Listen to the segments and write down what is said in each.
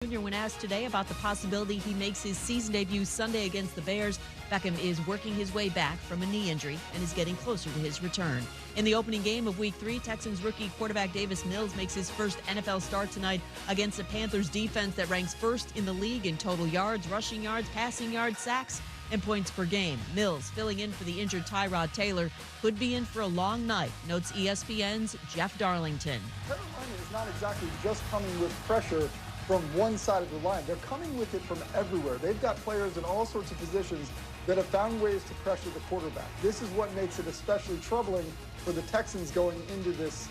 Jr. when asked today about the possibility he makes his season debut Sunday against the Bears, Beckham is working his way back from a knee injury and is getting closer to his return. In the opening game of Week 3, Texans rookie quarterback Davis Mills makes his first NFL start tonight against a Panthers defense that ranks first in the league in total yards, rushing yards, passing yards, sacks, and points per game. Mills, filling in for the injured Tyrod Taylor, could be in for a long night, notes ESPN's Jeff Darlington. Carolina is not exactly just coming with pressure from one side of the line. They're coming with it from everywhere. They've got players in all sorts of positions that have found ways to pressure the quarterback. This is what makes it especially troubling for the Texans going into this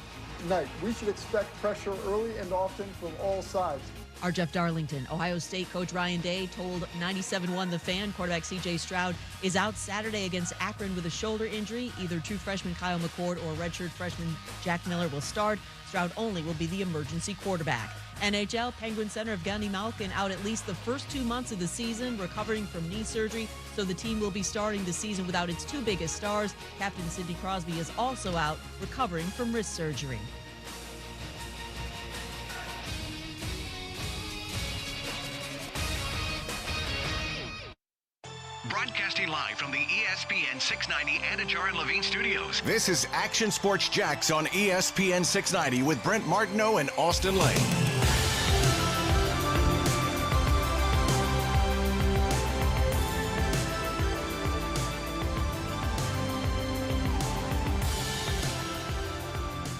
night. We should expect pressure early and often from all sides. Our Jeff Darlington. Ohio State coach Ryan Day told 97.1 The Fan quarterback C.J. Stroud is out Saturday against Akron with a shoulder injury. Either true freshman Kyle McCord or redshirt freshman Jack Miller will start. Stroud only will be the emergency quarterback. NHL, Penguin center Evgeny Malkin out at least the first 2 months of the season, recovering from knee surgery, so the team will be starting the season without its two biggest stars. Captain Sidney Crosby is also out, recovering from wrist surgery. Broadcasting live from the ESPN 690 Anajar and Levine studios. This is Action Sports Jax on ESPN 690 with Brent Martineau and Austin Lane.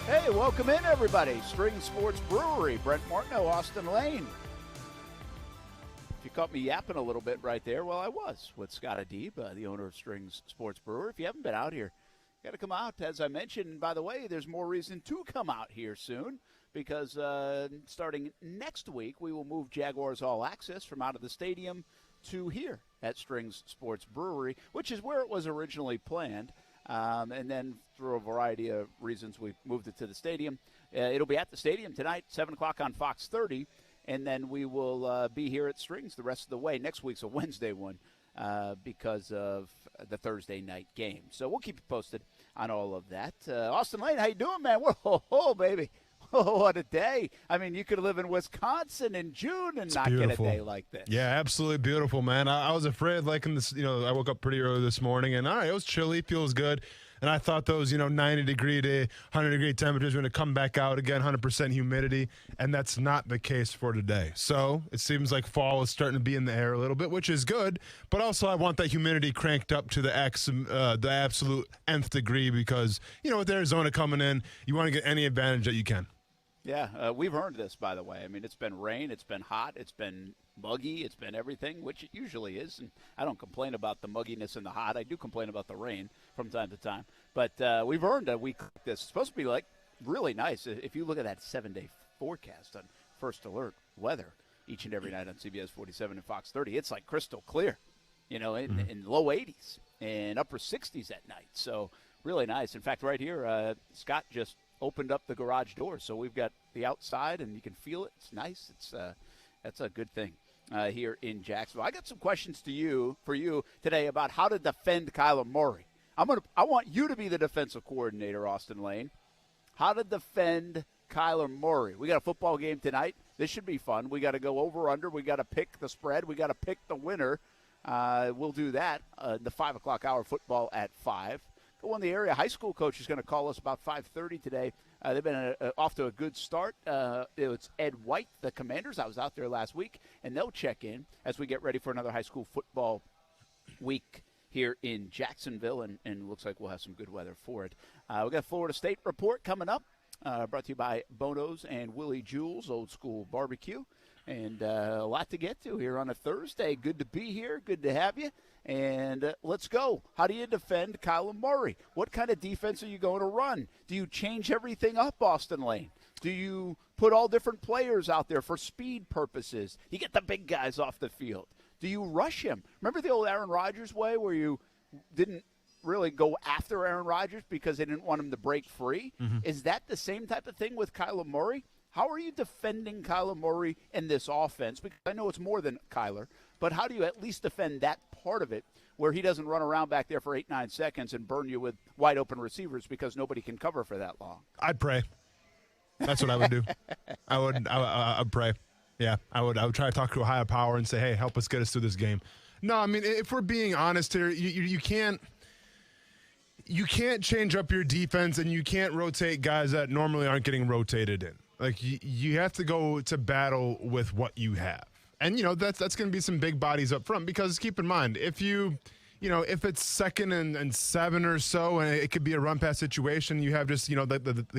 Hey, welcome in, everybody. String Sports Brewery, Brent Martineau, Austin Lane. If you caught me yapping a little bit right there, well, I was with Scott Adib, the owner of Strings Sports Brewery. If you haven't been out here, you got to come out. As I mentioned, and by the way, there's more reason to come out here soon because starting next week, we will move Jaguars All Access from out of the stadium to here at Strings Sports Brewery, which is where it was originally planned. And then through a variety of reasons, we moved it to the stadium. It'll be at the stadium tonight, 7 o'clock on Fox 30. And then we will be here at Strings the rest of the way. Next week's a Wednesday one because of the Thursday night game. So we'll keep you posted on all of that. Austin Lane, how you doing, man? Whoa, baby. Oh, what a day. I mean, you could live in Wisconsin in June and not beautiful. Get a day like this. Yeah, absolutely beautiful, man. I was afraid, like in this, I woke up pretty early this morning, and all right, it was chilly, feels good. And I thought those, 90-degree to 100-degree temperatures were going to come back out again, 100% humidity, and that's not the case for today. So it seems like fall is starting to be in the air a little bit, which is good. But also I want that humidity cranked up to the absolute nth degree because, with Arizona coming in, you want to get any advantage that you can. Yeah, we've earned this, by the way. I mean, it's been rain, it's been hot, it's been muggy, it's been everything, which it usually is. And I don't complain about the mugginess and the hot. I do complain about the rain from time to time. But we've earned a week like this. It's supposed to be, really nice. If you look at that 7-day forecast on First Alert weather each and every night on CBS 47 and Fox 30, it's like crystal clear, in low 80s and upper 60s at night. So really nice. In fact, right here, Scott just opened up the garage door, so we've got the outside and you can feel it. It's nice. That's a good thing here in Jacksonville. I got some questions for you today about how to defend Kyler Murray. I want you to be the defensive coordinator, Austin Lane. How to defend Kyler Murray. We got a football game tonight. This should be fun. We got to go over under. We got to pick the spread. We got to pick the winner. We'll do that. The 5 o'clock hour football at 5. Go on the area high school coach is going to call us about 5:30 today. They've been off to a good start. It's Ed White, the Commanders. I was out there last week, and they'll check in as we get ready for another high school football week here in Jacksonville, and looks like we'll have some good weather for it. We've got a Florida State report coming up, brought to you by Bono's and Willie Jewell's Old School Barbecue. And a lot to get to here on a Thursday. Good to be here. Good to have you. And let's go. How do you defend Kyler Murray? What kind of defense are you going to run? Do you change everything up, Austin Lane? Do you put all different players out there for speed purposes? You get the big guys off the field. Do you rush him? Remember the old Aaron Rodgers way where you didn't really go after Aaron Rodgers because they didn't want him to break free? Mm-hmm. Is that the same type of thing with Kyler Murray? How are you defending Kyler Murray in this offense? Because I know it's more than Kyler, but how do you at least defend that part of it where he doesn't run around back there for 8-9 seconds and burn you with wide open receivers because nobody can cover for that long? I'd pray. That's what I would do. I'd pray. Yeah, I would try to talk to a higher power and say, hey, help us get us through this game. No, I mean, if we're being honest here, you can't change up your defense, and you can't rotate guys that normally aren't getting rotated in. Like, you have to go to battle with what you have. And, that's going to be some big bodies up front, because keep in mind, if if it's 2nd and 7 or so, and it could be a run pass situation, you have just, they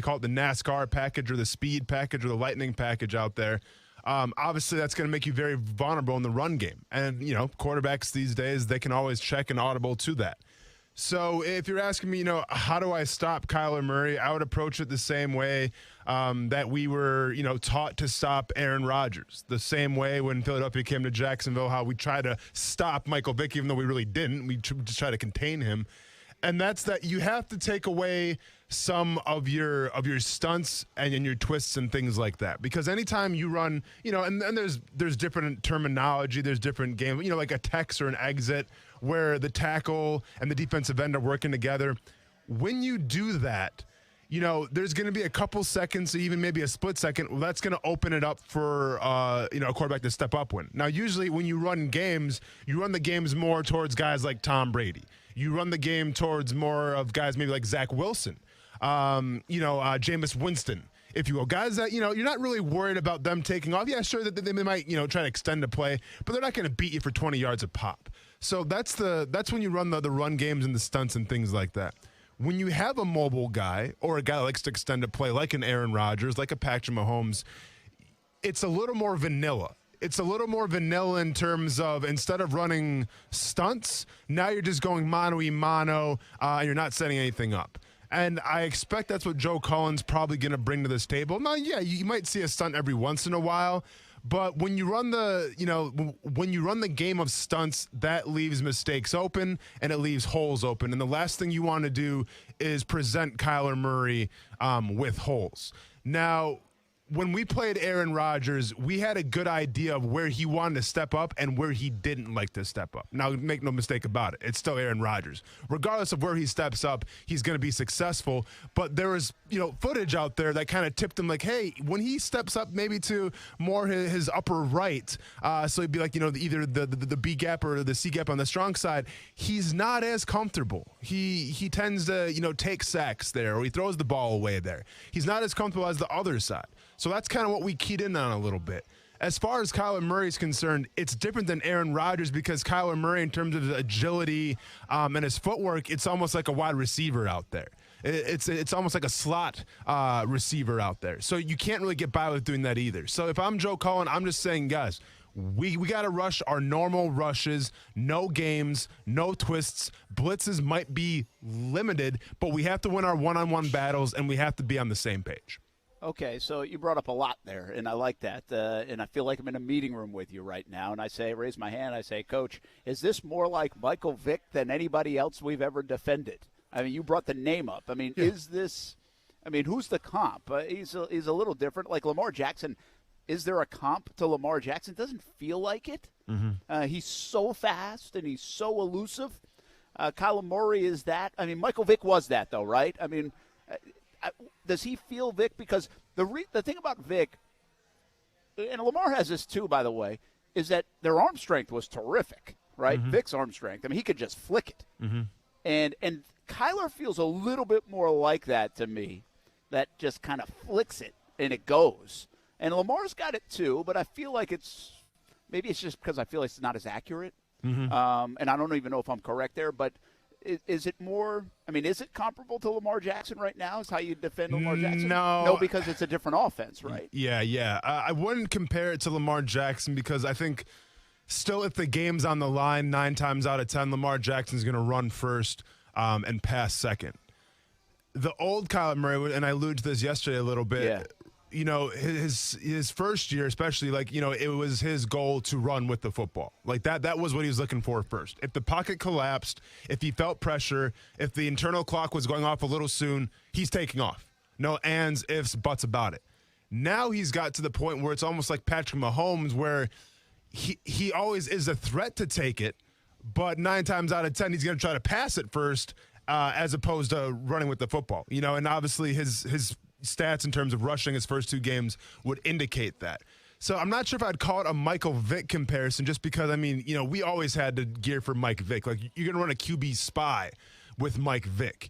call it the NASCAR package or the speed package or the lightning package out there. Obviously, that's going to make you very vulnerable in the run game. And, quarterbacks these days, they can always check and audible to that. So if you're asking me, how do I stop Kyler Murray, I would approach it the same way that we were, taught to stop Aaron Rodgers. The same way when Philadelphia came to Jacksonville, how we tried to stop Michael Vick, even though we really didn't. We just tried to contain him. And that's that you have to take away some of your stunts and your twists and things like that. Because anytime you run, and there's different terminology, there's different game, like a text or an exit where the tackle and the defensive end are working together. When you do that, there's going to be a couple seconds, even maybe a split second. That's going to open it up for a quarterback to step up when. Now, usually when you run games, you run the games more towards guys like Tom Brady. You run the game towards more of guys maybe like Zach Wilson, Jameis Winston, if you will. Guys that, you're not really worried about them taking off. Yeah, sure that they might, try to extend the play, but they're not going to beat you for 20 yards a pop. So that's when you run the run games and the stunts and things like that. When you have a mobile guy or a guy that likes to extend a play like an Aaron Rodgers, like a Patrick Mahomes, it's a little more vanilla. It's a little more vanilla in terms of, instead of running stunts, now you're just going mano-y-mano, and you're not setting anything up. And I expect that's what Joe Cullen's probably going to bring to this table. Now, yeah, you might see a stunt every once in a while, but when you run the game of stunts, that leaves mistakes open and it leaves holes open. And the last thing you want to do is present Kyler Murray with holes. Now, when we played Aaron Rodgers, we had a good idea of where he wanted to step up and where he didn't like to step up. Now, make no mistake about it. It's still Aaron Rodgers. Regardless of where he steps up, he's going to be successful. But there was, footage out there that kind of tipped him like, hey, when he steps up maybe to more his upper right, so he'd be like, either the B gap or the C gap on the strong side, he's not as comfortable. He tends to, take sacks there, or he throws the ball away there. He's not as comfortable as the other side. So that's kind of what we keyed in on a little bit. As far as Kyler Murray is concerned, it's different than Aaron Rodgers, because Kyler Murray, in terms of his agility and his footwork, it's almost like a wide receiver out there. It's almost like a slot receiver out there. So you can't really get by with doing that either. So if I'm Joe Cullen, I'm just saying, guys, we got to rush our normal rushes, no games, no twists. Blitzes might be limited, but we have to win our one-on-one battles, and we have to be on the same page. Okay, so you brought up a lot there, and I like that. And I feel like I'm in a meeting room with you right now. And I raise my hand, I say, Coach, is this more like Michael Vick than anybody else we've ever defended? I mean, you brought the name up. I mean, Is this – I mean, who's the comp? He's a little different. Like Lamar Jackson, is there a comp to Lamar Jackson? It doesn't feel like it. Mm-hmm. He's so fast, and he's so elusive. Kyler Murray is that. I mean, Michael Vick was that, though, right? I mean – does he feel Vic? Because the thing about Vic, and Lamar has this too, by the way, is that their arm strength was terrific, right? Mm-hmm. Vic's arm strength. I mean, he could just flick it. Mm-hmm. And Kyler feels a little bit more like that to me, that just kind of flicks it and it goes. And Lamar's got it too, but I feel like maybe it's just because I feel like it's not as accurate. Mm-hmm. And I don't even know if I'm correct there, but is it more – I mean, is it comparable to Lamar Jackson right now? Is how you defend Lamar Jackson? No, because it's a different offense, right? Yeah. I wouldn't compare it to Lamar Jackson, because I think still, if the game's on the line, 9 times out of 10, Lamar Jackson's going to run first and pass second. The old Kyler Murray, and I alluded to this yesterday a little bit, his first year especially, it was his goal to run with the football. Like that was what he was looking for first. If the pocket collapsed, if he felt pressure, if the internal clock was going off a little soon, he's taking off. No ands, ifs, buts about it. Now he's got to the point where it's almost like Patrick Mahomes, where he always is a threat to take it, but 9 times out of 10, he's going to try to pass it first as opposed to running with the football. And obviously his stats in terms of rushing his first 2 games would indicate that. So I'm not sure if I'd call it a Michael Vick comparison just because, I mean, we always had to gear for Mike Vick. Like, you're going to run a QB spy with Mike Vick.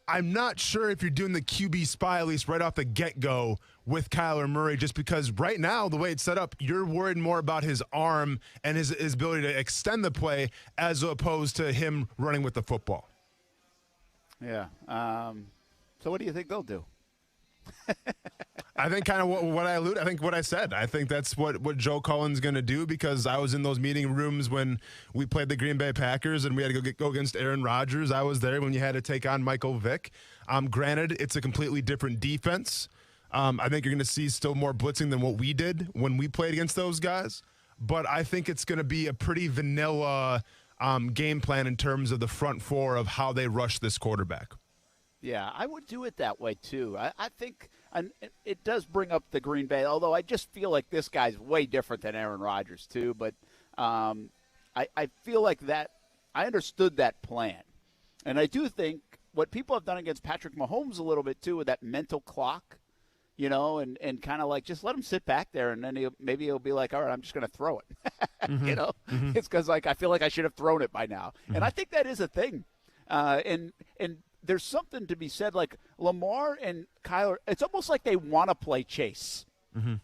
I'm not sure if you're doing the QB spy, at least right off the get-go, with Kyler Murray, just because right now, the way it's set up, you're worried more about his arm and his ability to extend the play as opposed to him running with the football. Yeah. So what do you think they'll do? I think kind of what I said. I think that's what Joe Cullen's going to do, because I was in those meeting rooms when we played the Green Bay Packers and we had to go against Aaron Rodgers. I was there when you had to take on Michael Vick. Granted, it's a completely different defense. I think you're going to see still more blitzing than what we did when we played against those guys. But I think it's going to be a pretty vanilla game plan in terms of the front four of how they rush this quarterback. Yeah, I would do it that way, too. I think it does bring up the Green Bay, although I just feel like this guy's way different than Aaron Rodgers, too. But I feel like that I understood that plan. And I do think what people have done against Patrick Mahomes a little bit, too, with that mental clock, and kind of like just let him sit back there, and then maybe he'll be like, all right, I'm just going to throw it. Mm-hmm. It's because, like, I feel like I should have thrown it by now. Mm-hmm. And I think that is a thing. And there's something to be said, like Lamar and Kyler, it's almost like they want to play chase,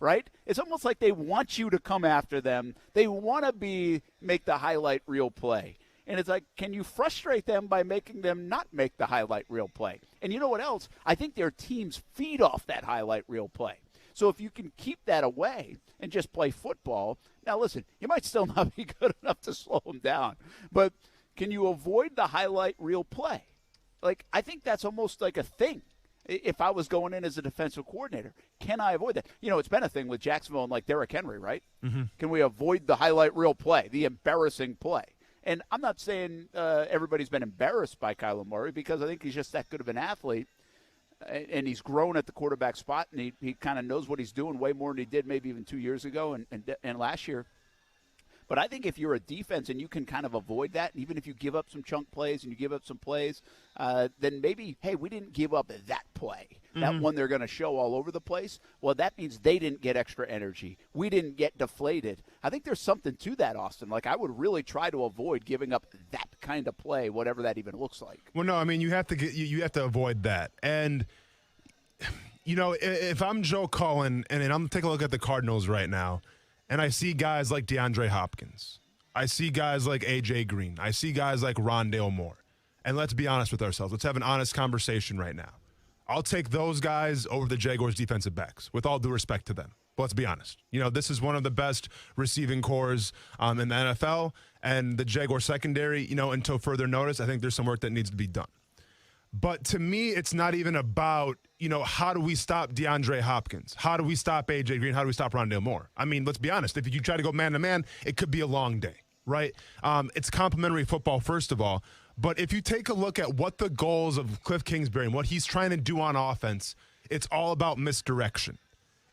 right? It's almost like they want you to come after them. They want to make the highlight reel play. And it's like, can you frustrate them by making them not make the highlight reel play? And you know what else? I think their teams feed off that highlight reel play. So if you can keep that away and just play football, now listen, you might still not be good enough to slow them down, but can you avoid the highlight reel play? Like, I think that's almost like a thing. If I was going in as a defensive coordinator, can I avoid that? It's been a thing with Jacksonville and like Derrick Henry, right? Mm-hmm. Can we avoid the highlight reel play, the embarrassing play? And I'm not saying everybody's been embarrassed by Kyler Murray, because I think he's just that good of an athlete, and he's grown at the quarterback spot, and he kind of knows what he's doing way more than he did maybe even 2 years ago and last year. But I think if you're a defense and you can kind of avoid that, and even if you give up some chunk plays and you give up some plays, then maybe, hey, we didn't give up that play, that one they're going to show all over the place. Well, that means they didn't get extra energy. We didn't get deflated. I think there's something to that, Austin. Like, I would really try to avoid giving up that kind of play, whatever that even looks like. Well, no, I mean, you have to avoid that. And, if I'm Joe Cullen, and I'm taking a look at the Cardinals right now, and I see guys like DeAndre Hopkins. I see guys like A.J. Green. I see guys like Rondale Moore. And let's be honest with ourselves. Let's have an honest conversation right now. I'll take those guys over the Jaguars' defensive backs, with all due respect to them. But let's be honest. This is one of the best receiving cores in the NFL. And the Jaguar secondary, until further notice, I think there's some work that needs to be done. But to me, it's not even about, how do we stop DeAndre Hopkins? How do we stop A.J. Green? How do we stop Rondale Moore? I mean, let's be honest. If you try to go man-to-man, it could be a long day, right? It's complimentary football, first of all. But if you take a look at what the goals of Cliff Kingsbury and what he's trying to do on offense, it's all about misdirection.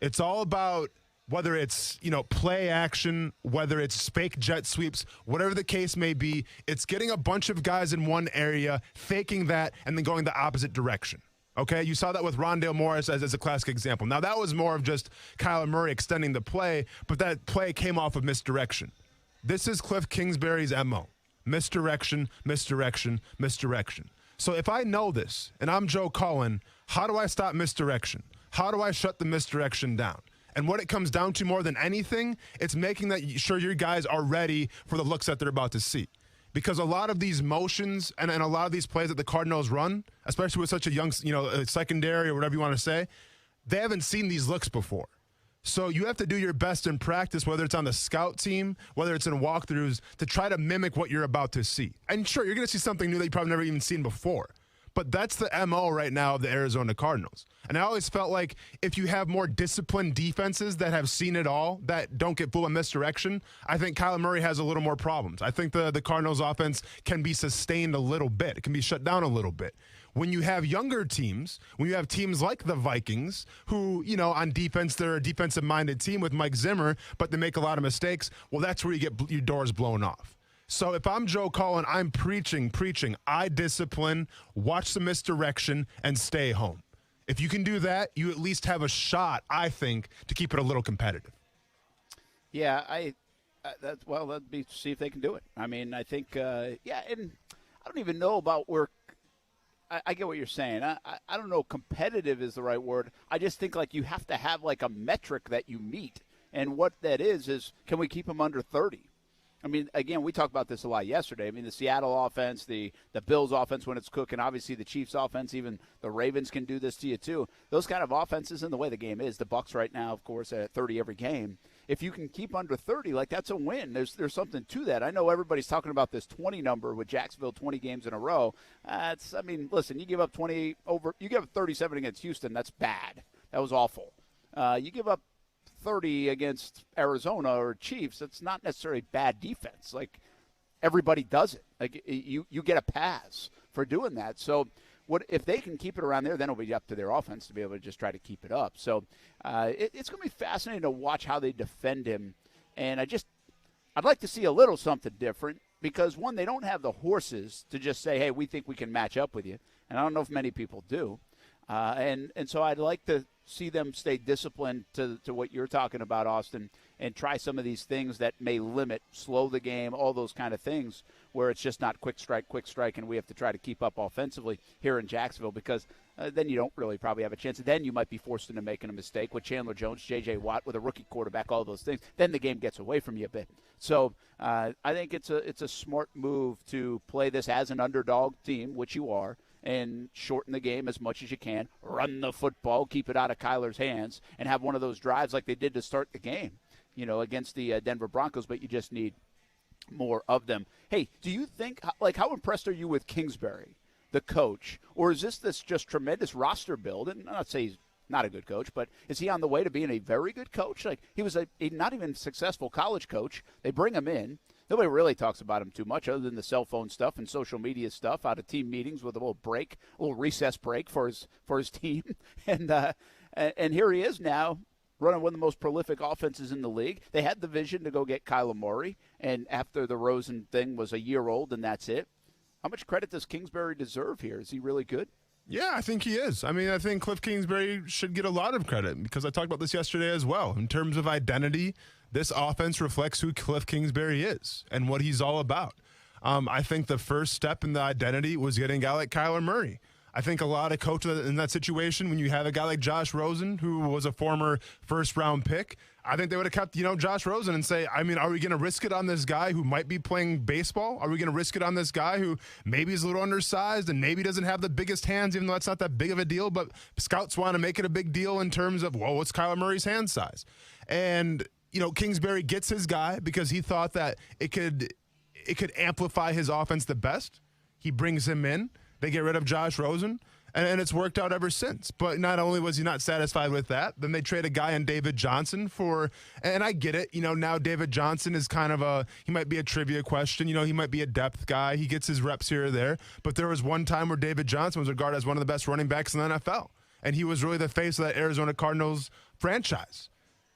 It's all about whether it's, play action, whether it's fake jet sweeps, whatever the case may be, it's getting a bunch of guys in one area, faking that, and then going the opposite direction. Okay, you saw that with Rondale Moore as a classic example. Now, that was more of just Kyler Murray extending the play, but that play came off of misdirection. This is Cliff Kingsbury's MO. Misdirection, misdirection, misdirection. So if I know this, and I'm Joe Cullen, how do I stop misdirection? How do I shut the misdirection down? And what it comes down to more than anything, it's making sure your guys are ready for the looks that they're about to see. Because a lot of these motions and a lot of these plays that the Cardinals run, especially with such a young, secondary or whatever you want to say, they haven't seen these looks before. So you have to do your best in practice, whether it's on the scout team, whether it's in walkthroughs, to try to mimic what you're about to see. And sure, you're going to see something new that you probably never even seen before. But that's the MO right now of the Arizona Cardinals. And I always felt like if you have more disciplined defenses that have seen it all, that don't get fooled in misdirection, I think Kyler Murray has a little more problems. I think the Cardinals offense can be sustained a little bit. It can be shut down a little bit. When you have younger teams, when you have teams like the Vikings, who, on defense, they're a defensive-minded team with Mike Zimmer, but they make a lot of mistakes, well, that's where you get your doors blown off. So if I'm Joe Cullen, I'm preaching, eye discipline, watch the misdirection, and stay home. If you can do that, you at least have a shot, I think, to keep it a little competitive. Yeah, that'd be see if they can do it. I mean, I think, and I don't even know about where. I get what you're saying. I don't know. Competitive is the right word. I just think like you have to have like a metric that you meet, and what that is can we keep them under 30? I mean, again, we talked about this a lot yesterday. I mean, the Seattle offense, the Bills offense when it's cooking, obviously the Chiefs offense, even the Ravens can do this to you too. Those kind of offenses and the way the game is, the Bucs right now, of course, at 30 every game. If you can keep under 30, like that's a win. There's something to that. I know everybody's talking about this 20 number with Jacksonville 20 games in a row. Listen, you give up 37 against Houston, that's bad. That was awful. You give up 30 against Arizona or Chiefs, it's not necessarily bad defense. Like, everybody does it. Like, you get a pass for doing that. So what if they can keep it around there, then it'll be up to their offense to be able to just try to keep it up. So it's going to be fascinating to watch how they defend him. And I'd like to see a little something different because, one, they don't have the horses to just say, hey, we think we can match up with you. And I don't know if many people do. And so I'd like to see them stay disciplined to what you're talking about, Austin, and try some of these things that may slow the game, all those kind of things where it's just not quick strike, and we have to try to keep up offensively here in Jacksonville because then you don't really probably have a chance. Then you might be forced into making a mistake with Chandler Jones, J.J. Watt, with a rookie quarterback, all those things. Then the game gets away from you a bit. So I think it's a smart move to play this as an underdog team, which you are, and shorten the game as much as you can, run the football, keep it out of Kyler's hands, and have one of those drives like they did to start the game, against the Denver Broncos, but you just need more of them. Hey, do you think, how impressed are you with Kingsbury, the coach, or is this just tremendous roster build? And I'm not saying he's not a good coach, but is he on the way to being a very good coach? Like, he was a not even successful college coach. They bring him in. Nobody really talks about him too much other than the cell phone stuff and social media stuff out of team meetings with a little recess break for his team. And here he is now running one of the most prolific offenses in the league. They had the vision to go get Kyler Murray, and after the Rosen thing was a year old and that's it. How much credit does Kingsbury deserve here? Is he really good? Yeah, I think he is. I mean, I think Cliff Kingsbury should get a lot of credit because I talked about this yesterday as well. In terms of identity, this offense reflects who Cliff Kingsbury is and what he's all about. I think the first step in the identity was getting a guy like Kyler Murray. I think a lot of coaches in that situation, when you have a guy like Josh Rosen, who was a former first-round pick, I think they would have kept, Josh Rosen and say, I mean, are we going to risk it on this guy who might be playing baseball? Are we going to risk it on this guy who maybe is a little undersized and maybe doesn't have the biggest hands, even though that's not that big of a deal? But scouts want to make it a big deal in terms of, well, what's Kyler Murray's hand size? And, Kingsbury gets his guy because he thought that it could amplify his offense the best. He brings him in. They get rid of Josh Rosen, and it's worked out ever since. But not only was he not satisfied with that, then they trade a guy in David Johnson and I get it, now David Johnson is kind of he might be a trivia question, he might be a depth guy. He gets his reps here or there. But there was one time where David Johnson was regarded as one of the best running backs in the NFL, and he was really the face of that Arizona Cardinals franchise.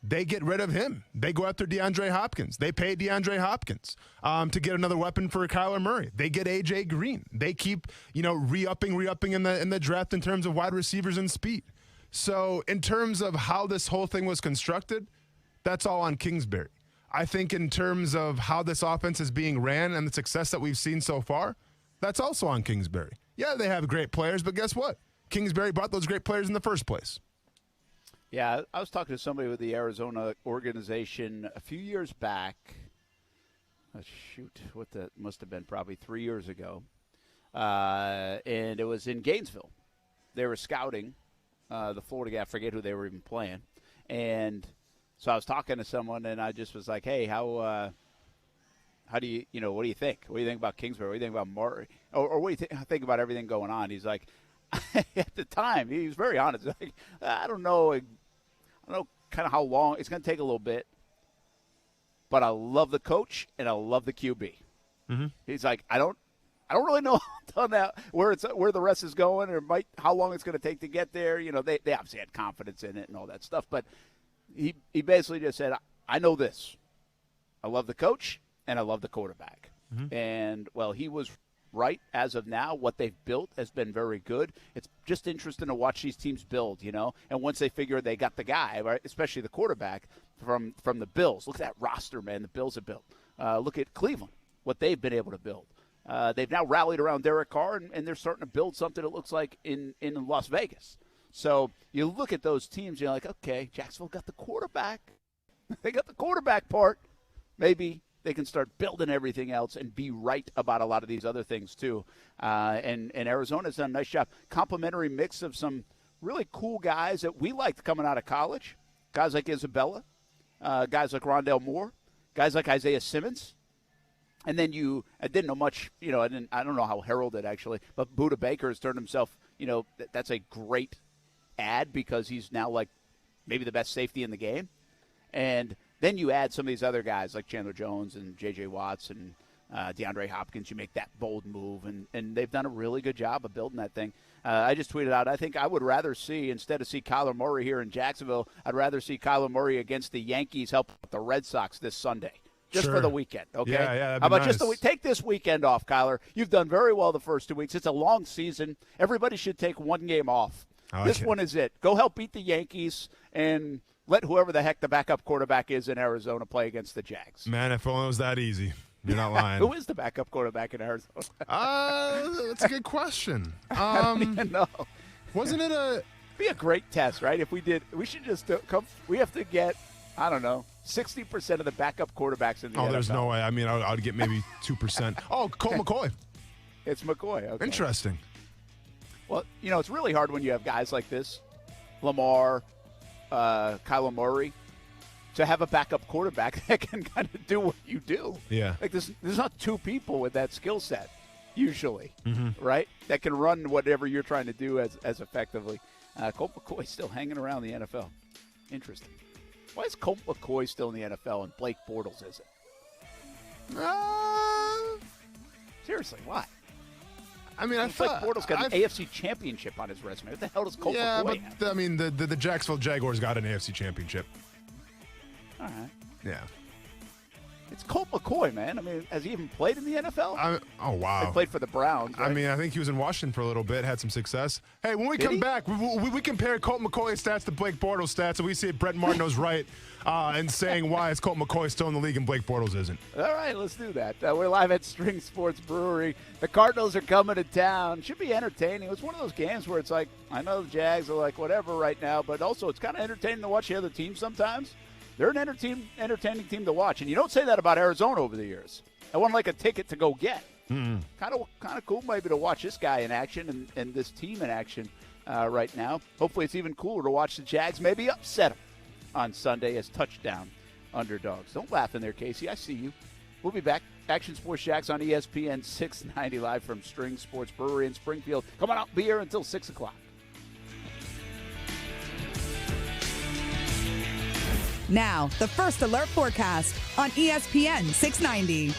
They get rid of him. They go after DeAndre Hopkins. They pay DeAndre Hopkins to get another weapon for Kyler Murray. They get A.J. Green. They keep, re-upping in the draft in terms of wide receivers and speed. So in terms of how this whole thing was constructed, that's all on Kingsbury. I think in terms of how this offense is being ran and the success that we've seen so far, that's also on Kingsbury. Yeah, they have great players, but guess what? Kingsbury brought those great players in the first place. Yeah, I was talking to somebody with the Arizona organization a few years back. That must have been probably 3 years ago. And it was in Gainesville. They were scouting the Florida guy. I forget who they were even playing. And so I was talking to someone, and I just was like, hey, how do you, what do you think? What do you think about Kingsbury? What do you think about Murray? Or what do you think about everything going on? He's like, at the time, he was very honest. Like, I don't know kind of how long. It's going to take a little bit. But I love the coach, and I love the QB. Mm-hmm. He's like, I don't really know where the rest is going or how long it's going to take to get there. They obviously had confidence in it and all that stuff. But he basically just said, I know this. I love the coach, and I love the quarterback. Mm-hmm. And, well, he was right as of now. What they've built has been very good. It's just interesting to watch these teams build, and once they figure they got the guy, right, especially the quarterback, from the Bills. Look at that roster, man, the Bills have built. Look at Cleveland, what they've been able to build. They've now rallied around Derek Carr, and they're starting to build something that looks like in Las Vegas. So you look at those teams, you're like, okay, Jacksonville got the quarterback. They got the quarterback part. Maybe they can start building everything else and be right about a lot of these other things too. And Arizona's done a nice job. Complimentary mix of some really cool guys that we liked coming out of college. Guys like Isabella, guys like Rondell Moore, guys like Isaiah Simmons. And then I didn't know much, I don't know how heralded actually, but Budda Baker has turned himself, that's a great add because he's now like maybe the best safety in the game. And then you add some of these other guys like Chandler Jones and J.J. Watts and DeAndre Hopkins. You make that bold move, and they've done a really good job of building that thing. I just tweeted out, I think I would rather see, instead of see Kyler Murray here in Jacksonville, I'd rather see Kyler Murray against the Yankees help the Red Sox this Sunday. Just for the weekend, okay? Yeah, how about nice. take this weekend off, Kyler? You've done very well the first 2 weeks. It's a long season. Everybody should take one game off. This one is it. Go help beat the Yankees and let whoever the heck the backup quarterback is in Arizona play against the Jags. Man, if only it was that easy. You're not lying. Who is the backup quarterback in Arizona? That's a good question. I don't even know. Wasn't it be a great test, right? If we did, we should just come. We have to get, I don't know, 60% of the backup quarterbacks in the NFL. There's no way. I mean, I'd get maybe 2%. Oh, Colt McCoy. It's McCoy. Okay. Interesting. Well, it's really hard when you have guys like this, Lamar, Kyler Murray, to have a backup quarterback that can kind of do what you do. Yeah. Like there's not two people with that skill set usually, right? That can run whatever you're trying to do as effectively. Colt McCoy still hanging around the NFL. Interesting. Why is Colt McCoy still in the NFL and Blake Bortles isn't? Seriously, why? I mean, I thought Blake Bortles got an AFC championship on his resume. What the hell does Colt McCoy have? But I mean, the Jacksonville Jaguars got an AFC championship. All right. Yeah. It's Colt McCoy, man. I mean, has he even played in the NFL? Oh, wow. He played for the Browns, right? I mean, I think he was in Washington for a little bit, had some success. Hey, when we come back, we compare Colt McCoy's stats to Blake Bortles' stats, and we see if Brett Martineau's right and saying why is Colt McCoy still in the league and Blake Bortles isn't. All right, let's do that. We're live at String Sports Brewery. The Cardinals are coming to town. Should be entertaining. It's one of those games where it's like, I know the Jags are like whatever right now, but also it's kind of entertaining to watch the other team sometimes. They're an entertaining team to watch, and you don't say that about Arizona over the years. I want like a ticket to go get. Kind of cool maybe to watch this guy in action and this team in action right now. Hopefully it's even cooler to watch the Jags maybe upset them on Sunday as touchdown underdogs. Don't laugh in there, Casey. I see you. We'll be back. Action Sports Jax on ESPN 690 live from String Sports Brewery in Springfield. Come on out, be here until 6 o'clock. Now, the First Alert Forecast on ESPN 690.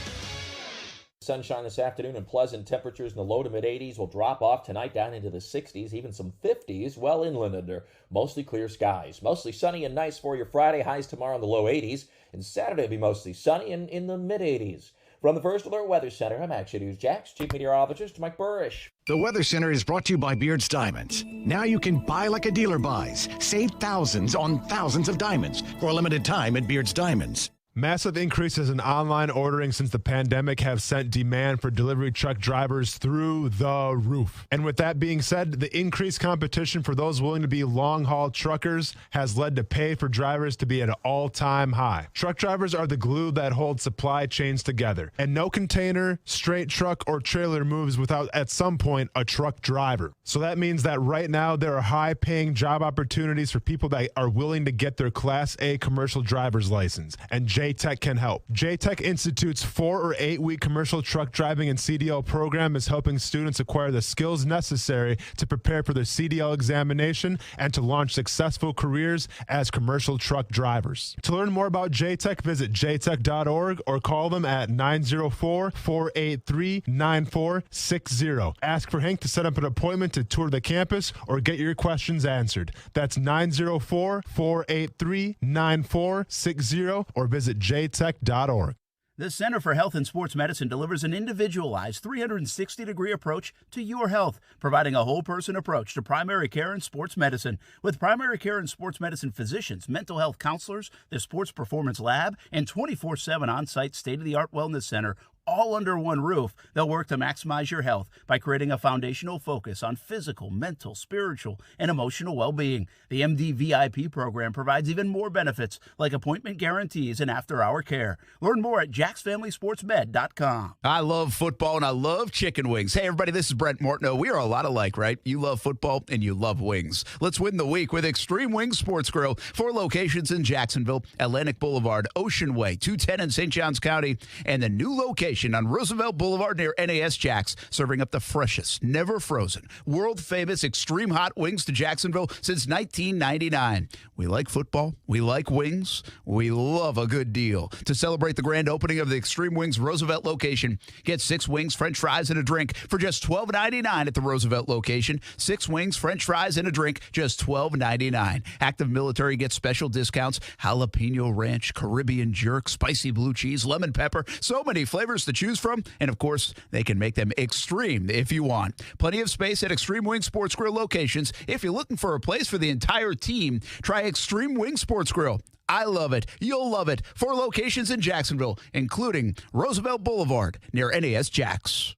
Sunshine this afternoon and pleasant temperatures in the low to mid-80s will drop off tonight down into the 60s, even some 50s, well inland under mostly clear skies. Mostly sunny and nice for your Friday. Highs tomorrow in the low 80s, and Saturday will be mostly sunny and in the mid-80s. From the First Alert Weather Center, I'm Action News Jax, Chief Meteorologist Mike Burrish. The Weather Center is brought to you by Beards Diamonds. Now you can buy like a dealer buys. Save thousands on thousands of diamonds for a limited time at Beards Diamonds. Massive increases in online ordering since the pandemic have sent demand for delivery truck drivers through the roof. And with that being said, the increased competition for those willing to be long-haul truckers has led to pay for drivers to be at an all-time high. Truck drivers are the glue that holds supply chains together. And no container, straight truck, or trailer moves without, at some point, a truck driver. So that means that right now there are high-paying job opportunities for people that are willing to get their Class A commercial driver's license. And J-Tech can help. J-Tech Institute's 4 or 8 week commercial truck driving and CDL program is helping students acquire the skills necessary to prepare for their CDL examination and to launch successful careers as commercial truck drivers. To learn more about J-Tech, visit jtech.org or call them at 904-483-9460. Ask for Hank to set up an appointment to tour the campus or get your questions answered. That's 904-483-9460 or visit jtech.org. The Center for Health and Sports Medicine delivers an individualized 360-degree approach to your health, providing a whole-person approach to primary care and sports medicine. With primary care and sports medicine physicians, mental health counselors, the Sports Performance Lab, and 24/7 on-site state-of-the-art wellness center, all under one roof, they'll work to maximize your health by creating a foundational focus on physical, mental, spiritual, and emotional well-being. The MD VIP program provides even more benefits like appointment guarantees and after-hour care. Learn more at jacksfamilysportsmed.com. I love football and I love chicken wings. Hey, everybody, this is Brent Mortno. We are a lot alike, right? You love football and you love wings. Let's win the week with Extreme Wings Sports Grill. 4 locations in Jacksonville, Atlantic Boulevard, Ocean Way, 210 in St. Johns County, and the new location on Roosevelt Boulevard near NAS Jax, serving up the freshest, never frozen, world-famous extreme hot wings to Jacksonville since 1999. We like football. We like wings. We love a good deal. To celebrate the grand opening of the Extreme Wings Roosevelt location, get 6 wings, french fries, and a drink for just $12.99 at the Roosevelt location. 6 wings, french fries, and a drink, just $12.99. Active military gets special discounts: jalapeno ranch, Caribbean jerk, spicy blue cheese, lemon pepper, so many flavors to choose from, and of course, they can make them extreme if you want. Plenty of space at Extreme Wing Sports Grill locations. If you're looking for a place for the entire team, try Extreme Wing Sports Grill. I love it. You'll love it. 4 locations in Jacksonville, including Roosevelt Boulevard near NAS Jax.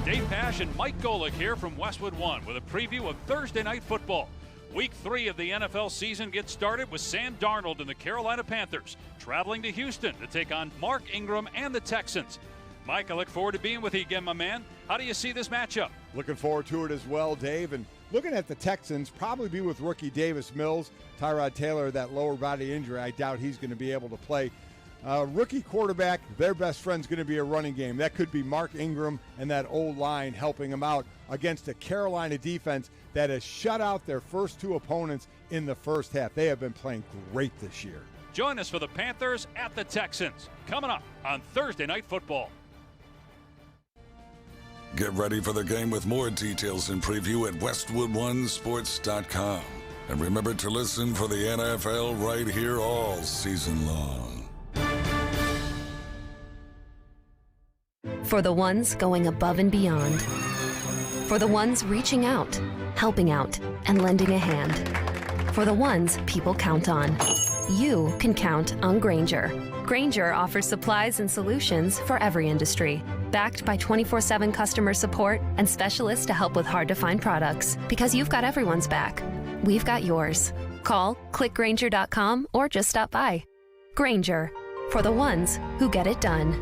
Dave Pash and Mike Golick here from Westwood One with a preview of Thursday Night Football. Week 3 of the NFL season gets started with Sam Darnold and the Carolina Panthers traveling to Houston to take on Mark Ingram and the Texans. Mike, I look forward to being with you again, my man. How do you see this matchup? Looking forward to it as well, Dave. And looking at the Texans, probably be with rookie Davis Mills. Tyrod Taylor, that lower body injury, I doubt he's going to be able to play. Rookie quarterback, their best friend's going to be a running game. That could be Mark Ingram and that old line helping him out against a Carolina defense that has shut out their first 2 opponents in the first half. They have been playing great this year. Join us for the Panthers at the Texans, coming up on Thursday Night Football. Get ready for the game with more details and preview at westwoodonesports.com. And remember to listen for the NFL right here all season long. For the ones going above and beyond. For the ones reaching out, helping out, and lending a hand. For the ones people count on. You can count on Grainger. Grainger offers supplies and solutions for every industry. Backed by 24/7 customer support and specialists to help with hard-to-find products. Because you've got everyone's back. We've got yours. Call, click Grainger.com, or just stop by. Grainger, for the ones who get it done.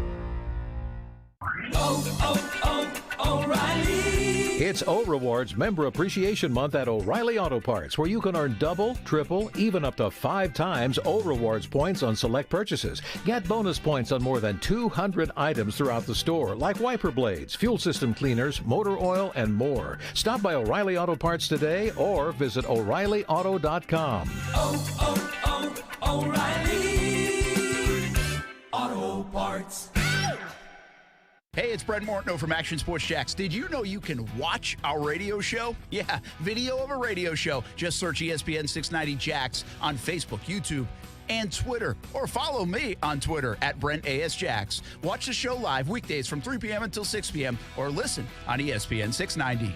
O'Reilly. It's O Rewards Member Appreciation Month at O'Reilly Auto Parts, where you can earn double, triple, even up to 5 times O Rewards points on select purchases. Get bonus points on more than 200 items throughout the store, like wiper blades, fuel system cleaners, motor oil, and more. Stop by O'Reilly Auto Parts today or visit O'ReillyAuto.com. O'Reilly Auto Parts. Hey, it's Brent Mortno from Action Sports Jax. Did you know you can watch our radio show? Yeah, video of a radio show. Just search ESPN 690 Jax on Facebook, YouTube, and Twitter. Or follow me on Twitter at Brent A.S. Jax. Watch the show live weekdays from 3 p.m. until 6 p.m. or listen on ESPN 690.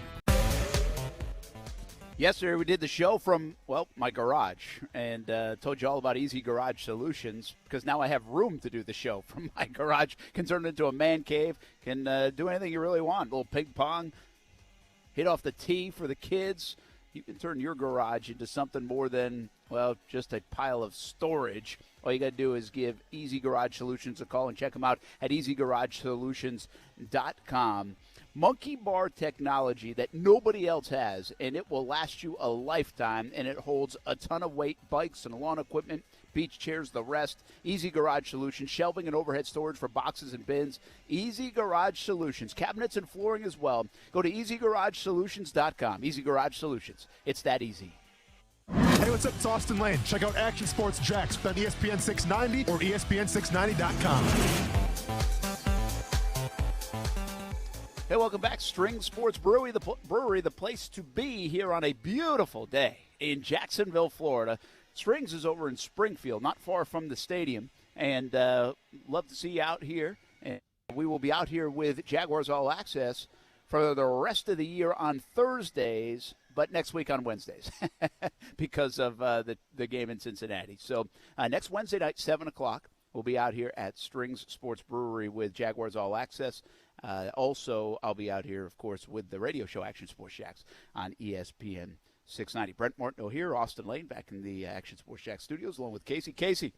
Yesterday we did the show from, well, my garage, and told you all about Easy Garage Solutions, because now I have room to do the show from my garage. Can turn it into a man cave, can do anything you really want. A little ping pong, hit off the tee for the kids. You can turn your garage into something more than, well, just a pile of storage. All you got to do is give Easy Garage Solutions a call and check them out at easygaragesolutions.com. Monkey bar technology that nobody else has, and it will last you a lifetime, and it holds a ton of weight, bikes and lawn equipment, beach chairs, the rest. Easy Garage Solutions, shelving and overhead storage for boxes and bins. Easy Garage Solutions, cabinets and flooring as well. Go to easygaragesolutions.com. Easy Garage Solutions. It's that easy. Hey, what's up? It's Austin Lane. Check out Action Sports Jax on ESPN 690 or ESPN690.com. Hey, welcome back. String Sports Brewery, the place to be here on a beautiful day in Jacksonville, Florida. Strings is over in Springfield, not far from the stadium, and love to see you out here. And we will be out here with Jaguars All Access for the rest of the year on Thursdays, but next week on Wednesdays because of the game in Cincinnati. So next Wednesday night, 7 o'clock, we'll be out here at Strings Sports Brewery with Jaguars All Access. Also, I'll be out here, of course, with the radio show Action Sports Jacks on ESPN 690. Brent Martineau here, Austin Lane back in the Action Sports Jacks studios along with Casey. Casey,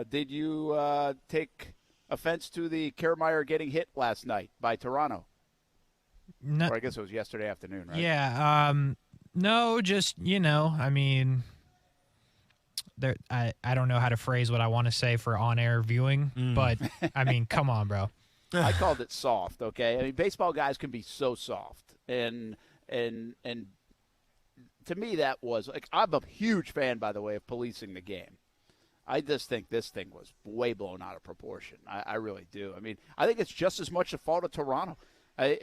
did you take offense to the Kiermaier getting hit last night by Toronto? No, or I guess it was yesterday afternoon, right? Yeah. No, just, I mean, I don't know how to phrase what I want to say for on-air viewing, but, I mean, come on, bro. I called it soft, okay? I mean, baseball guys can be so soft. And to me, that was like, I'm a huge fan, by the way, of policing the game. I just think this thing was way blown out of proportion. I really do. I mean, I think it's just as much the fault of Toronto. I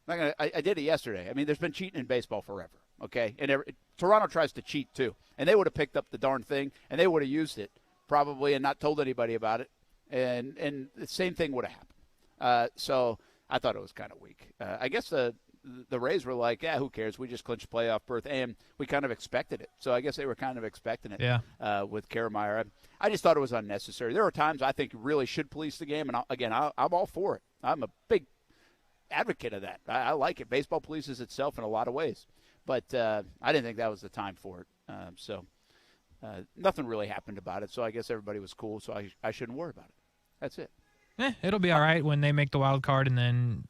did it yesterday. I mean, there's been cheating in baseball forever, okay? And Toronto tries to cheat too, and they would have picked up the darn thing, and they would have used it probably and not told anybody about it, and the same thing would have happened. So I thought it was kind of weak. I guess the Rays were like, yeah, who cares? We just clinched playoff berth, and we kind of expected it. So I guess they were kind of expecting it with Kiermaier. I just thought it was unnecessary. There are times I think you really should police the game, and I'm all for it. I'm a big advocate of that. I like it. Baseball polices itself in a lot of ways. But I didn't think that was the time for it. So nothing really happened about it. So I guess everybody was cool, so I shouldn't worry about it. That's it. It'll be all right when they make the wild card, and then,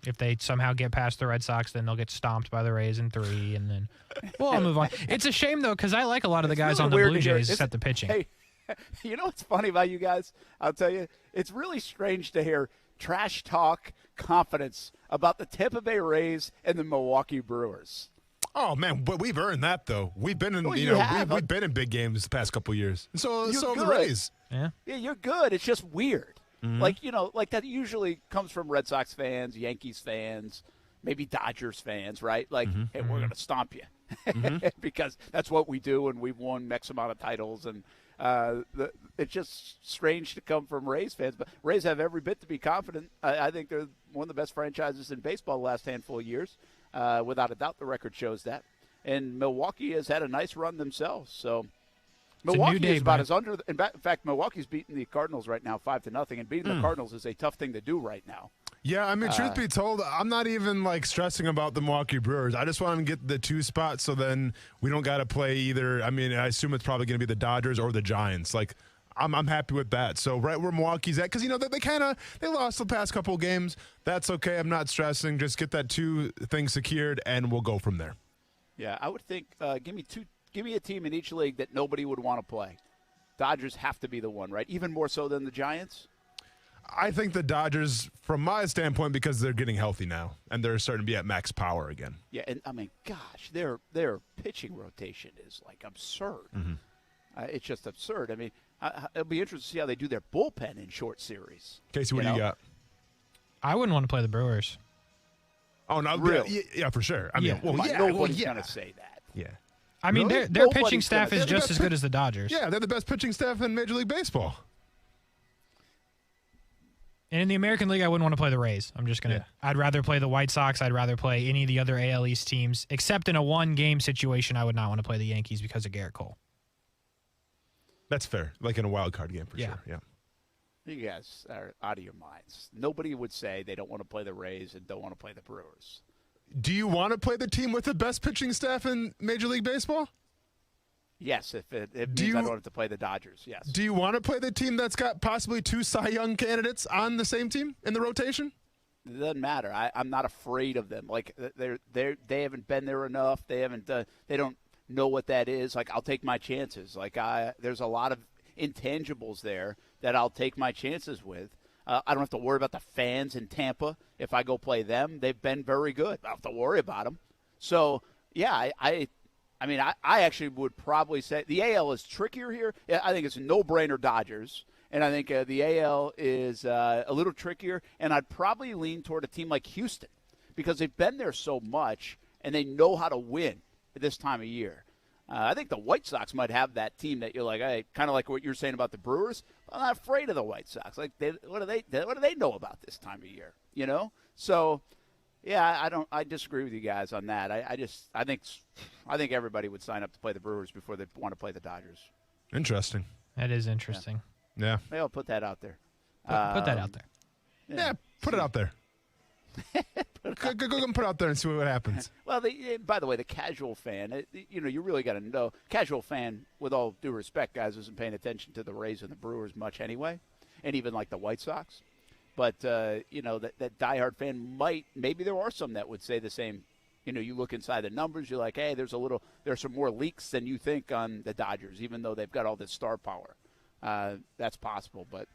if they somehow get past the Red Sox, then they'll get stomped by the Rays in 3, and then we'll all move on. It's a shame, though, because I like a lot of the guys on the Blue Jays except the pitching. Hey, you know what's funny about you guys? I'll tell you, it's really strange to hear trash talk confidence about the Tampa Bay Rays and the Milwaukee Brewers. Oh man, but we've earned that though. We've been in we've been in big games the past couple of years. So have the Rays. Yeah, you're good. It's just weird. Mm-hmm. Like that usually comes from Red Sox fans, Yankees fans, maybe Dodgers fans, right? Like, hey, we're going to stomp you because that's what we do, and we've won X amount of titles, and it's just strange to come from Rays fans. But Rays have every bit to be confident. I think they're one of the best franchises in baseball the last handful of years. Without a doubt, the record shows that. And Milwaukee has had a nice run themselves. So Milwaukee is about as under. In fact, Milwaukee's beating the Cardinals right now 5-0, and beating the Cardinals is a tough thing to do right now. Yeah, I mean, truth be told, I'm not even stressing about the Milwaukee Brewers. I just want them to get the 2 spots, so then we don't got to play either. I mean, I assume it's probably going to be the Dodgers or the Giants. I'm happy with that. So right where Milwaukee's at, because they lost the past couple of games. That's okay. I'm not stressing. Just get that 2 things secured, and we'll go from there. Yeah, I would think. Give me a team in each league that nobody would want to play. Dodgers have to be the one, right? Even more so than the Giants. I think the Dodgers, from my standpoint, because they're getting healthy now and they're starting to be at max power again. Yeah, and I mean, gosh, their pitching rotation is absurd. Mm-hmm. It's just absurd. I mean, it'll be interesting to see how they do their bullpen in short series. Casey, what do you got? I wouldn't want to play the Brewers. Oh, no, really? Yeah, for sure. I mean, nobody's going to say that. Yeah. I mean, their pitching staff is just as good as the Dodgers. Yeah, they're the best pitching staff in Major League Baseball. And in the American League, I wouldn't want to play the Rays. I'm just going to I'd rather play the White Sox. I'd rather play any of the other AL East teams. Except in a one-game situation, I would not want to play the Yankees because of Garrett Cole. That's fair. Like in a wild card game, for sure. Yeah. You guys are out of your minds. Nobody would say they don't want to play the Rays and don't want to play the Brewers. Do you want to play the team with the best pitching staff in Major League Baseball? Yes, if it means I don't have to play the Dodgers, yes. Do you want to play the team that's got possibly 2 Cy Young candidates on the same team in the rotation? It doesn't matter. I'm not afraid of them. They haven't been there enough. They don't know what that is. I'll take my chances. There's a lot of intangibles there that I'll take my chances with. I don't have to worry about the fans in Tampa. If I go play them, they've been very good. I don't have to worry about them. So, yeah, I actually would probably say the AL is trickier here. I think it's a no-brainer Dodgers, and I think the AL is a little trickier, and I'd probably lean toward a team like Houston because they've been there so much, and they know how to win at this time of year. I think the White Sox might have that team that you're like, hey, kind of like what you're saying about the Brewers. I'm not afraid of the White Sox. Like, what do they know about this time of year? You know? So, yeah, I disagree with you guys on that. I think everybody would sign up to play the Brewers before they want to play the Dodgers. Interesting. That is interesting. Yeah. Maybe I'll put that out there. Put that out there. Yeah, put it out there. Go put it out there and see what happens. Well, by the way, the casual fan, you really got to know. Casual fan, with all due respect, guys, isn't paying attention to the Rays and the Brewers much anyway, and even like the White Sox. But, that diehard fan maybe there are some that would say the same. You look inside the numbers, you're like, hey, there's some more leaks than you think on the Dodgers, even though they've got all this star power. That's possible, but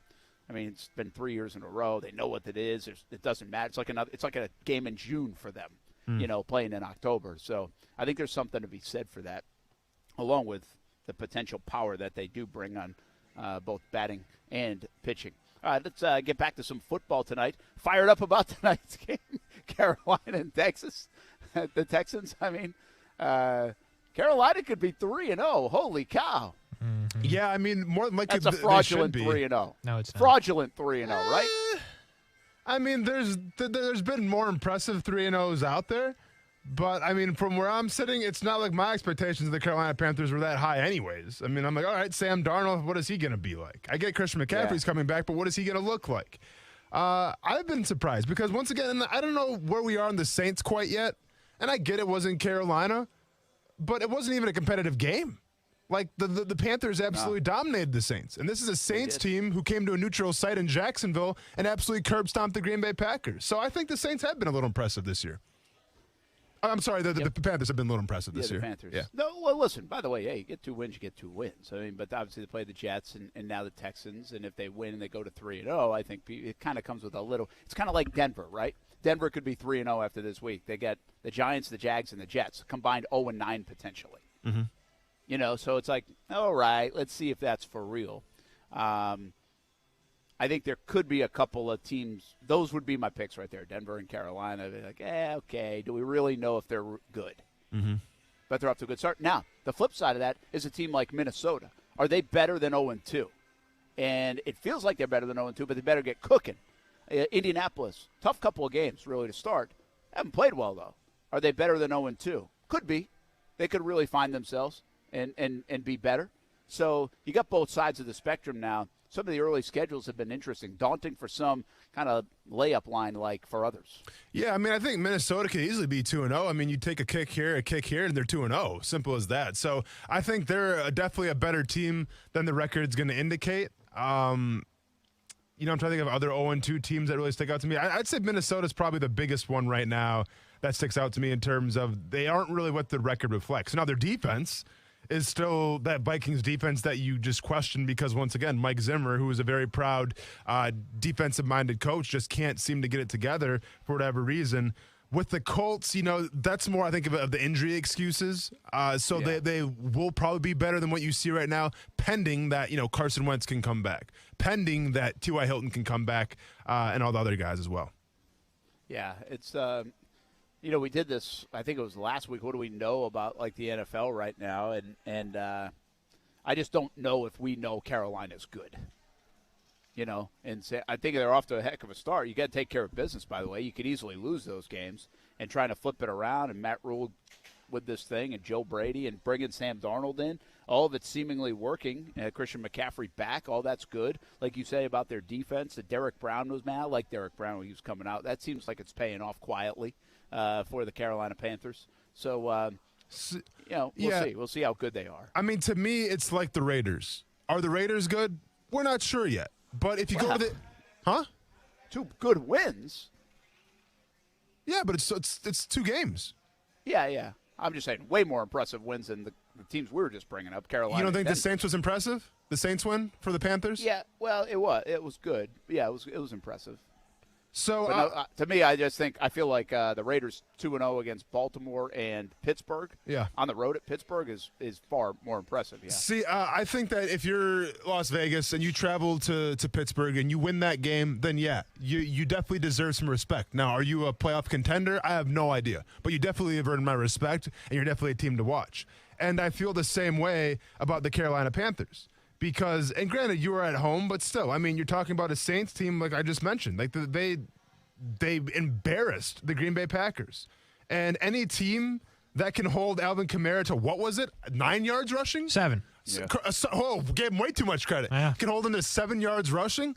I mean, it's been 3 years in a row. They know what it is. It doesn't matter. It's like a game in June for them, playing in October. So I think there's something to be said for that, along with the potential power that they do bring on both batting and pitching. All right, let's get back to some football tonight. Fired up about tonight's game, Carolina and Texas. The Texans, I mean, Carolina could be 3-0. Holy cow. Mm-hmm. Yeah, I mean, more than likely that's a fraudulent 3-0. No, it's not. Fraudulent 3-0, right? I mean, there's been more impressive 3-0s out there, but I mean, from where I'm sitting, it's not like my expectations of the Carolina Panthers were that high anyways. I mean, I'm like, all right, Sam Darnold, what is he going to be like? I get Christian McCaffrey's coming back, but what is he going to look like? I've been surprised because, once again, I don't know where we are in the Saints quite yet, and I get it wasn't Carolina, but it wasn't even a competitive game. Like, the Panthers absolutely dominated the Saints. And this is a Saints team who came to a neutral site in Jacksonville and absolutely curb-stomped the Green Bay Packers. So I think the Saints have been a little impressive this year. I'm sorry, the Panthers have been a little impressive this year. The Panthers. Yeah. No, well, listen, by the way, hey, you get 2 wins, you get 2 wins. I mean, but obviously they play the Jets and now the Texans, and if they win and they go to 3-0, I think it kind of comes with a little – it's kind of like Denver, right? Denver could be 3-0 after this week. They get the Giants, the Jags, and the Jets, combined 0-9 potentially. Mm-hmm. So it's like, all right, let's see if that's for real. I think there could be a couple of teams. Those would be my picks right there, Denver and Carolina. They're like, okay, do we really know if they're good? Mm-hmm. But they're off to a good start. Now, the flip side of that is a team like Minnesota. Are they better than 0-2? And it feels like they're better than 0-2, but they better get cooking. Indianapolis, tough couple of games, really, to start. Haven't played well, though. Are they better than 0-2? Could be. They could really find themselves and be better. So you got both sides of the spectrum now. Some of the early schedules have been interesting, daunting for some, kind of layup line like for others. Yeah, I mean, I think Minnesota could easily be 2-0. I mean, you take a kick here, and they're 2-0. Simple as that. So I think they're definitely a better team than the record's going to indicate. I'm trying to think of other 0-2 teams that really stick out to me. I'd say Minnesota's probably the biggest one right now that sticks out to me in terms of they aren't really what the record reflects. Now, their defense is still that Vikings defense that you just questioned because, once again, Mike Zimmer, who is a very proud defensive-minded coach, just can't seem to get it together for whatever reason. With the Colts, that's more, I think, of the injury excuses. They will probably be better than what you see right now, pending that, Carson Wentz can come back, pending that T.Y. Hilton can come back, and all the other guys as well. Yeah, it's we did this, I think it was last week. What do we know about, like, the NFL right now? And I just don't know if we know Carolina's good. And I think they're off to a heck of a start. You got to take care of business, by the way. You could easily lose those games and trying to flip it around. And Matt Rule with this thing and Joe Brady and bringing Sam Darnold in, all of it's seemingly working. Christian McCaffrey back, all that's good. Like you say about their defense, that Derek Brown was mad. I like Derek Brown when he was coming out. That seems like it's paying off quietly for the Carolina Panthers. So, we'll see. We'll see how good they are. I mean, to me, it's like the Raiders. Are the Raiders good? We're not sure yet. But if you go with it, 2 good wins. Yeah, but it's 2 games. Yeah. I'm just saying, way more impressive wins than the teams we were just bringing up. Carolina. You don't think the Saints was impressive? The Saints win for the Panthers? Yeah, well, it was. It was good. Yeah, it was impressive. So to me, I feel like the Raiders 2-0 against Baltimore and Pittsburgh. Yeah. On the road at Pittsburgh is far more impressive. Yeah. See, I think that if you're Las Vegas and you travel to Pittsburgh and you win that game, then you definitely deserve some respect. Now, are you a playoff contender? I have no idea, but you definitely have earned my respect, and you're definitely a team to watch. And I feel the same way about the Carolina Panthers. Because, and granted, you were at home, but still, I mean, you're talking about a Saints team like I just mentioned. Like they embarrassed the Green Bay Packers. And any team that can hold Alvin Kamara to, what was it, 9 yards rushing? 7. Yeah. Gave him way too much credit. Yeah. Can hold him to 7 yards rushing.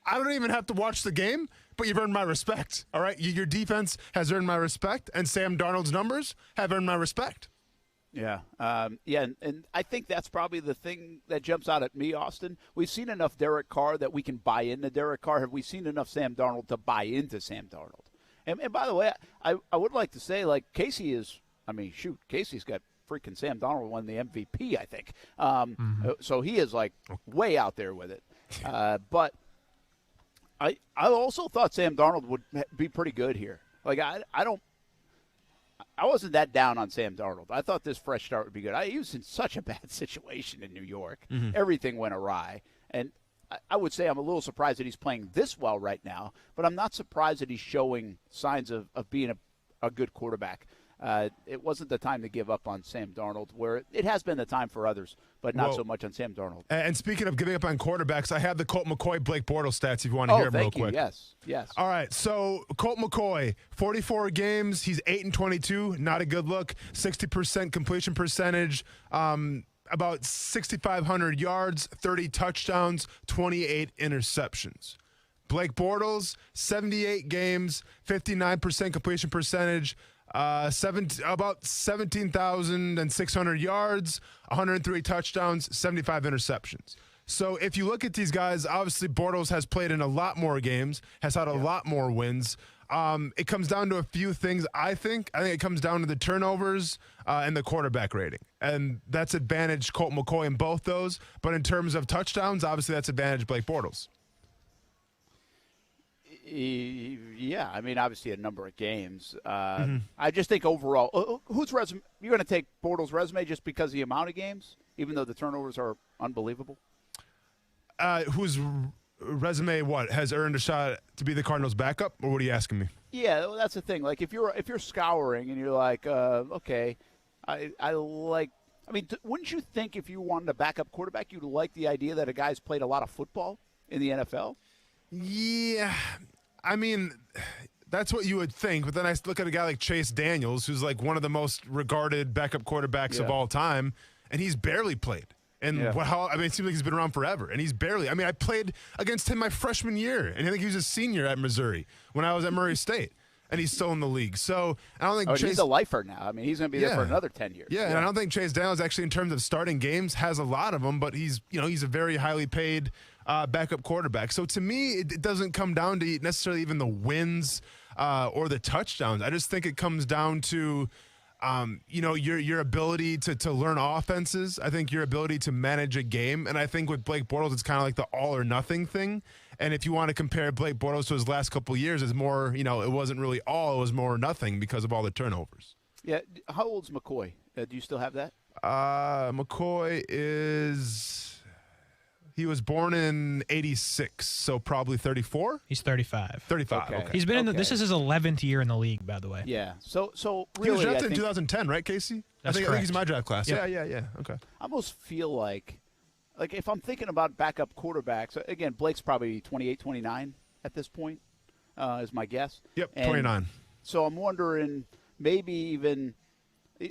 I don't even have to watch the game, but you've earned my respect. All right? Your defense has earned my respect, and Sam Darnold's numbers have earned my respect. Yeah. And I think that's probably the thing that jumps out at me, Austin. We've seen enough Derek Carr that we can buy into Derek Carr. Have we seen enough Sam Darnold to buy into Sam Darnold? And by the way, I would like to say, like, Casey is – I mean, shoot, Casey's got freaking Sam Darnold won the MVP, I think. So he is, like, way out there with it. But I also thought Sam Darnold would be pretty good here. Like, I wasn't that down on Sam Darnold. I thought this fresh start would be good. He was in such a bad situation in New York. Everything went awry. And I would say I'm a little surprised that he's playing this well right now, but I'm not surprised that he's showing signs of being a good quarterback. It wasn't the time to give up on Sam Darnold, where it has been the time for others, but not so much on Sam Darnold. And speaking of giving up on quarterbacks, I have the Colt McCoy, Blake Bortles stats if you want to hear them real quick. Yes. All right, so Colt McCoy, 44 games, he's 8-22, not a good look, 60% completion percentage, about 6,500 yards, 30 touchdowns, 28 interceptions. Blake Bortles, 78 games, 59% completion percentage, about 17,600 yards, 103 touchdowns, 75 interceptions. So if you look at these guys, obviously Bortles has played in a lot more games, has had a lot more wins. It comes down to a few things, I think. I think it comes down to the turnovers and the quarterback rating. And that's advantage Colt McCoy in both those. But in terms of touchdowns, obviously that's advantage Blake Bortles. Yeah, I mean, obviously a number of games. I just think overall, whose resume? You're going to take Bortles' resume just because of the amount of games, even though the turnovers are unbelievable? Whose resume has earned a shot to be the Cardinals' backup, or what are you asking me? Yeah, well, that's the thing. Like if you're scouring and you're like, okay, I like. I mean, wouldn't you think if you wanted a backup quarterback, you'd like the idea that a guy's played a lot of football in the NFL? Yeah, I mean, that's what you would think. But then I look at a guy like Chase Daniels, who's like one of the most regarded backup quarterbacks of all time, and he's barely played. And it seems like he's been around forever, and he's barely. I mean, I played against him my freshman year, and I think he was a senior at Missouri when I was at Murray State, and he's still in the league. So I don't think he's a lifer now. I mean, he's going to be there for another 10 years. Yeah, and I don't think Chase Daniels actually, in terms of starting games, has a lot of them, but he's a very highly paid backup quarterback. So to me, it doesn't come down to necessarily even the wins or the touchdowns. I just think it comes down to your ability to learn offenses. I think your ability to manage a game. And I think with Blake Bortles, it's kind of like the all or nothing thing. And if you want to compare Blake Bortles to his last couple of years, it's more, it wasn't really all, it was more or nothing because of all the turnovers. Yeah. How old's McCoy? Do you still have that? McCoy he was born in 86, so probably 34? He's 35. 35, okay. He's been this is his 11th year in the league, by the way. Yeah. So really, he was drafted in 2010, right, Casey? That's I think he's in my draft class. Yep. Yeah. Okay. I almost feel like if I'm thinking about backup quarterbacks, again, Blake's probably 28, 29 at this point, is my guess. Yep, 29. So I'm wondering maybe even –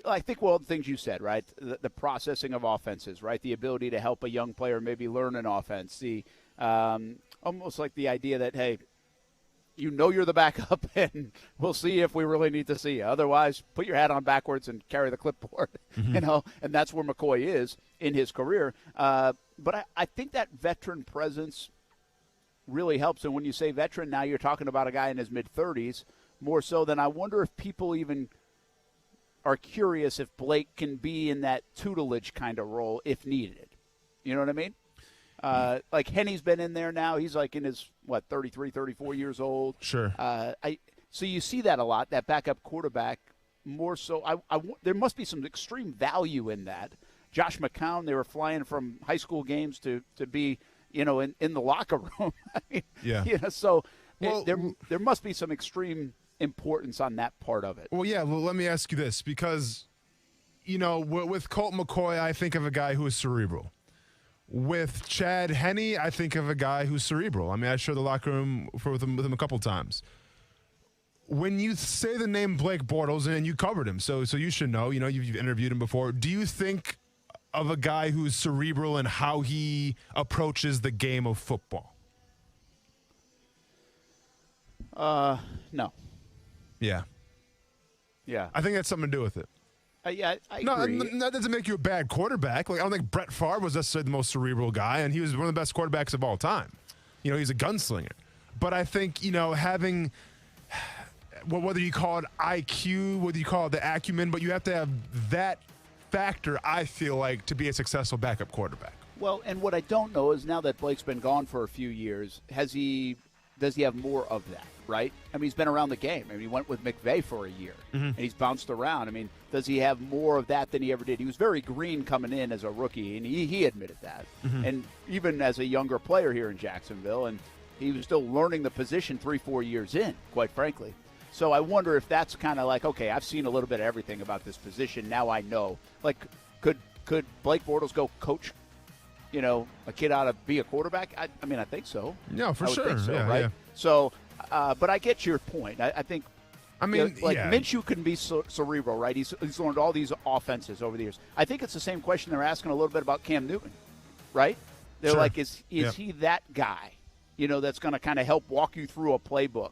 I think all the things you said, right? The processing of offenses, right? The ability to help a young player maybe learn an offense. The almost like the idea that, hey, you're the backup, and we'll see if we really need to see you. Otherwise, put your hat on backwards and carry the clipboard, and that's where McCoy is in his career. But I think that veteran presence really helps. And when you say veteran, now you're talking about a guy in his mid-30s more so than I wonder if people even – are curious if Blake can be in that tutelage kind of role if needed. You know what I mean? Like Henny's been in there now. He's like in his, 33, 34 years old. Sure. So you see that a lot, that backup quarterback more so. There must be some extreme value in that. Josh McCown, they were flying from high school games to be, in the locker room. I mean, so there must be some extreme importance on that part of it. Well, yeah, let me ask you this, because with Colt McCoy, I think of a guy who is cerebral. With Chad Henne, I think of a guy who's cerebral. I mean, I shared the locker room with him a couple times. When you say the name Blake Bortles, and you covered him, so you should know, you've interviewed him before. Do you think of a guy who's cerebral in how he approaches the game of football? No. Yeah. Yeah. I think that's something to do with it. I no, agree. that doesn't make you a bad quarterback. Like, I don't think Brett Favre was necessarily the most cerebral guy, and he was one of the best quarterbacks of all time. He's a gunslinger. But I think, having, whether you call it IQ, whether you call it the acumen, but you have to have that factor, I feel like, to be a successful backup quarterback. Well, and what I don't know is now that Blake's been gone for a few years, does he have more of that, right? I mean, he's been around the game. I mean, he went with McVay for a year, and he's bounced around. I mean, does he have more of that than he ever did? He was very green coming in as a rookie, and he admitted that. And even as a younger player here in Jacksonville, and he was still learning the position 3-4 years in, quite frankly. So I wonder if that's kind of like, okay, I've seen a little bit of everything about this position. Now I know. Like, could Blake Bortles go coach, a kid out to be a quarterback? I mean, I think so. Yeah, for sure. Think so, yeah, right? Yeah. So, but I get your point. I think. I mean, Minshew can be cerebral, right? He's learned all these offenses over the years. I think it's the same question they're asking a little bit about Cam Newton, right? They're like, is he that guy, that's going to kind of help walk you through a playbook?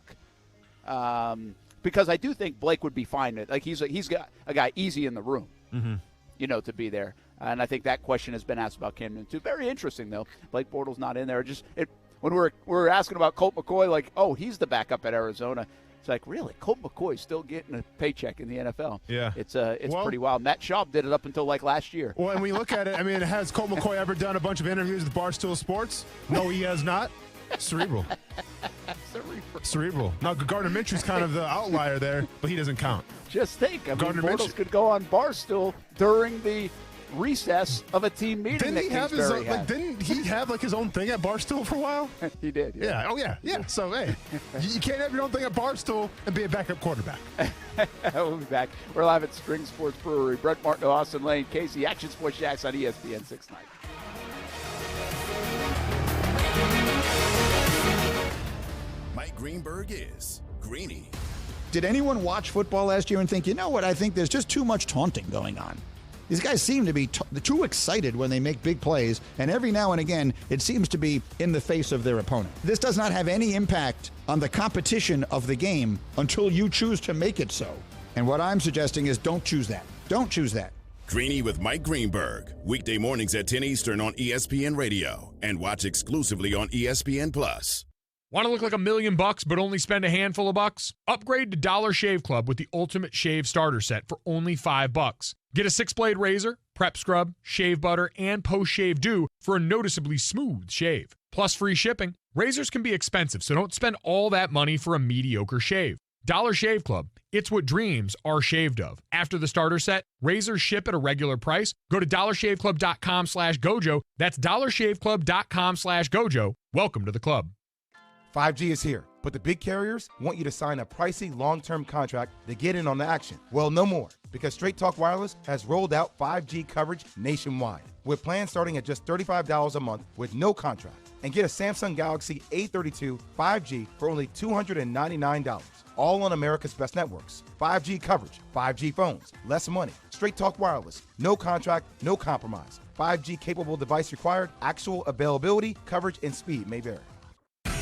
Because I do think Blake would be fine. Like, he's got a guy easy in the room, to be there. And I think that question has been asked about Cam Newton too. Very interesting though. Blake Bortles not in there. When we're asking about Colt McCoy, like, oh, he's the backup at Arizona. It's like, really, Colt McCoy's still getting a paycheck in the NFL. Yeah, it's pretty wild. Matt Schaub did it up until like last year. Well, and when you look at it, I mean, has Colt McCoy ever done a bunch of interviews with Barstool Sports? No, he has not. Cerebral. Cerebral. Now, Gardner Minshew's kind of the outlier there, but he doesn't count. Just think, Bortles could go on Barstool during the recess of a team meeting. Didn't he have his own, didn't he have his own thing at Barstool for a while? He did. Yeah. Oh yeah. So hey, you can't have your own thing at Barstool and be a backup quarterback. We'll be back. We're live at String Sports Brewery. Brett Martineau, Austin Lane, Casey, Action Sports Jax on ESPN 690. Mike Greenberg is Greeny. Did anyone watch football last year and think, I think there's just too much taunting going on? These guys seem to be too excited when they make big plays, and every now and again, it seems to be in the face of their opponent. This does not have any impact on the competition of the game until you choose to make it so. And what I'm suggesting is don't choose that. Don't choose that. Greeny with Mike Greenberg, weekday mornings at 10 Eastern on ESPN Radio, and watch exclusively on ESPN Plus. Want to look like $1 million but only spend a handful of bucks? Upgrade to Dollar Shave Club with the Ultimate Shave Starter Set for only $5. Get a 6-blade razor, prep scrub, shave butter, and post-shave dew for a noticeably smooth shave. Plus free shipping. Razors can be expensive, so don't spend all that money for a mediocre shave. Dollar Shave Club. It's what dreams are shaved of. After the starter set, razors ship at a regular price. Go to dollarshaveclub.com/gojo. That's dollarshaveclub.com/gojo. Welcome to the club. 5G is here, but the big carriers want you to sign a pricey long-term contract to get in on the action. Well, no more, because Straight Talk Wireless has rolled out 5G coverage nationwide, with plans starting at just $35 a month with no contract. And get a Samsung Galaxy A32 5G for only $299, all on America's best networks. 5G coverage, 5G phones, less money. Straight Talk Wireless, no contract, no compromise. 5G capable device required, actual availability, coverage, and speed may vary.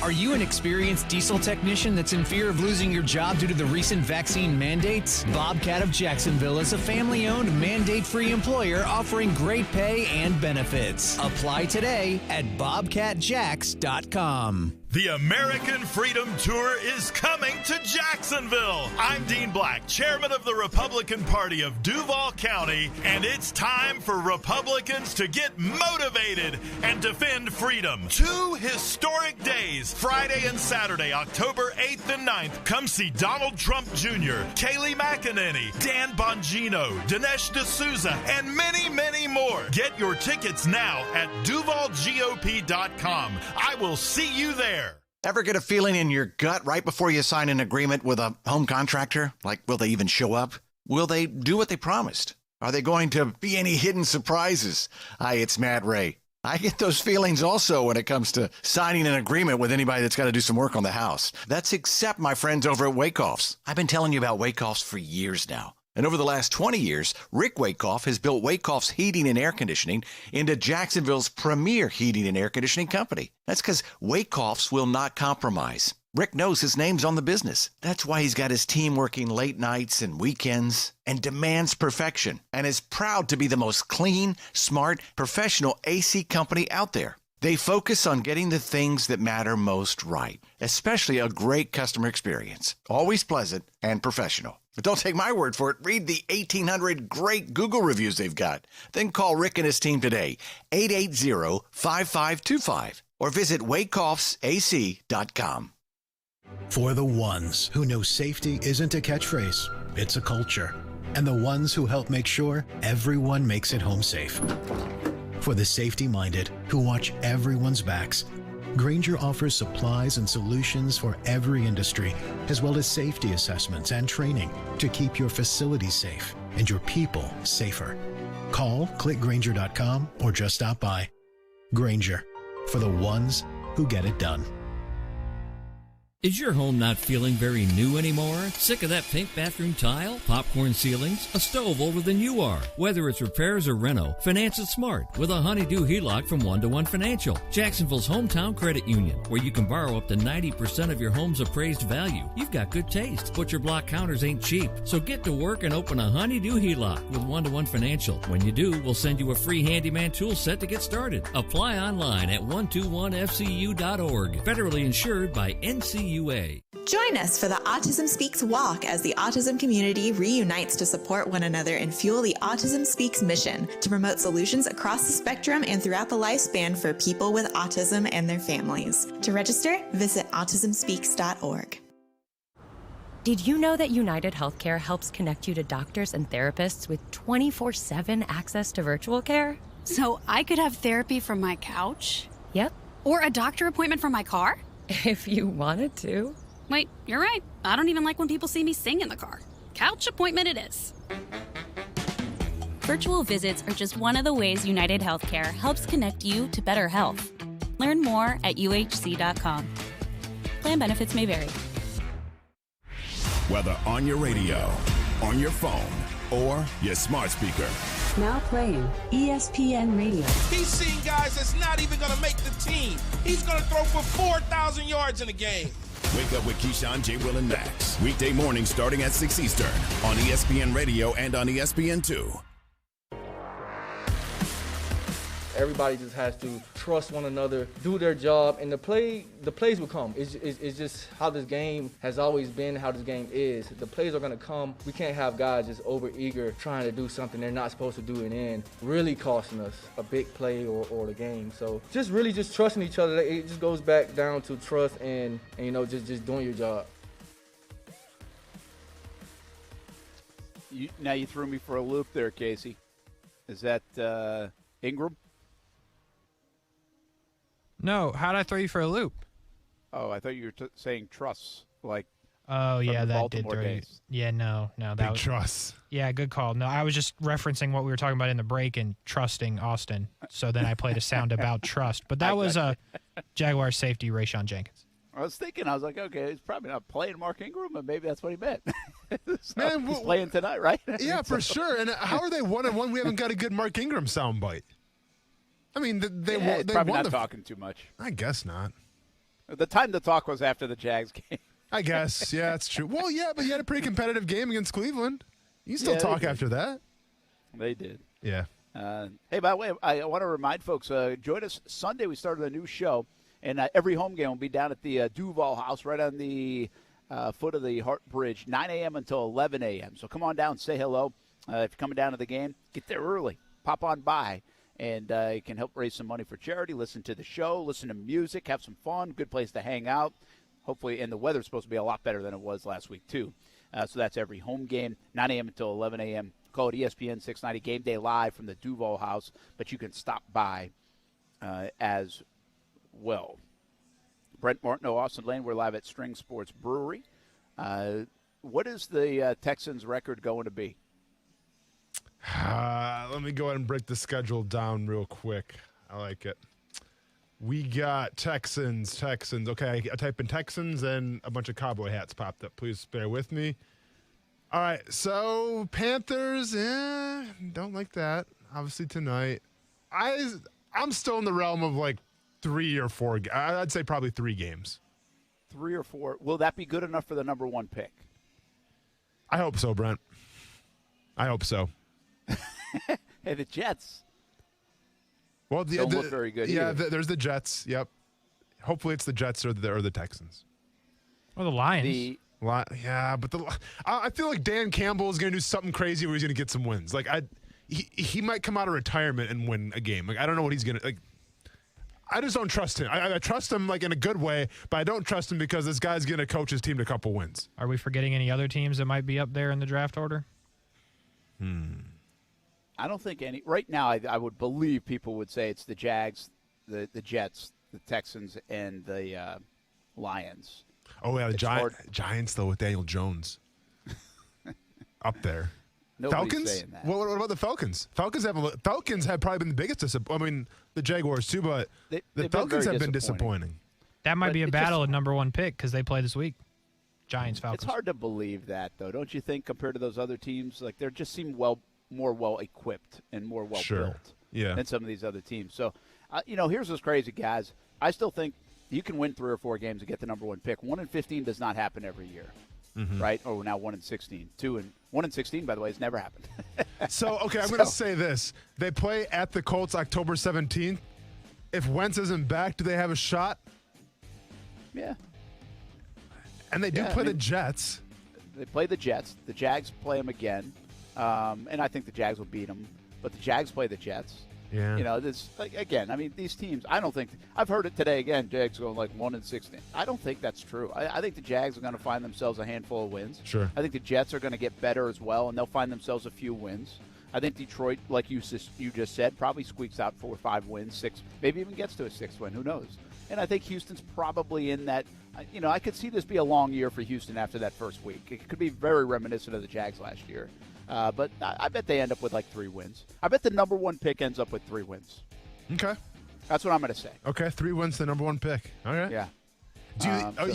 Are you an experienced diesel technician that's in fear of losing your job due to the recent vaccine mandates? Bobcat of Jacksonville is a family-owned, mandate-free employer offering great pay and benefits. Apply today at bobcatjax.com. The American Freedom Tour is coming to Jacksonville. I'm Dean Black, chairman of the Republican Party of Duval County, and it's time for Republicans to get motivated and defend freedom. 2 historic days, Friday and Saturday, October 8th and 9th. Come see Donald Trump Jr., Kayleigh McEnany, Dan Bongino, Dinesh D'Souza, and many, many more. Get your tickets now at DuvalGOP.com. I will see you there. Ever get a feeling in your gut right before you sign an agreement with a home contractor? Like, will they even show up? Will they do what they promised? Are there going to be any hidden surprises? Hi, it's Matt Ray. I get those feelings also when it comes to signing an agreement with anybody that's got to do some work on the house. That's except my friends over at Wakeoffs. I've been telling you about Wakeoffs for years now. And over the last 20 years, Rick Wakeoff has built Wakeoff's Heating and Air Conditioning into Jacksonville's premier heating and air conditioning company. That's because Wakeoffs will not compromise. Rick knows his name's on the business. That's why he's got his team working late nights and weekends and demands perfection and is proud to be the most clean, smart, professional AC company out there. They focus on getting the things that matter most right, especially a great customer experience, always pleasant and professional. But don't take my word for it. Read the 1,800 great Google reviews they've got. Then call Rick and his team today, 880-5525, or visit wakeoffsac.com. For the ones who know safety isn't a catchphrase, it's a culture. And the ones who help make sure everyone makes it home safe. For the safety-minded who watch everyone's backs, Grainger offers supplies and solutions for every industry, as well as safety assessments and training to keep your facilities safe and your people safer. Call, click Grainger.com, or just stop by. Grainger, for the ones who get it done. Is your home not feeling very new anymore? Sick of that pink bathroom tile, popcorn ceilings, a stove older than you are? Whether it's repairs or reno, finance it smart with a Honeydew HELOC from 1-to-1 Financial, Jacksonville's hometown credit union, where you can borrow up to 90% of your home's appraised value. You've got good taste, but your block counters ain't cheap. So get to work and open a Honeydew HELOC with 1-to-1 Financial. When you do, we'll send you a free handyman tool set to get started. Apply online at 121fcu.org. Federally insured by NCUA. Join us for the Autism Speaks Walk as the autism community reunites to support one another and fuel the Autism Speaks mission to promote solutions across the spectrum and throughout the lifespan for people with autism and their families. To register, visit autismspeaks.org. Did you know that United Healthcare helps connect you to doctors and therapists with 24/7 access to virtual care? So I could have therapy from my couch? Yep. Or a doctor appointment from my car? If you wanted to. Wait, you're right. I don't even like when people see me sing in the car. Couch appointment it is. Virtual visits are just one of the ways United Healthcare helps connect you to better health. Learn more at uhc.com. Plan benefits may vary. Whether on your radio, on your phone, or your smart speaker. Now playing ESPN Radio. He's seen guys that's not even going to make the team. He's going to throw for 4,000 yards in a game. Wake up with Keyshawn, J. Will, and Max. Weekday mornings starting at 6 Eastern on ESPN Radio and on ESPN2. Everybody just has to trust one another, do their job, and the plays will come. It's just how this game has always been, how this game is. The plays are going to come. We can't have guys just over-eager trying to do something they're not supposed to do and then really costing us a big play or the game. So just really just trusting each other. It just goes back down to trust and just doing your job. Now you threw me for a loop there, Casey. Is that Ingram? No, how'd I throw you for a loop? Oh, I thought you were saying truss, like. Oh yeah, that Baltimore did throw you. days. Yeah, no, that Big was truss. Yeah, good call. No, I was just referencing what we were talking about in the break and trusting Austin. So then I played a sound about trust, but that was Jaguar safety Rayshon Jenkins. I was like, okay, he's probably not playing Mark Ingram, but maybe that's what he meant. Man, he's playing tonight, right? Yeah, for sure. And how are they 1-1? We haven't got a good Mark Ingram soundbite. I mean, they probably won not talking too much. I guess not. The time to talk was after the Jags game. I guess, yeah, that's true. Well, yeah, but you had a pretty competitive game against Cleveland. You can still talk after that. They did. Yeah. Hey, by the way, I want to remind folks, join us Sunday. We started a new show, and every home game will be down at the Duval House right on the foot of the Hart Bridge, 9 a.m. until 11 a.m. So come on down, say hello. If you're coming down to the game, get there early. Pop on by. And you can help raise some money for charity, listen to the show, listen to music, have some fun, good place to hang out. Hopefully, and the weather's supposed to be a lot better than it was last week, too. So that's every home game, 9 a.m. until 11 a.m. Call it ESPN 690 Game Day Live from the Duval House, but you can stop by as well. Brent Martineau, Austin Lane, we're live at String Sports Brewery. What is the Texans' record going to be? Let me go ahead and break the schedule down real quick. I like it. We got Texans. Okay, I type in Texans and a bunch of cowboy hats popped up. Please bear with me. All right, so Panthers, don't like that. Obviously tonight. I'm still in the realm of like 3 or 4. I'd say probably 3 games. 3 or 4. Will that be good enough for the number 1 pick? I hope so, Brent. I hope so. Hey, the Jets. Well, don't look very good. Yeah, there's the Jets. Yep. Hopefully, it's the Jets or the Texans. Or the Lions. Yeah, but I feel like Dan Campbell is going to do something crazy where he's going to get some wins. Like he might come out of retirement and win a game. Like I don't know what he's going to like. I just don't trust him. I trust him like in a good way, but I don't trust him because this guy's going to coach his team to a couple wins. Are we forgetting any other teams that might be up there in the draft order? I don't think any. Right now, I would believe people would say it's the Jags, the Jets, the Texans, and the Lions. Oh, yeah, the Giants, though, with Daniel Jones. Up there. Nobody's Falcons? saying that. What about the Falcons? Falcons have probably been the biggest disappointment. I mean, the Jaguars, too, but the Falcons have been disappointing. That might be a battle at number 1 pick because they play this week. Giants, Falcons. It's hard to believe that, though, don't you think, compared to those other teams? Like, they just seem more well-equipped and more well-built than some of these other teams. So, here's what's crazy, guys. I still think you can win 3 or 4 games and get the number 1 pick. 1-15 does not happen every year, right? Oh, now 1-16. 1-16, by the way, has never happened. So, okay, I'm going to say this. They play at the Colts October 17th. If Wentz isn't back, do they have a shot? Yeah. And they do play the Jets. They play the Jets. The Jags play them again. And I think the Jags will beat them. But the Jags play the Jets. Yeah. This again, I mean, these teams, I don't think – I've heard it today again, Jags going like 1-16. I don't think that's true. I think the Jags are going to find themselves a handful of wins. Sure. I think the Jets are going to get better as well, and they'll find themselves a few wins. I think Detroit, like you just said, probably squeaks out 4 or 5 wins, 6, maybe even gets to a 6th win. Who knows? And I think Houston's probably in that. I could see this be a long year for Houston after that first week. It could be very reminiscent of the Jags last year. But I bet they end up with like 3 wins. I bet the number 1 pick ends up with 3 wins. Okay. That's what I'm going to say. Okay, 3 wins, the number 1 pick. All right. Yeah. Do you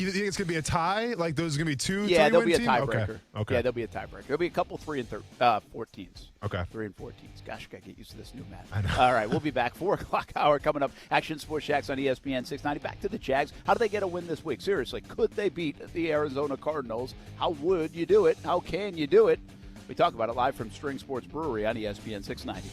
think it's going to be a tie? Like those are going to be 2 Yeah, there'll be a team? tiebreaker. Okay. Yeah, there'll be a tiebreaker. There'll be a couple 3 and 14s. Okay. 3 and 14s. Gosh, I got to get used to this new math. I know. All right, we'll be back. 4 o'clock hour coming up. Action Sports Jax on ESPN 690. Back to the Jags. How do they get a win this week? Seriously, could they beat the Arizona Cardinals? How would you do it? How can you do it? We talk about it live from String Sports Brewery on ESPN 690.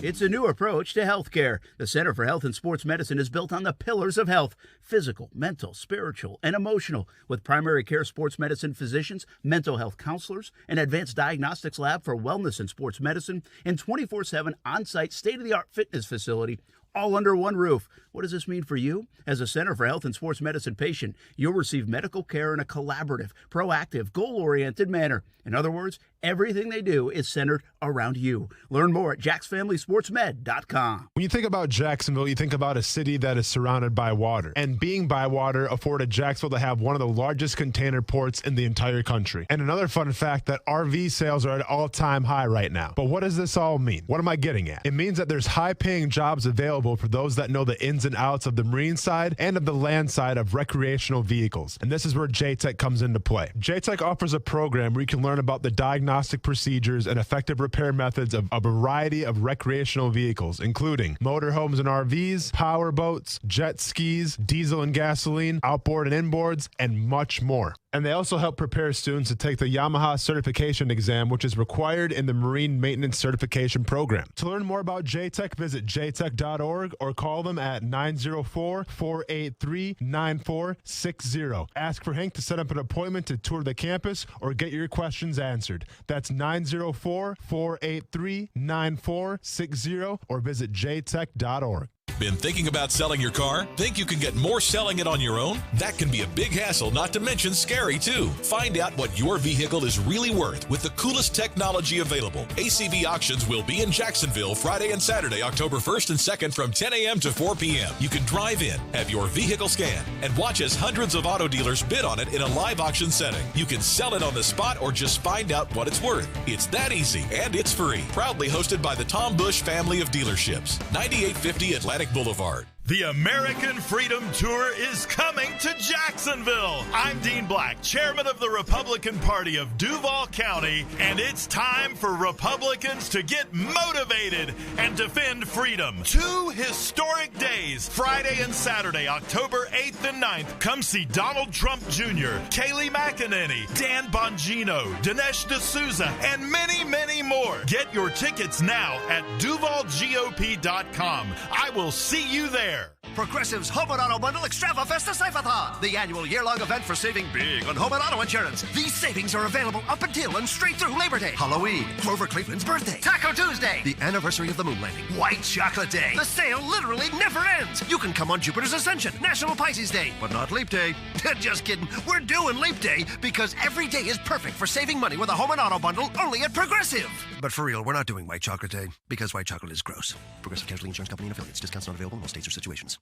It's a new approach to healthcare. The Center for Health and Sports Medicine is built on the pillars of health: physical, mental, spiritual, and emotional, with primary care sports medicine physicians, mental health counselors, an advanced diagnostics lab for wellness and sports medicine, and 24/7 on-site state-of-the-art fitness facility, all under one roof. What does this mean for you? As a Center for Health and Sports Medicine patient, you'll receive medical care in a collaborative, proactive, goal-oriented manner. In other words, everything they do is centered around you. Learn more at jacksfamilysportsmed.com. When you think about Jacksonville, you think about a city that is surrounded by water. And being by water afforded Jacksonville to have one of the largest container ports in the entire country. And another fun fact, that RV sales are at all-time high right now. But what does this all mean? What am I getting at? It means that there's high-paying jobs available for those that know the ins and outs of the marine side and of the land side of recreational vehicles. And this is where JTech comes into play. JTech offers a program where you can learn about the diagnostic procedures and effective repair methods of a variety of recreational vehicles, including motorhomes and RVs, power boats, jet skis, diesel and gasoline, outboard and inboards, and much more. And they also help prepare students to take the Yamaha certification exam, which is required in the Marine Maintenance Certification Program. To learn more about JTech, visit jtech.org or call them at 904-483-9460. Ask for Hank to set up an appointment to tour the campus or get your questions answered. That's 904-483-9460 or visit jtech.org. Been thinking about selling your car? Think you can get more selling it on your own? That can be a big hassle, not to mention scary too. Find out what your vehicle is really worth with the coolest technology available. ACV Auctions will be in Jacksonville Friday and Saturday, October 1st and 2nd from 10 a.m. to 4 p.m. You can drive in, have your vehicle scanned, and watch as hundreds of auto dealers bid on it in a live auction setting. You can sell it on the spot or just find out what it's worth. It's that easy, and it's free. Proudly hosted by the Tom Bush family of dealerships. 9850 Atlantic Boulevard. The American Freedom Tour is coming to Jacksonville. I'm Dean Black, chairman of the Republican Party of Duval County, and it's time for Republicans to get motivated and defend freedom. 2 historic days, Friday and Saturday, October 8th and 9th. Come see Donald Trump Jr., Kayleigh McEnany, Dan Bongino, Dinesh D'Souza, and many, many more. Get your tickets now at DuvalGOP.com. I will see you there. Progressive's Home and Auto Bundle Extrava Festa Save-a-thon, the annual year-long event for saving big on home and auto insurance. These savings are available up until and straight through Labor Day, Halloween, Grover Cleveland's birthday, Taco Tuesday, the anniversary of the moon landing, White Chocolate Day. The sale literally never ends. You can come on Jupiter's Ascension, National Pisces Day, but not Leap Day. Just kidding. We're doing Leap Day because every day is perfect for saving money with a home and auto bundle only at Progressive. But for real, we're not doing White Chocolate Day because white chocolate is gross. Progressive Casualty Insurance Company and affiliates. Discounts not available in all states or situations.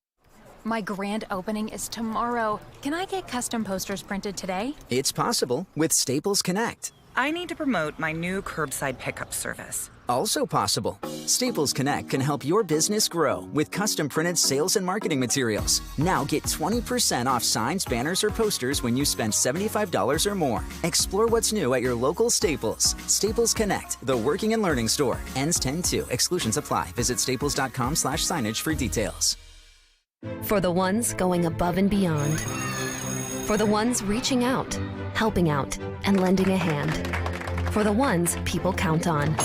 My grand opening is tomorrow. Can I get custom posters printed today? It's possible with Staples Connect. I need to promote my new curbside pickup service. Also possible. Staples Connect can help your business grow with custom printed sales and marketing materials. Now get 20% off signs, banners, or posters when you spend $75 or more. Explore what's new at your local Staples. Staples Connect, the working and learning store. Ends 10/2. Exclusions apply. Visit staples.com/signage for details. For the ones going above and beyond. For the ones reaching out, helping out, and lending a hand. For the ones people count on.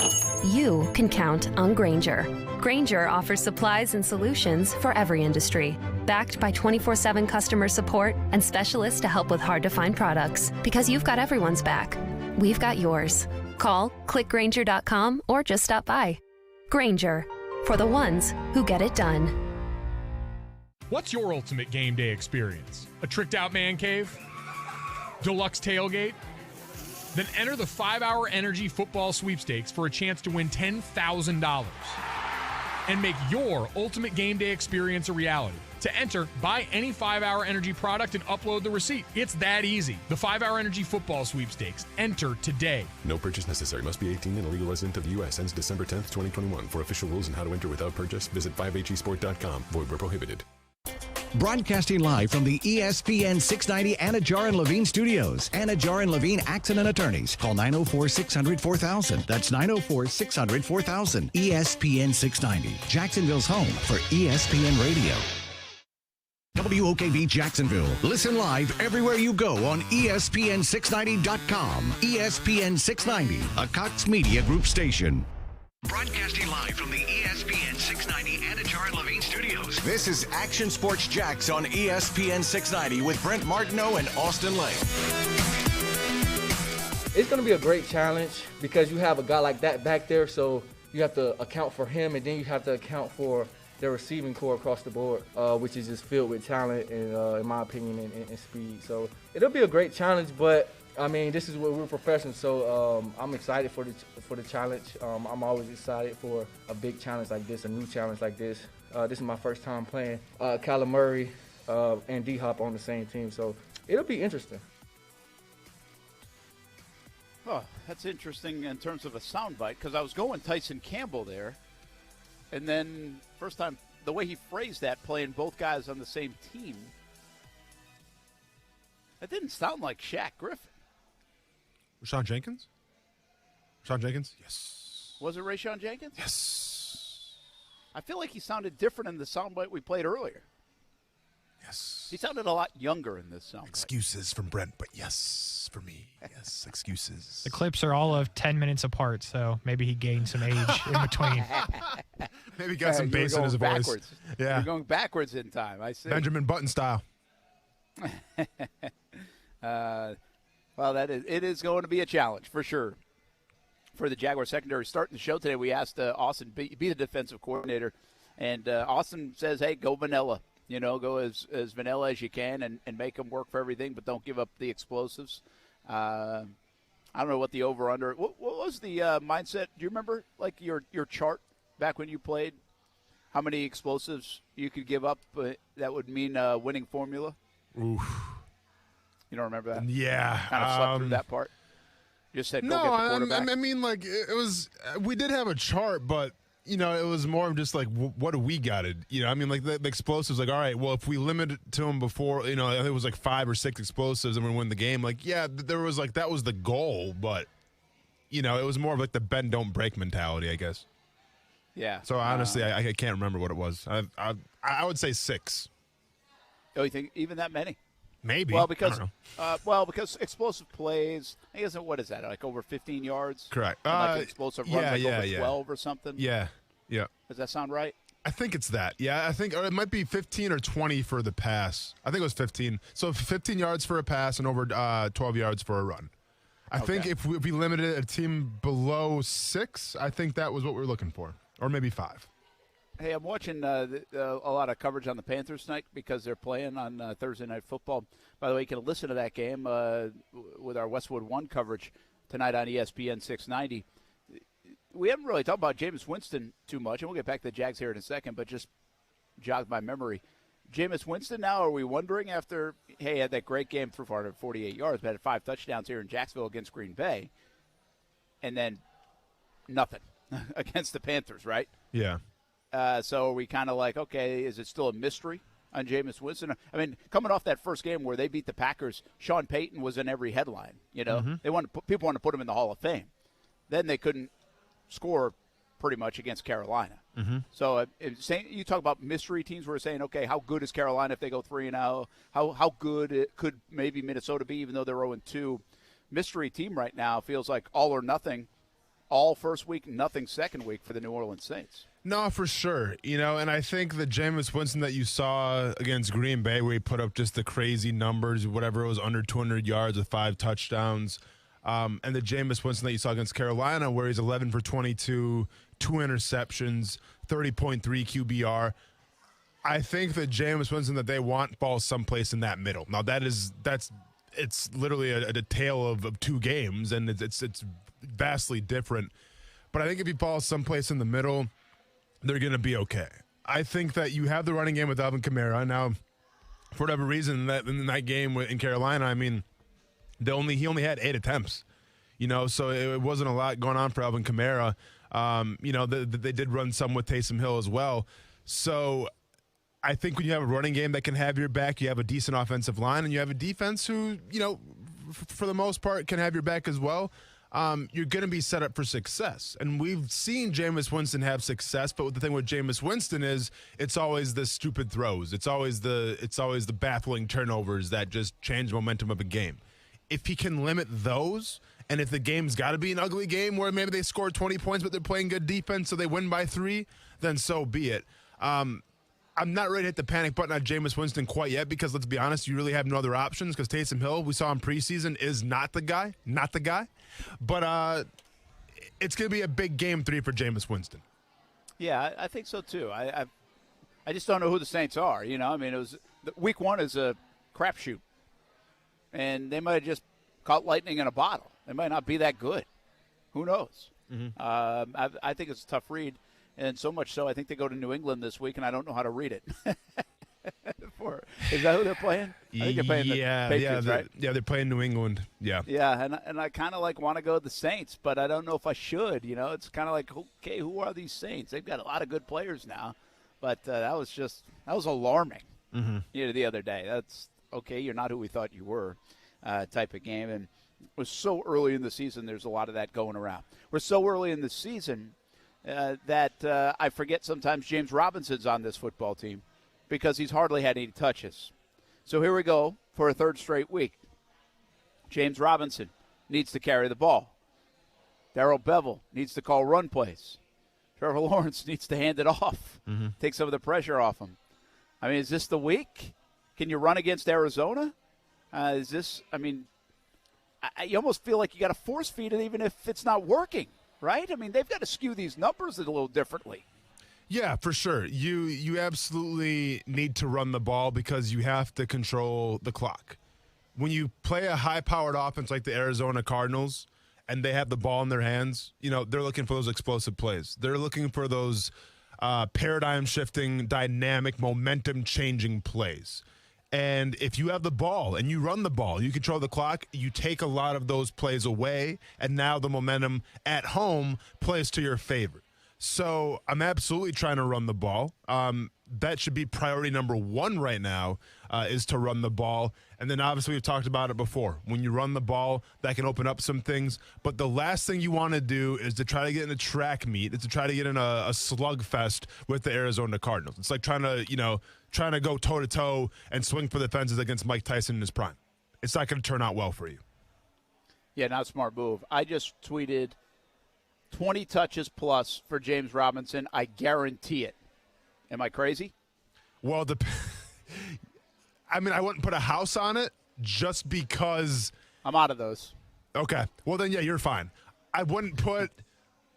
You can count on Grainger. Grainger offers supplies and solutions for every industry. Backed by 24/7 customer support and specialists to help with hard-to-find products. Because you've got everyone's back. We've got yours. Call, click Grainger.com, or just stop by. Grainger. For the ones who get it done. What's your ultimate game day experience? A tricked out man cave? Deluxe tailgate? Then enter the 5-Hour Energy Football Sweepstakes for a chance to win $10,000 and make your ultimate game day experience a reality. To enter, buy any 5-Hour Energy product and upload the receipt. It's that easy. The 5-Hour Energy Football Sweepstakes. Enter today. No purchase necessary. Must be 18 and a legal resident of the U.S. Ends December 10th, 2021. For official rules and how to enter without purchase, visit 5hesport.com. Void where prohibited. Broadcasting live from the ESPN 690 Anajar and Levine studios. Anajar and Levine Accident Attorneys. Call 904-600-4000. That's 904-600-4000. ESPN 690. Jacksonville's home for ESPN Radio. WOKV Jacksonville. Listen live everywhere you go on ESPN690.com. ESPN 690, a Cox Media Group station. Broadcasting live from the ESPN 690 Anajar and Levine studios. This is Action Sports Jacks on ESPN 690 with Brent Martineau and Austin Lane. It's going to be a great challenge because you have a guy like that back there, so you have to account for him, and then you have to account for their receiving core across the board, which is just filled with talent and, in my opinion, and speed. So it'll be a great challenge, but I mean, this is what we're professionals, so I'm excited for the challenge. I'm always excited for a big challenge like this, a new challenge like this. This is my first time playing Kyler Murray and D-Hop on the same team, so it'll be interesting. Oh, that's interesting in terms of a soundbite, because I was going Tyson Campbell there, and then first time, the way he phrased that, playing both guys on the same team, that didn't sound like Shaq Griffin. Rashawn Jenkins? Rashawn Jenkins? Yes. Was it Rashawn Jenkins? Yes. I feel like he sounded different in the soundbite we played earlier. Yes. He sounded a lot younger in this soundbite. Excuses from Brent, but yes, for me. Yes, excuses. The clips are all of 10 minutes apart, so maybe he gained some age in between. Maybe he got some bass in his voice. Yeah. You're going backwards in time, I see. Benjamin Button style. Well, it is going to be a challenge for sure for the Jaguar secondary. Starting the show today, we asked Austin, be the defensive coordinator, And Austin says, hey, go vanilla. Go as vanilla as you can and make them work for everything, but don't give up the explosives. I don't know what the over-under. What was the mindset? Do you remember, like, your chart back when you played? How many explosives you could give up that would mean a winning formula? Oof. You don't remember that? Yeah. Kind of slept through that part? You just said go get the quarterback? I mean, like, it was – we did have a chart, but, it was more of just like, what do we got to – I mean, like, the explosives, like, all right, well, if we limit it to them before, I think it was like 5 or 6 explosives and we win the game. Like, yeah, there was like – that was the goal, but, it was more of like the bend, don't break mentality, I guess. Yeah. So, honestly, I can't remember what it was. I would say 6. Oh, you think even that many? Maybe. Well, because I don't know. because explosive plays, I guess, what is that, like over 15 yards? Correct. Like an explosive run, over 12 or something? Yeah. Does that sound right? I think it's that. Yeah, I think or it might be 15 or 20 for the pass. I think it was 15. So 15 yards for a pass and over 12 yards for a run. I think if we limited a team below 6, I think that was what we were looking for, or maybe 5. Hey, I'm watching a lot of coverage on the Panthers tonight because they're playing on Thursday Night Football. By the way, you can listen to that game with our Westwood One coverage tonight on ESPN 690. We haven't really talked about Jameis Winston too much, and we'll get back to the Jags here in a second, but just jogged my memory. Jameis Winston now, are we wondering after, hey, he had that great game, threw 448 yards, but had 5 touchdowns here in Jacksonville against Green Bay, and then nothing against the Panthers, right? Yeah. So are we kind of like, okay, is it still a mystery on Jameis Winston? I mean, coming off that first game where they beat the Packers, Sean Payton was in every headline. Mm-hmm. People want to put him in the Hall of Fame. Then they couldn't score pretty much against Carolina. Mm-hmm. So you talk about mystery teams. We're saying, okay, how good is Carolina if they go 3-0? How good could maybe Minnesota be, even though they're 0-2? Mystery team right now feels like all or nothing. All first week, nothing second week for the New Orleans Saints. No, for sure. And I think the Jameis Winston that you saw against Green Bay where he put up just the crazy numbers, whatever it was, under 200 yards with 5 touchdowns, and the Jameis Winston that you saw against Carolina where he's 11 for 22, 2 interceptions, 30.3 QBR. I think the Jameis Winston that they want falls someplace in that middle. Now, it's literally a tale of 2 games, and it's vastly different. But I think if he falls someplace in the middle, they're going to be okay. I think that you have the running game with Alvin Kamara. Now, for whatever reason, in that game in Carolina, I mean, he only had 8 attempts. So it wasn't a lot going on for Alvin Kamara. They did run some with Taysom Hill as well. So I think when you have a running game that can have your back, you have a decent offensive line, and you have a defense who, for the most part, can have your back as well. You're going to be set up for success. And we've seen Jameis Winston have success, but the thing with Jameis Winston is it's always the stupid throws. It's always the baffling turnovers that just change the momentum of a game. If he can limit those, and if the game's got to be an ugly game where maybe they score 20 points but they're playing good defense so they win by 3, then so be it. I'm not ready to hit the panic button on Jameis Winston quite yet because, let's be honest, you really have no other options because Taysom Hill, we saw in preseason, is not the guy. But it's going to be a big game 3 for Jameis Winston. Yeah, I think so, too. I just don't know who the Saints are. I mean, it was week 1 is a crapshoot. And they might have just caught lightning in a bottle. They might not be that good. Who knows? Mm-hmm. I think it's a tough read. And so much so, I think they go to New England this week, and I don't know how to read it. Is that who they're playing? I think they're playing the Patriots, right? Yeah, they're playing New England. Yeah. Yeah, and I kind of want to go to the Saints, but I don't know if I should. It's kind of like, okay, who are these Saints? They've got a lot of good players now, but that was alarming. Mm-hmm. The other day. That's okay. You're not who we thought you were, type of game, and it was so early in the season. There's a lot of that going around. We're so early in the season. That I forget sometimes James Robinson's on this football team because he's hardly had any touches. So here we go for a 3rd straight week. James Robinson needs to carry the ball. Darrell Bevel needs to call run plays. Trevor Lawrence needs to hand it off, take some of the pressure off him. I mean, is this the week? Can you run against Arizona? You almost feel like you got to force feed it even if it's not working. Right? I mean, they've got to skew these numbers a little differently. Yeah, for sure. You absolutely need to run the ball because you have to control the clock. When you play a high-powered offense like the Arizona Cardinals and they have the ball in their hands, they're looking for those explosive plays. They're looking for those paradigm-shifting, dynamic, momentum-changing plays. And if you have the ball and you run the ball, you control the clock, you take a lot of those plays away, and now the momentum at home plays to your favor. So I'm absolutely trying to run the ball. That should be priority number one right now, is to run the ball. And then obviously we've talked about it before. When you run the ball, that can open up some things. But the last thing you want to do is to try to get in a track meet. It's to try to get in a slugfest with the Arizona Cardinals. It's like trying to go toe-to-toe and swing for the fences against Mike Tyson in his prime. It's not going to turn out well for you. Yeah, not a smart move. I just tweeted 20 touches plus for James Robinson. I guarantee it. Am I crazy? Well, I wouldn't put a house on it just because. I'm out of those. Okay. Well, then, yeah, you're fine. I wouldn't put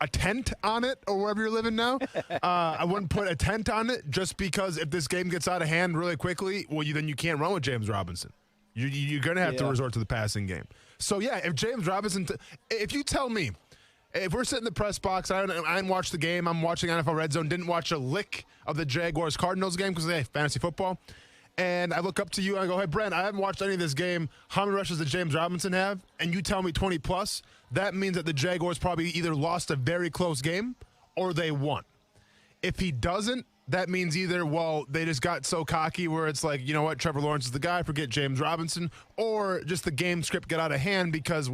a tent on it or wherever you're living now. I wouldn't put a tent on it just because if this game gets out of hand really quickly, then you can't run with James Robinson. You're going to have to resort to the passing game. So, yeah, if James Robinson if you tell me, if we're sitting in the press box, I didn't watch the game. I'm watching NFL Red Zone. Didn't watch a lick of the Jaguars-Cardinals game because, hey, fantasy football. And I look up to you and I go, hey, Brent, I haven't watched any of this game. How many rushes did James Robinson have? And you tell me 20+. That means that the Jaguars probably either lost a very close game or they won. If he doesn't, that means either, they just got so cocky where it's like, you know what, Trevor Lawrence is the guy, forget James Robinson, or just the game script got out of hand because,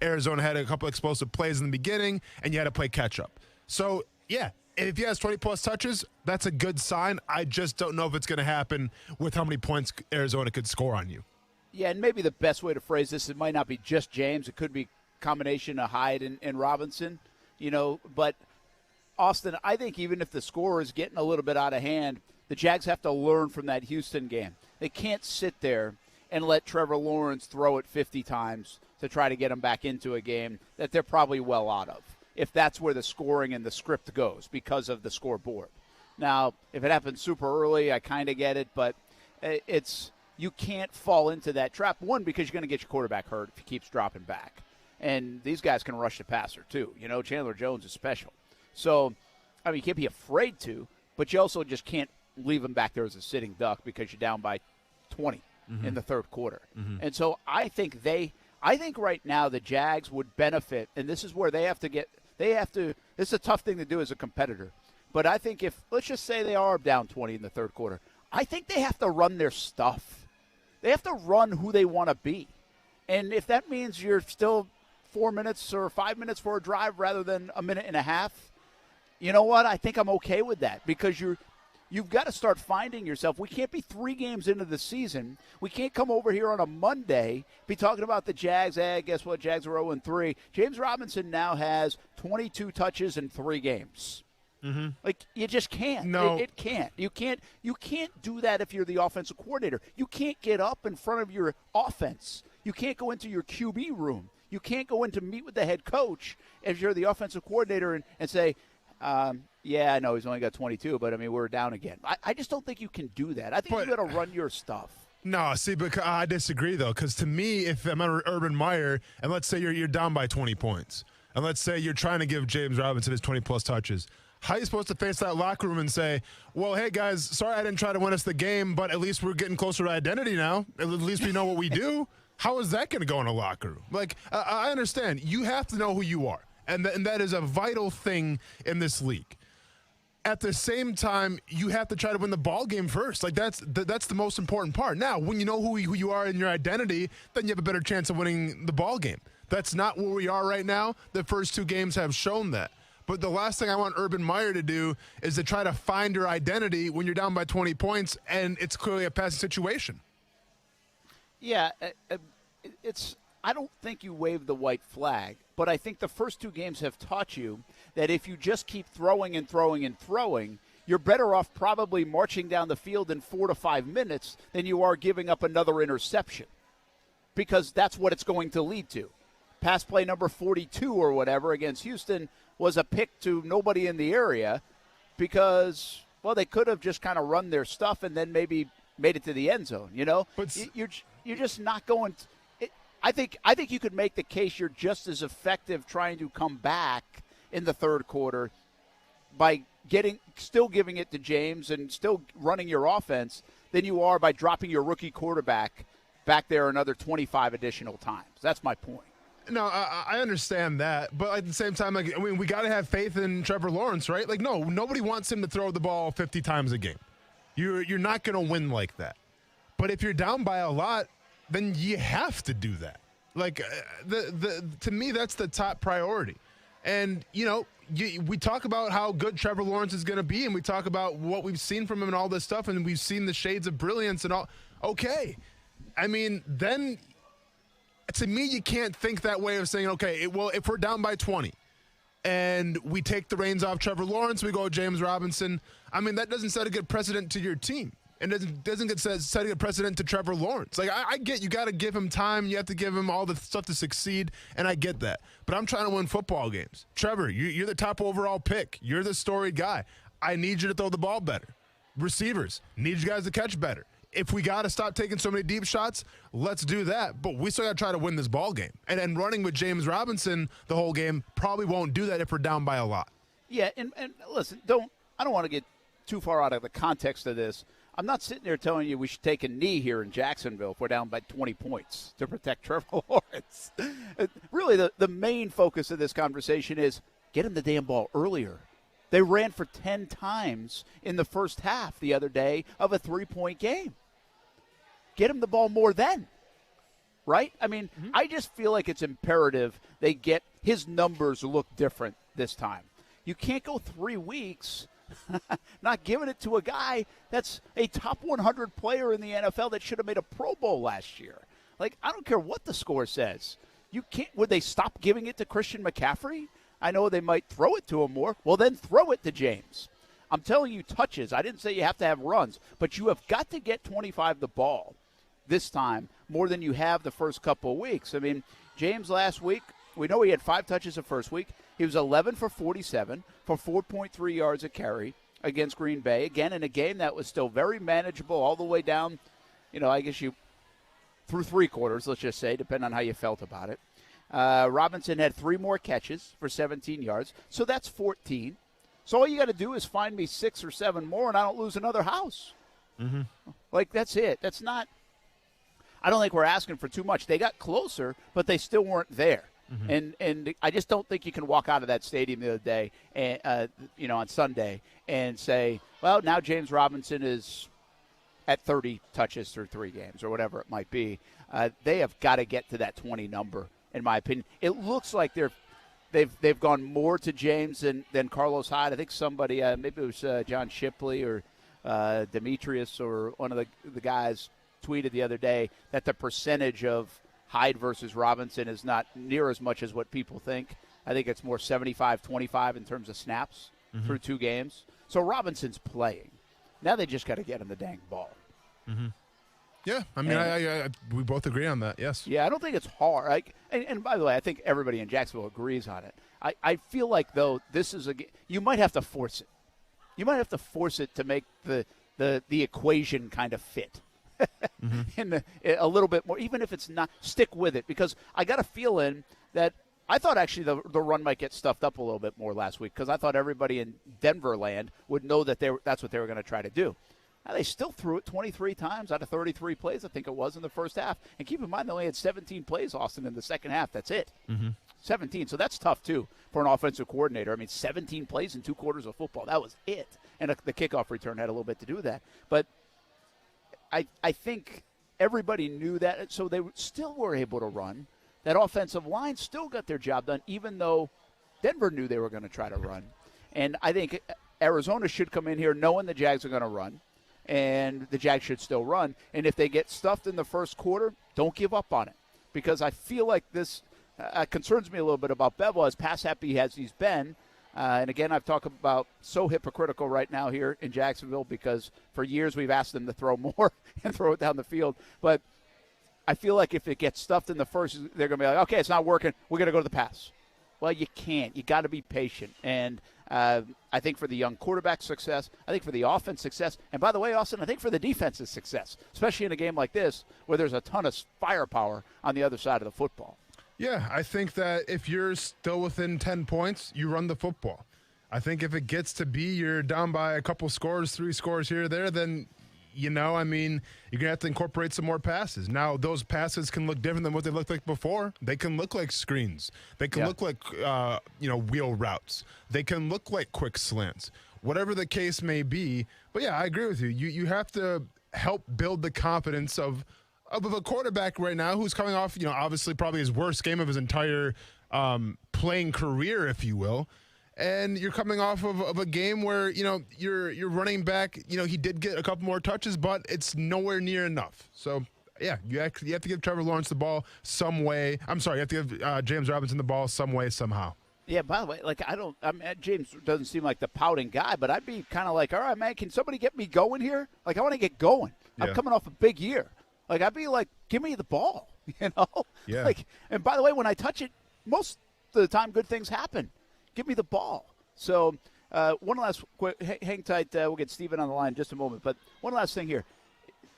Arizona had a couple explosive plays in the beginning and you had to play catch-up. So, yeah, if he has 20-plus touches, that's a good sign. I just don't know if it's going to happen with how many points Arizona could score on you. Yeah, and maybe the best way to phrase this, it might not be just James. It could be a combination of Hyde and Robinson, but – Austin, I think even if the score is getting a little bit out of hand, the Jags have to learn from that Houston game. They can't sit there and let Trevor Lawrence throw it 50 times to try to get them back into a game that they're probably well out of, if that's where the scoring and the script goes because of the scoreboard. Now, if it happens super early, I kind of get it, but you can't fall into that trap, one, because you're going to get your quarterback hurt if he keeps dropping back. And these guys can rush the passer, too. Chandler Jones is special. So, you can't be afraid to, but you also just can't leave him back there as a sitting duck because you're down by 20 in the third quarter. Mm-hmm. And so I think right now the Jags would benefit, and this is where this is a tough thing to do as a competitor. But I think let's just say they are down 20 in the third quarter, I think they have to run their stuff. They have to run who they want to be. And if that means you're still 4 minutes or 5 minutes for a drive rather than a minute and a half, you know what? I think I'm okay with that because you've got to start finding yourself. We can't be 3 games into the season. We can't come over here on a Monday, be talking about the Jags. Guess what? Jags are 0-3. James Robinson now has 22 touches in 3 games. Mm-hmm. You just can't. No. It can't. You can't do that if you're the offensive coordinator. You can't get up in front of your offense. You can't go into your QB room. You can't go in to meet with the head coach if you're the offensive coordinator and say, I know he's only got 22, but, we're down again. I just don't think you can do that. I think you got to run your stuff. No, see, but I disagree, though, because to me, if I'm Urban Meyer, and let's say you're down by 20 points, and let's say you're trying to give James Robinson his 20-plus touches, how are you supposed to face that locker room and say, well, hey, guys, sorry I didn't try to win us the game, but at least we're getting closer to identity now. At least we know what we do. How is that going to go in a locker room? I understand. You have to know who you are, and that is a vital thing in this league. At the same time, you have to try to win the ball game first. That's the most important part. Now, when you know who you are and your identity, then you have a better chance of winning the ball game. That's not where we are right now. The first 2 games have shown that. But the last thing I want Urban Meyer to do is to try to find your identity when you're down by 20 points, and it's clearly a passing situation. Yeah, I don't think you wave the white flag, but I think the first 2 games have taught you that if you just keep throwing and throwing and throwing, you're better off probably marching down the field in 4 to 5 minutes than you are giving up another interception, because that's what it's going to lead to. Pass play number 42 or whatever against Houston was a pick to nobody in the area, because, well, they could have just kind of run their stuff and then maybe made it to the end zone, you know? But you're just not going I think you could make the case you're just as effective trying to come back in the third quarter by still giving it to James and still running your offense than you are by dropping your rookie quarterback back there another 25 additional times. That's my point. No, I understand that, but at the same time, like, I mean, we got to have faith in Trevor Lawrence, right? Like, no, nobody wants him to throw the ball 50 times a game. You're not going to win like that. But if you're down by a lot, then you have to do that. Like, to me, that's the top priority. And, you know, we talk about how good Trevor Lawrence is going to be, and we talk about what we've seen from him and all this stuff, and we've seen the shades of brilliance and all. Okay. I mean, then to me, you can't think that way of saying, okay, well, if we're down by 20 and we take the reins off Trevor Lawrence, we go James Robinson. I mean, that doesn't set a good precedent to your team. And doesn't set a good precedent to Trevor Lawrence. Like, I get you got to give him time. You have to give him all the stuff to succeed, and I get that. But I'm trying to win football games. Trevor, you're the top overall pick. You're the storied guy. I need you to throw the ball better. Receivers, need you guys to catch better. If we got to stop taking so many deep shots, let's do that. But we still got to try to win this ball game. And then running with James Robinson the whole game probably won't do that if we're down by a lot. Yeah, and listen, I don't want to get too far out of the context of this. I'm not sitting there telling you we should take a knee here in Jacksonville if we're down by 20 points to protect Trevor Lawrence. Really, the main focus of this conversation is get him the damn ball earlier. They ran for 10 times in the first half the other day of a 3-point game. Get him the ball more then, right? I mean, I just feel like it's imperative they get his numbers look different this time. You can't go 3 weeks not giving it to a guy that's a top 100 player in the NFL that should have made a Pro Bowl last year. Like, I don't care what the score says. You can't. Would they stop giving it to Christian McCaffrey? I know they might throw it to him more. Well, then throw it to James. I'm telling you, touches. I didn't say you have to have runs, but you have got to get 25 the ball this time more than you have the first couple of weeks. I mean, James last week, we know he had 5 touches the first week. He was 11 for 47 for 4.3 yards a carry against Green Bay. Again, in a game that was still very manageable all the way down, I guess through 3 quarters, let's just say, depending on how you felt about it. Robinson had 3 more catches for 17 yards, so that's 14. So all you got to do is find me 6 or 7 more, and I don't lose another house. Mm-hmm. Like, that's it. That's not – I don't think we're asking for too much. They got closer, but they still weren't there. Mm-hmm. And I just don't think you can walk out of that stadium the other day, on Sunday, and say, well, now James Robinson is at 30 touches through 3 games or whatever it might be. They have got to get to that 20 number, in my opinion. It looks like they've gone more to James than Carlos Hyde. I think somebody, maybe it was John Shipley or Demetrius or one of the guys tweeted the other day that the percentage of Hyde versus Robinson is not near as much as what people think. I think it's more 75-25 in terms of snaps through 2 games. So Robinson's playing. Now they just got to get him the dang ball. Mm-hmm. Yeah, I mean, we both agree on that, yes. Yeah, I don't think it's hard. And by the way, I think everybody in Jacksonville agrees on it. I feel like, though, this is you might have to force it. You might have to force it to make the equation kind of fit. Mm-hmm. A little bit more, even if it's not, stick with it, because I got a feeling that I thought actually the run might get stuffed up a little bit more last week, because I thought everybody in Denver land would know that that's what they were going to try to do. Now, they still threw it 23 times out of 33 plays, I think it was, in the first half. And keep in mind, they only had 17 plays, Austin, in the second half. That's it. Mm-hmm. 17. So that's tough, too, for an offensive coordinator. I mean, 17 plays in 2 quarters of football. That was it. And the kickoff return had a little bit to do with that. But I think everybody knew that, so they still were able to run. That offensive line still got their job done, even though Denver knew they were going to try to run. And I think Arizona should come in here knowing the Jags are going to run, and the Jags should still run. And if they get stuffed in the first quarter, don't give up on it, because I feel like this concerns me a little bit about Bevel, as pass happy as he's been. And again, I've talked about so hypocritical right now here in Jacksonville, because for years we've asked them to throw more and throw it down the field. But I feel like if it gets stuffed in the first, they're going to be like, okay, it's not working, we're going to go to the pass. Well, you can't. You got to be patient. And I think for the young quarterback success, I think for the offense success, and by the way, Austin, I think for the defense's success, especially in a game like this where there's a ton of firepower on the other side of the football. Yeah, I think that if you're still within 10 points, you run the football. I think if it gets to be you're down by a couple scores, 3 scores here or there, then, you're going to have to incorporate some more passes. Now, those passes can look different than what they looked like before. They can look like screens. They can look like, wheel routes. They can look like quick slants, whatever the case may be. But, yeah, I agree with you. You have to help build the confidence of a quarterback right now who's coming off, obviously probably his worst game of his entire playing career, if you will. And you're coming off of a game where, your running back, he did get a couple more touches, but it's nowhere near enough. So, yeah, you have to give Trevor Lawrence the ball some way. I'm sorry, you have to give James Robinson the ball some way, somehow. Yeah, by the way, James doesn't seem like the pouting guy, but I'd be kind of like, all right, man, can somebody get me going here? Like, I want to get going. Yeah. I'm coming off a big year. Like, I'd be like, give me the ball, Yeah. Like, and by the way, when I touch it, most of the time good things happen. Give me the ball. So one last quick, hang tight. We'll get Steven on the line in just a moment. But one last thing here.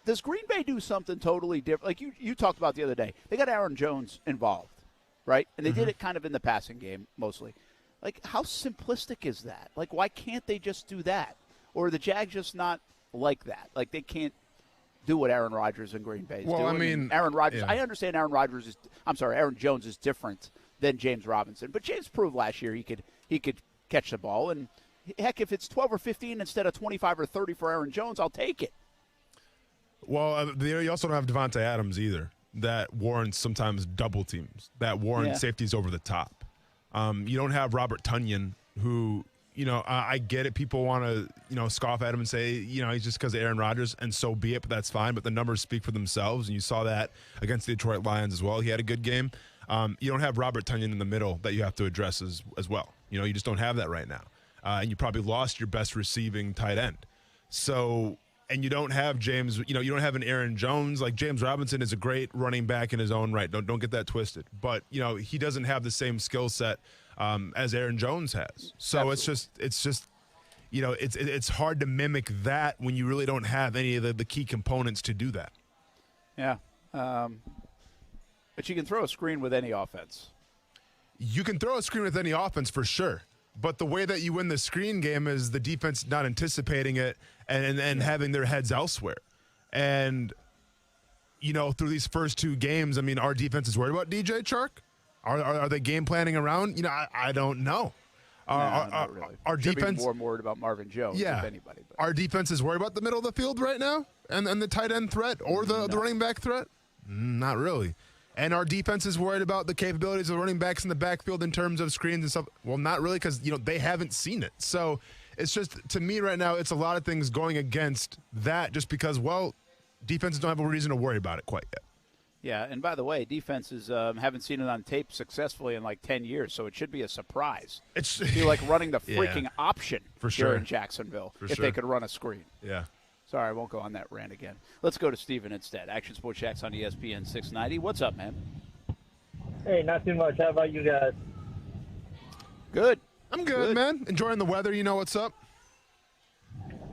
Does Green Bay do something totally different? Like you talked about the other day. They got Aaron Jones involved, right? And they did it kind of in the passing game mostly. Like, how simplistic is that? Like, why can't they just do that? Or are the Jags just not like that? Like, they can't do what Aaron Rodgers and Green Bay is doing. I mean, Aaron Rodgers. yeah. I understand Aaron Jones is different than James Robinson. But James proved last year he could catch the ball. And, heck, if it's 12 or 15 instead of 25 or 30 for Aaron Jones, I'll take it. Well, you also don't have Devontae Adams either. That warrants sometimes double teams. That warrants safeties over the top. You don't have Robert Tonyan, who, I get it. People want to, scoff at him and say, he's just because of Aaron Rodgers, and so be it, but that's fine. But the numbers speak for themselves, and you saw that against the Detroit Lions as well. He had a good game. You don't have Robert Tonyan in the middle that you have to address as well. You just don't have that right now. And you probably lost your best receiving tight end. So, and you don't have James, you don't have an Aaron Jones. Like, James Robinson is a great running back in his own right. Don't get that twisted. But, he doesn't have the same skill set as Aaron Jones has. So Absolutely. It's hard to mimic that when you really don't have any of the key components to do that. Yeah. But you can throw a screen with any offense. You can throw a screen with any offense for sure. But the way that you win the screen game is the defense not anticipating it and having their heads elsewhere. And, through these first 2 games, our defense is worried about DJ Chark. Are they game planning around? I don't know. Not really. Our Should defense be more worried about Marvin Jones if anybody. But. Our defense is worried about the middle of the field right now and the tight end threat or the running back threat? Not really. And our defense is worried about the capabilities of the running backs in the backfield in terms of screens and stuff. Well, not really, because they haven't seen it. So it's just, to me right now, it's a lot of things going against that just because, defenses don't have a reason to worry about it quite yet. Yeah, and by the way, defenses haven't seen it on tape successfully in like 10 years, so it should be a surprise. It's like running the freaking option for here sure in Jacksonville for if sure. they could run a screen. Yeah. Sorry, I won't go on that rant again. Let's go to Steven instead. Action Sports Jacks on ESPN 690. What's up, man? Hey, not too much. How about you guys? Good. I'm good, man. Enjoying the weather. You know what's up?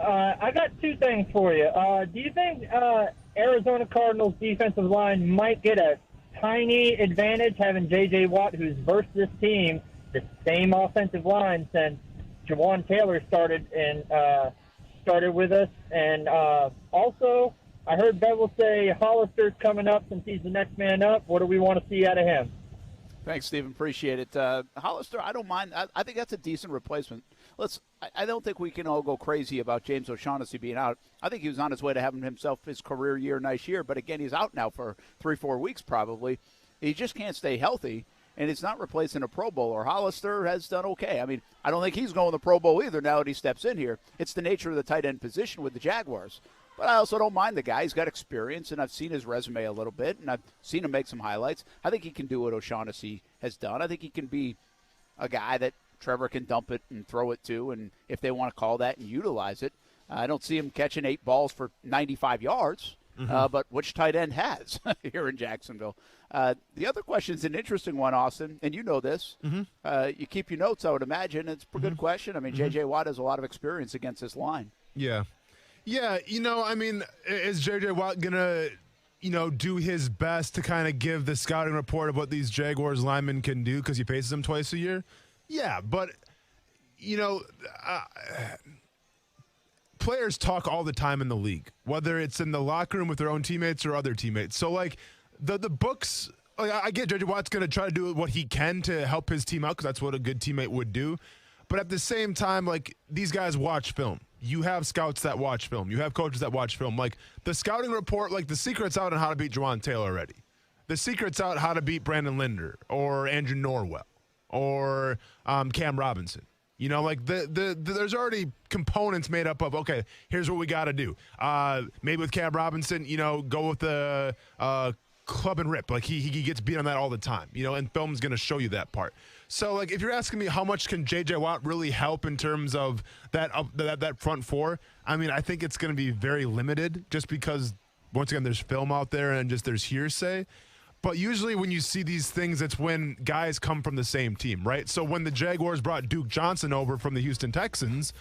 I got 2 things for you. Do you think Arizona Cardinals defensive line might get a tiny advantage having J.J. Watt, who's versed this team, the same offensive line since Jawan Taylor started with us? And also, I heard Bevel say Hollister's coming up since he's the next man up. What do we want to see out of him? Thanks, Stephen. Appreciate it. Hollister, I don't mind. I think that's a decent replacement. I don't think we can all go crazy about James O'Shaughnessy being out. I think he was on his way to having himself his career year, nice year. But, again, he's out now for 3-4 weeks probably. He just can't stay healthy, and it's not replacing a Pro Bowler. Hollister has done okay. I don't think he's going to the Pro Bowl either now that he steps in here. It's the nature of the tight end position with the Jaguars. But I also don't mind the guy. He's got experience, and I've seen his resume a little bit, and I've seen him make some highlights. I think he can do what O'Shaughnessy has done. I think he can be a guy that Trevor can dump it and throw it to, and if they want to call that and utilize it. I don't see him catching 8 balls for 95 yards, but which tight end has here in Jacksonville? The other question is an interesting one, Austin, and you know this. You keep your notes, I would imagine. It's a good question. I mean, J.J. Watt has a lot of experience against this line. Yeah. Yeah, I mean, is J.J. Watt going to, do his best to kind of give the scouting report of what these Jaguars linemen can do because he faces them twice a year? Yeah, but, players talk all the time in the league, whether it's in the locker room with their own teammates or other teammates. So, the books, I get J.J. Watt's going to try to do what he can to help his team out because that's what a good teammate would do. But at the same time, these guys watch film. You have scouts that watch film. You have coaches that watch film. The scouting report, the secret's out on how to beat Juwan Taylor already. The secret's out how to beat Brandon Linder or Andrew Norwell or Cam Robinson. There's already components made up of, okay, here's what we got to do. Maybe with Cam Robinson, go with the club and rip. He gets beat on that all the time, and film's going to show you that part. So, if you're asking me how much can J.J. Watt really help in terms of that front four, I mean, I think it's going to be very limited just because, once again, there's film out there and just there's hearsay. But usually when you see these things, it's when guys come from the same team, right? So when the Jaguars brought Duke Johnson over from the Houston Texans,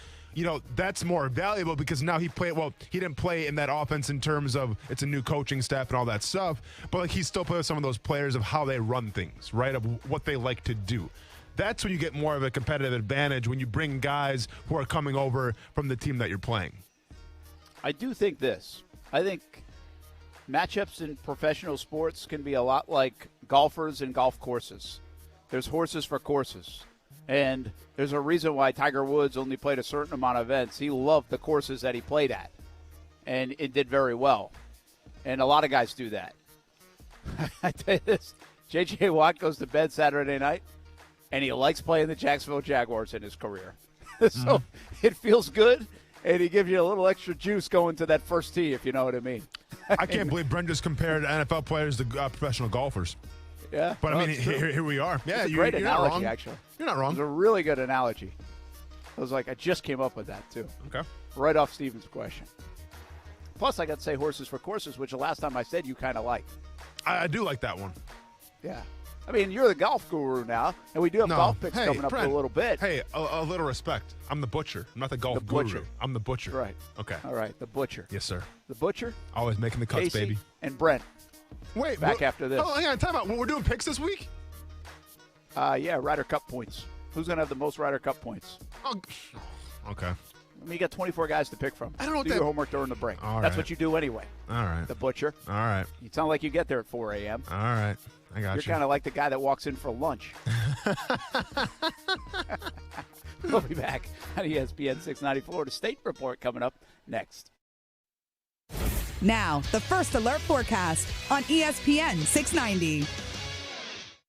that's more valuable because now he didn't play in that offense in terms of it's a new coaching staff and all that stuff, but he still plays with some of those players of how they run things, right, of what they like to do. That's when you get more of a competitive advantage when you bring guys who are coming over from the team that you're playing. I do think this. I think matchups in professional sports can be a lot like golfers and golf courses. There's horses for courses. And there's a reason why Tiger Woods only played a certain amount of events. He loved the courses that he played at, and it did very well. And a lot of guys do that. I tell you this, J.J. Watt goes to bed Saturday night, and he likes playing the Jacksonville Jaguars in his career. So it feels good, and he gives you a little extra juice going to that first tee, if you know what I mean. I can't believe Brent just compared NFL players to professional golfers. Yeah. But, I mean, here we are. Yeah, it's a great analogy, not wrong. Actually. You're not wrong. It's a really good analogy. I was like, I just came up with that, too. Okay. Right off Steven's question. Plus, I got to say horses for courses, which the last time I said you kind of liked. I do like that one. Yeah. I mean, you're the golf guru now, and we do have golf picks coming up Brent, in a little bit. Hey, a little respect. I'm the butcher. I'm not the golf guru. I'm the butcher. Right. Okay. All right, the butcher. Yes, sir. The butcher. Always making the cuts, Casey baby. And Brent. Wait. Back after this. Oh, hang on. Time out. We're doing picks this week? Yeah, Ryder Cup points. Who's going to have the most Ryder Cup points? Oh, okay. I mean, you got 24 guys to pick from. I don't know. Do your homework during the break. All That's right. what you do anyway. All right. The butcher. All right. You sound like you get there at 4 a.m. All right. I got you. You're kind of like the guy that walks in for lunch. We'll be back on ESPN 690 Florida State Report coming up next. Now, the First Alert Forecast on ESPN 690.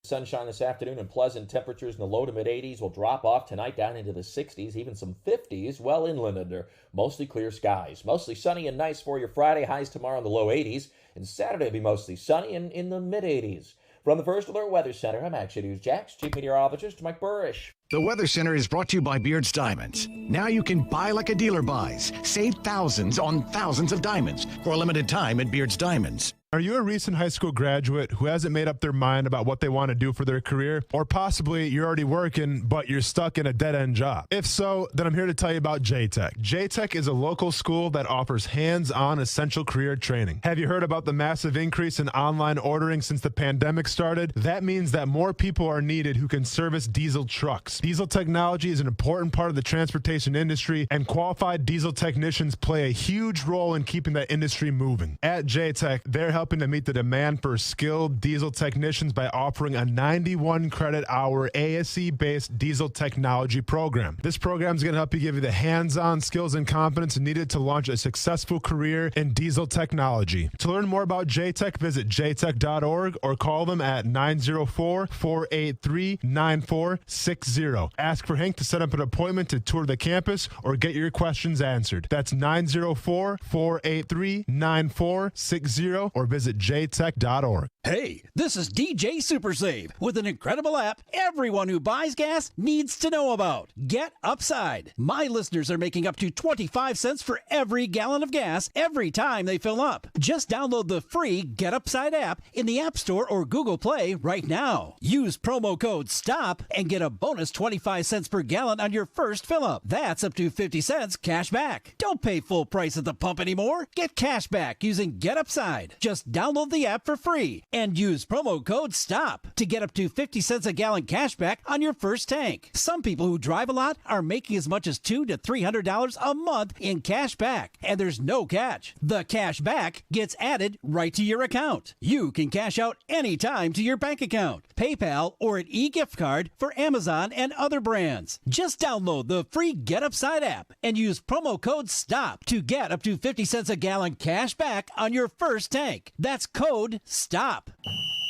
Sunshine this afternoon and pleasant temperatures in the low to mid-80s will drop off tonight down into the 60s, even some 50s, well inland under mostly clear skies. Mostly sunny and nice for your Friday. Highs tomorrow in the low 80s, and Saturday will be mostly sunny and in the mid-80s. From the First Alert Weather Center, I'm Action News Jax Chief Meteorologist Mike Burrish. The Weather Center is brought to you by Beard's Diamonds. Now you can buy like a dealer buys. Save thousands on thousands of diamonds for a limited time at Beard's Diamonds. Are you a recent high school graduate who hasn't made up their mind about what they want to do for their career? Or possibly you're already working, but you're stuck in a dead-end job? If so, then I'm here to tell you about J-Tech. J-Tech is a local school that offers hands-on essential career training. Have you heard about the massive increase in online ordering since the pandemic started? That means that more people are needed who can service diesel trucks. Diesel technology is an important part of the transportation industry, and qualified diesel technicians play a huge role in keeping that industry moving. At J-Tech, they're helping to meet the demand for skilled diesel technicians by offering a 91 credit hour ASE-based diesel technology program. This program is going to help you give you the hands-on skills and confidence needed to launch a successful career in diesel technology. To learn more about J-Tech, visit jtech.org or call them at 904-483-9460. Ask for Hank to set up an appointment to tour the campus or get your questions answered. That's 904-483-9460 or visit jtech.org. Hey, this is DJ Super Save with an incredible app everyone who buys gas needs to know about. Get Upside. My listeners are making up to 25 cents for every gallon of gas every time they fill up. Just download the free Get Upside app in the App Store or Google Play right now. Use promo code STOP and get a bonus 25 cents per gallon on your first fill up. That's up to 50 cents cash back. Don't pay full price at the pump anymore. Get cash back using Get Upside. Just download the app for free and use promo code STOP to get up to 50 cents a gallon cash back on your first tank. Some people who drive a lot are making as much as $200 to $300 a month in cash back, and there's no catch. The cash back gets added right to your account. You can cash out anytime to your bank account, PayPal, or an e-gift card for Amazon and other brands. Just download the free Get Upside app and use promo code STOP to get up to 50 cents a gallon cash back on your first tank. That's code STOP.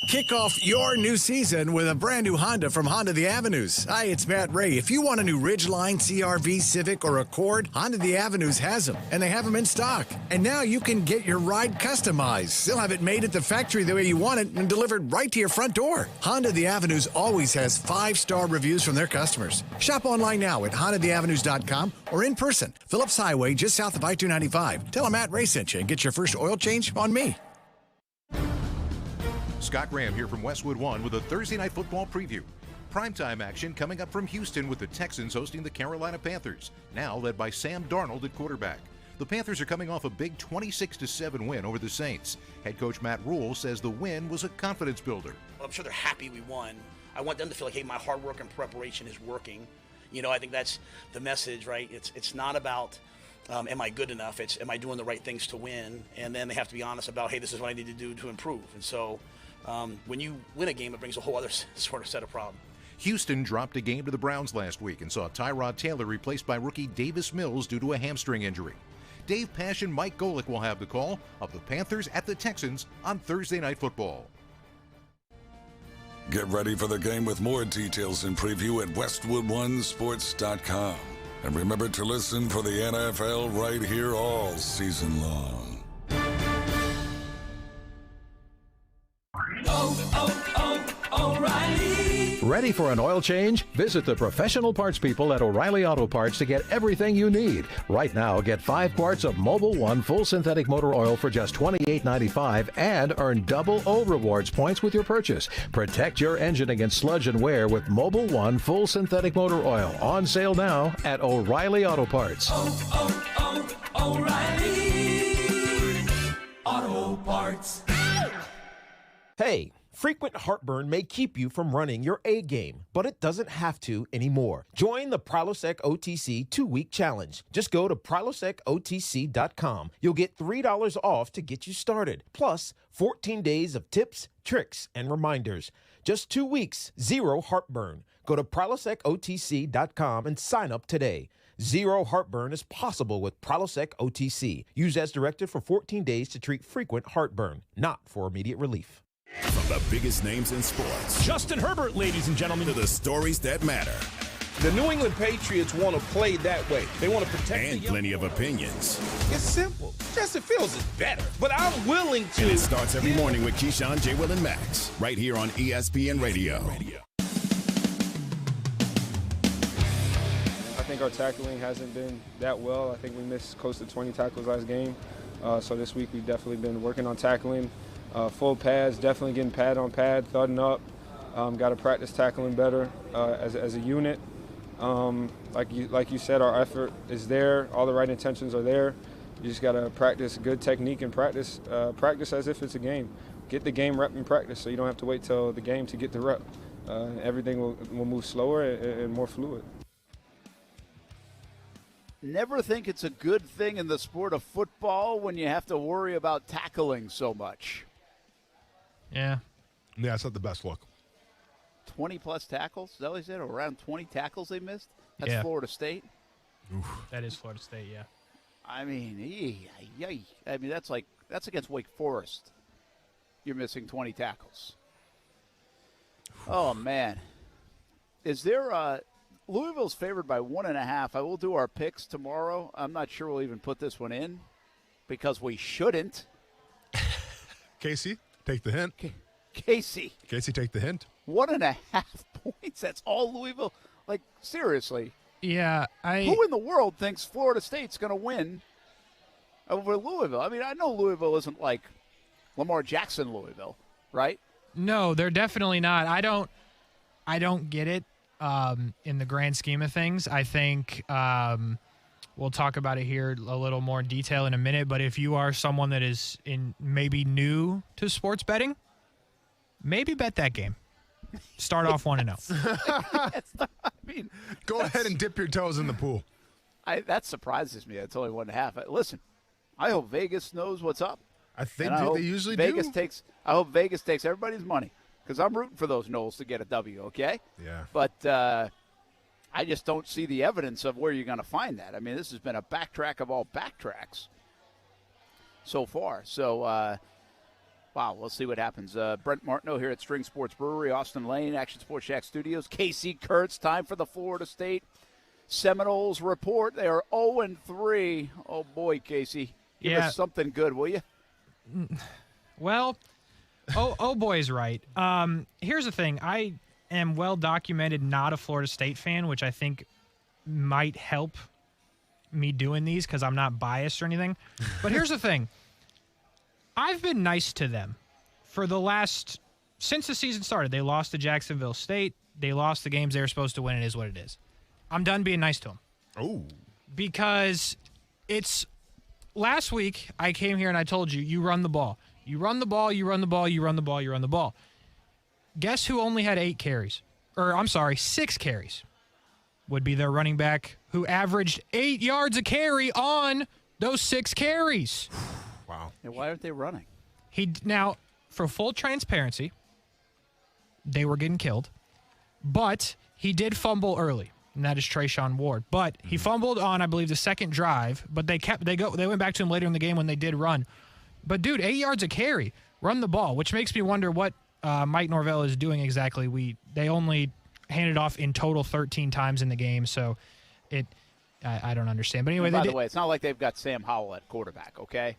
Kick off your new season with a brand new Honda from Honda The Avenues. Hi, it's Matt Ray. If you want a new Ridgeline, CRV, Civic, or Accord, Honda The Avenues has them, and they have them in stock. And now you can get your ride customized. They'll have it made at the factory the way you want it and delivered right to your front door. Honda The Avenues always has 5-star reviews from their customers. Shop online now at HondaTheAvenues.com or in person, Phillips Highway, just south of I-295. Tell them Matt Ray sent you and get your first oil change on me. Scott Graham here from Westwood One with a Thursday Night Football preview. Primetime action coming up from Houston with the Texans hosting the Carolina Panthers, now led by Sam Darnold at quarterback. The Panthers are coming off a big 26-7 win over the Saints. Head coach Matt Rule says the win was a confidence builder. Well, I'm sure they're happy we won. I want them to feel like, hey, my hard work and preparation is working. You know, I think that's the message, right? It's not about am I good enough? It's am I doing the right things to win? And then they have to be honest about, hey, this is what I need to do to improve. And so when you win a game, it brings a whole other sort of set of problems. Houston dropped a game to the Browns last week and saw Tyrod Taylor replaced by rookie Davis Mills due to a hamstring injury. Dave Pasch and Mike Golick will have the call of the Panthers at the Texans on Thursday Night Football. Get ready for the game with more details and preview at WestwoodOneSports.com. And remember to listen for the NFL right here all season long. O'Reilly. Ready for an oil change? Visit the professional parts people at O'Reilly Auto Parts to get everything you need. Right now, get 5 quarts of Mobil 1 full synthetic motor oil for just $28.95 and earn double O Rewards points with your purchase. Protect your engine against sludge and wear with Mobil 1 full synthetic motor oil. On sale now at O'Reilly Auto Parts. O'Reilly Auto Parts. Hey, frequent heartburn may keep you from running your A game, but it doesn't have to anymore. Join the Prilosec OTC 2-week challenge. Just go to prilosecotc.com. You'll get $3 off to get you started, plus 14 days of tips, tricks, and reminders. Just 2 weeks, zero heartburn. Go to prilosecotc.com and sign up today. Zero heartburn is possible with Prilosec OTC. Use as directed for 14 days to treat frequent heartburn, not for immediate relief. From the biggest names in sports, Justin Herbert, ladies and gentlemen, to the stories that matter. The New England Patriots want to play that way. They want to protect and plenty of opinions. It's simple. Justin Fields is better, but I'm willing to. And it starts every morning with Keyshawn, J. Will, and Max, right here on ESPN Radio. I think our tackling hasn't been that well. I think we missed close to 20 tackles last game. So this week we've definitely been working on tackling. Full pads, definitely getting pad on pad, thudding up. Got to practice tackling better as a unit. Like you said, our effort is there. All the right intentions are there. You just got to practice good technique and practice as if it's a game. Get the game rep in practice so you don't have to wait till the game to get the rep. Everything will move slower and more fluid. Never think it's a good thing in the sport of football when you have to worry about tackling so much. Yeah, it's not the best look. 20-plus tackles? Is that what he said? Around 20 tackles they missed? That's Florida State? Oof. That is Florida State, yeah. I mean, that's against Wake Forest. You're missing 20 tackles. Oh, man. Is there Louisville's favored by 1.5. I will do our picks tomorrow. I'm not sure we'll even put this one in because we shouldn't. Casey, take the hint. Casey, take the hint. 1.5 points. That's all Louisville. Like, seriously. Yeah, Who in the world thinks Florida State's going to win over Louisville? I mean, I know Louisville isn't like Lamar Jackson Louisville, right? No, they're definitely not. I don't get it in the grand scheme of things. I think we'll talk about it here a little more in detail in a minute, but if you are someone that is maybe new to sports betting, maybe bet that game. Start off 1-0. I mean, go ahead and dip your toes in the pool. That surprises me. It's only 1.5. Listen, I hope Vegas knows what's up. I think they usually Vegas do. I hope Vegas takes everybody's money because I'm rooting for those Noles to get a W, okay? Yeah. But I just don't see the evidence of where you're going to find that. I mean, this has been a backtrack of all backtracks so far. So, wow, we'll see what happens. Brent Martineau here at String Sports Brewery, Austin Lane, Action Sports Shack Studios. Casey Kurtz, time for the Florida State Seminoles report. They are 0-3. Oh, boy, Casey. Give us something good, will you? Well, oh boy's right. Here's the thing. I am well documented not a Florida State fan, which I think might help me doing these because I'm not biased or anything. But here's the thing. I've been nice to them for since the season started. They lost to Jacksonville State. They lost the games they were supposed to win. It is what it is. I'm done being nice to them. Oh. Because last week I came here and I told you run the ball. You run the ball, you run the ball, you run the ball, you run the ball. Guess who only had 6 carries? Would be their running back who averaged 8 yards a carry on those 6 carries. Wow. And why aren't they running? Now, for full transparency, they were getting killed, but he did fumble early, and that is Trayshawn Ward. But he fumbled on, I believe, the second drive, but they went back to him later in the game when they did run. But, dude, 8 yards a carry, run the ball, which makes me wonder what Mike Norvell is doing exactly. They only handed off in total 13 times in the game, so I don't understand. But anyway, by the way, it's not like they've got Sam Howell at quarterback, okay?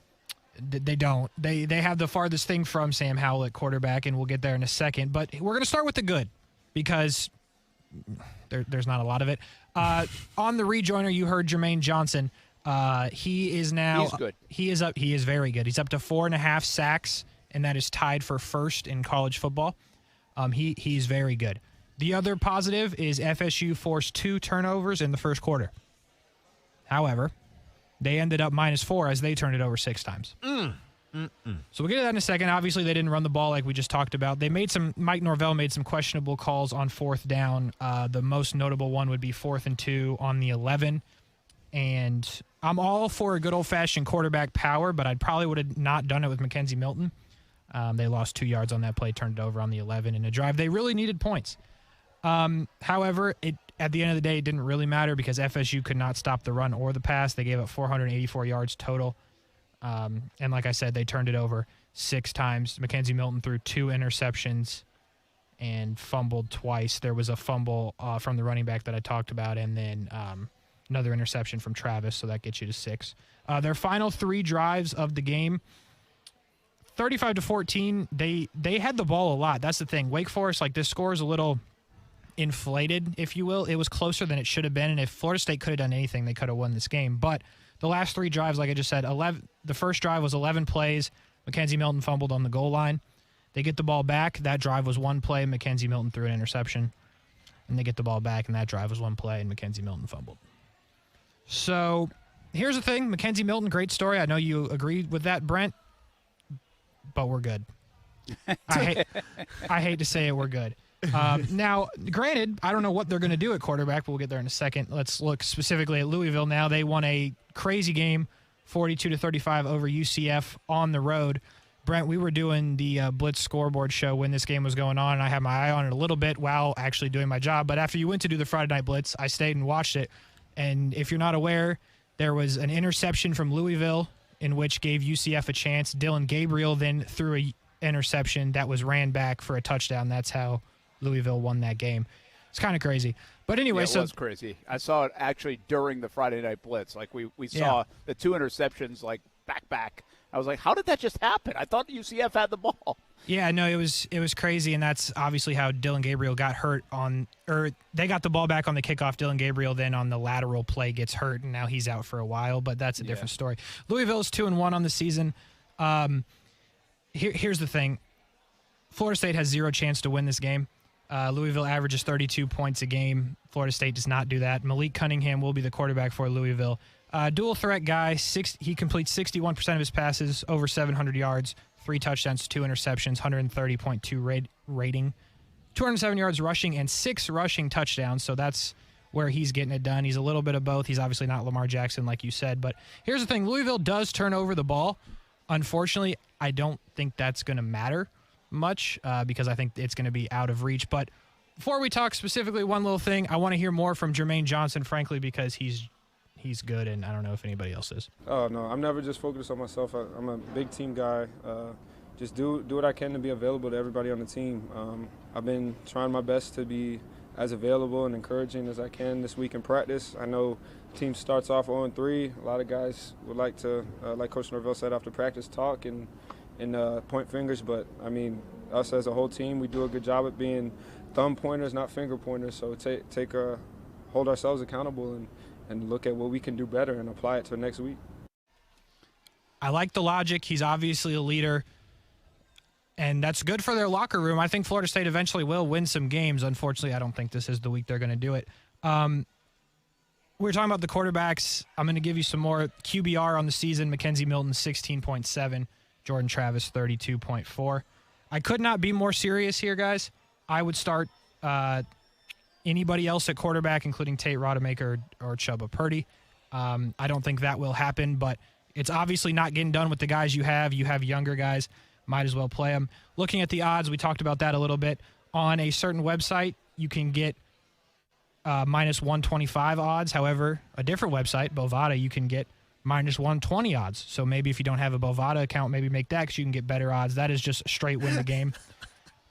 They don't. They have the farthest thing from Sam Howell at quarterback, and we'll get there in a second. But we're going to start with the good because there's not a lot of it. On the rejoiner, you heard Jermaine Johnson. He is now. He's good. He is very good. He's up to 4.5 sacks, and that is tied for first in college football. He's very good. The other positive is FSU forced 2 turnovers in the first quarter. However, they ended up -4 as they turned it over 6 times. So we'll get to that in a second. Obviously, they didn't run the ball like we just talked about. Mike Norvell made some questionable calls on 4th down. The most notable one would be 4th and 2 on the 11. And I'm all for a good old-fashioned quarterback power, but I probably would have not done it with Mackenzie Milton. They lost 2 yards on that play, turned it over on the 11 in a drive. They really needed points. However, at the end of the day, it didn't really matter because FSU could not stop the run or the pass. They gave up 484 yards total. And like I said, they turned it over 6 times. Mackenzie Milton threw 2 interceptions and fumbled twice. There was a fumble from the running back that I talked about, and then another interception from Travis, so that gets you to 6. Their final 3 drives of the game, 35-14, they had the ball a lot. That's the thing. Wake Forest, this score is a little inflated, if you will. It was closer than it should have been, and if Florida State could have done anything, they could have won this game. But the last 3 drives, like I just said, the first drive was 11 plays. Mackenzie Milton fumbled on the goal line. They get the ball back. That drive was 1 play. Mackenzie Milton threw an interception. And they get the ball back, and that drive was 1 play, and Mackenzie Milton fumbled. So here's the thing. Mackenzie Milton, great story. I know you agreed with that, Brent, but we're good. I hate to say it, we're good. Now, granted, I don't know what they're going to do at quarterback, but we'll get there in a second. Let's look specifically at Louisville now. They won a crazy game, 42-35 over UCF on the road. Brent, we were doing the Blitz scoreboard show when this game was going on, and I had my eye on it a little bit while actually doing my job. But after you went to do the Friday Night Blitz, I stayed and watched it. And if you're not aware, there was an interception from Louisville in which gave UCF a chance. Dylan Gabriel then threw an interception that was ran back for a touchdown. That's how Louisville won that game. It's kind of crazy. But anyway, it was crazy. I saw it actually during the Friday Night Blitz. We saw the 2 interceptions back. I was like, how did that just happen? I thought UCF had the ball. Yeah, no, it was crazy, and that's obviously how Dylan Gabriel got hurt they got the ball back on the kickoff. Dylan Gabriel then on the lateral play gets hurt, and now he's out for a while, but that's a different story. Louisville is 2-1 on the season. Here's the thing. Florida State has zero chance to win this game. Louisville averages 32 points a game. Florida State does not do that. Malik Cunningham will be the quarterback for Louisville. Dual threat guy. He completes 61% of his passes, over 700 yards, 3 touchdowns, 2 interceptions, 130.2 rating, 207 yards rushing, and 6 rushing touchdowns. So that's where he's getting it done. He's a little bit of both. He's obviously not Lamar Jackson, like you said. But here's the thing. Louisville does turn over the ball. Unfortunately, I don't think that's going to matter much because I think it's going to be out of reach. But before we talk specifically, one little thing, I want to hear more from Jermaine Johnson, frankly, because he's good, and I don't know if anybody else is. Oh, no, I'm never just focused on myself. I'm a big team guy. Just do what I can to be available to everybody on the team. I've been trying my best to be as available and encouraging as I can this week in practice. I know the team starts off 0-3. A lot of guys would like to, like Coach Norvell said after practice, talk and point fingers. But, I mean, us as a whole team, we do a good job at being thumb pointers, not finger pointers. So hold ourselves accountable and look at what we can do better and apply it to next week. I like the logic. He's obviously a leader, and that's good for their locker room. I think Florida State eventually will win some games. Unfortunately, I don't think this is the week they're going to do it. We're talking about the quarterbacks. I'm going to give you some more QBR on the season. Mackenzie Milton, 16.7. Jordan Travis, 32.4. I could not be more serious here, guys. I would start anybody else at quarterback, including Tate Rodemaker or Chubba Purdy. I don't think that will happen, but it's obviously not getting done with the guys you have. You have younger guys. Might as well play them. Looking at the odds, we talked about that a little bit. On a certain website, you can get minus 125 odds. However, a different website, Bovada, you can get minus 120 odds. So maybe if you don't have a Bovada account, maybe make that because you can get better odds. That is just straight win the game.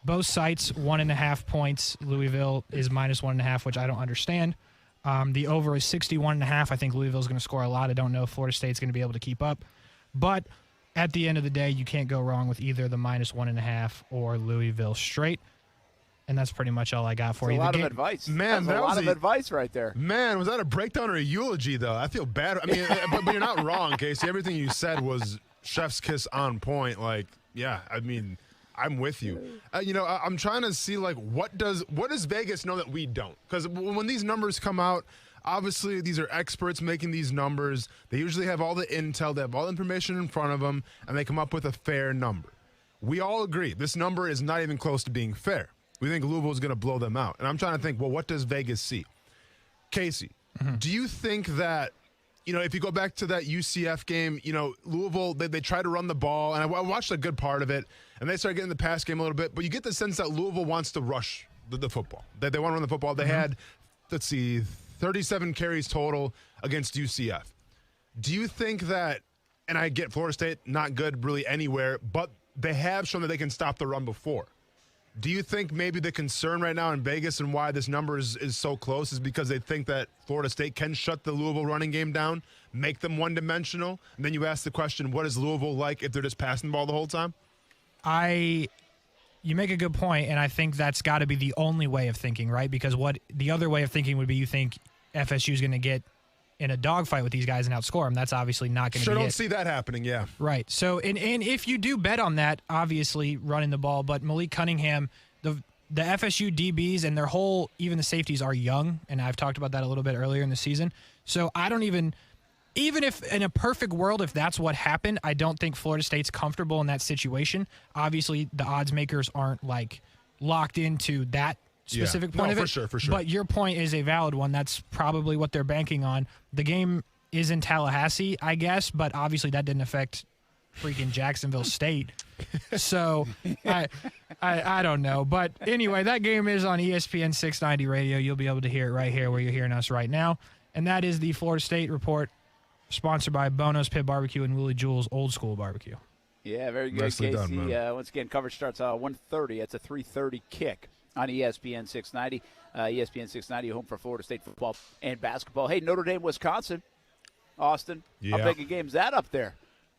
Both sites, 1.5 points. Louisville is minus 1.5, which I don't understand. The over is 61.5. I think Louisville's going to score a lot. I don't know if Florida State's going to be able to keep up. But at the end of the day, you can't go wrong with either the minus 1.5 or Louisville straight. And that's pretty much all I got for you. A lot of advice. Man, that's a lot of advice right there. Man, was that a breakdown or a eulogy, though? I feel bad. I mean, but you're not wrong, Casey. Everything you said was chef's kiss on point. Like, yeah, I mean, I'm with you. I'm trying to see, like, what does Vegas know that we don't? Because when these numbers come out, obviously these are experts making these numbers. They usually have all the intel. They have all the information in front of them, and they come up with a fair number. We all agree this number is not even close to being fair. We think Louisville is going to blow them out. And I'm trying to think, well, what does Vegas see? Casey, do you think that, if you go back to that UCF game, Louisville, they try to run the ball, and I watched a good part of it, and they started getting the pass game a little bit, but you get the sense that Louisville wants to rush the football, that they want to run the football. They had, 37 carries total against UCF. Do you think that, and I get Florida State not good really anywhere, but they have shown that they can stop the run before. Do you think maybe the concern right now in Vegas and why this number is so close is because they think that Florida State can shut the Louisville running game down, make them one-dimensional? And then you ask the question, what is Louisville like if they're just passing the ball the whole time? You make a good point, and I think that's got to be the only way of thinking, right? Because what the other way of thinking would be you think FSU is going to get in a dogfight with these guys and outscore them. That's obviously not going to be it. Sure don't see that happening, yeah. Right. So, and if you do bet on that, obviously running the ball, but Malik Cunningham, the FSU DBs and their whole, even the safeties are young, and I've talked about that a little bit earlier in the season. So I don't even if in a perfect world, if that's what happened, I don't think Florida State's comfortable in that situation. Obviously, the odds makers aren't like locked into that specific point of it. For sure. But your point is a valid one. That's probably what they're banking on. The game is in Tallahassee, I guess, but obviously that didn't affect freaking Jacksonville State. So I don't know. But anyway, that game is on ESPN 690 radio. You'll be able to hear it right here where you're hearing us right now. And that is the Florida State Report, sponsored by Bono's Pit Barbecue and Willie Jewell's Old School Barbecue. Yeah, very good, Nicely Casey. done, Once again, coverage starts at 1:30. It's a 3:30 kick on ESPN 690. ESPN 690, home for Florida State football and basketball. Hey, Notre Dame, Wisconsin. Austin, how big a game is that up there?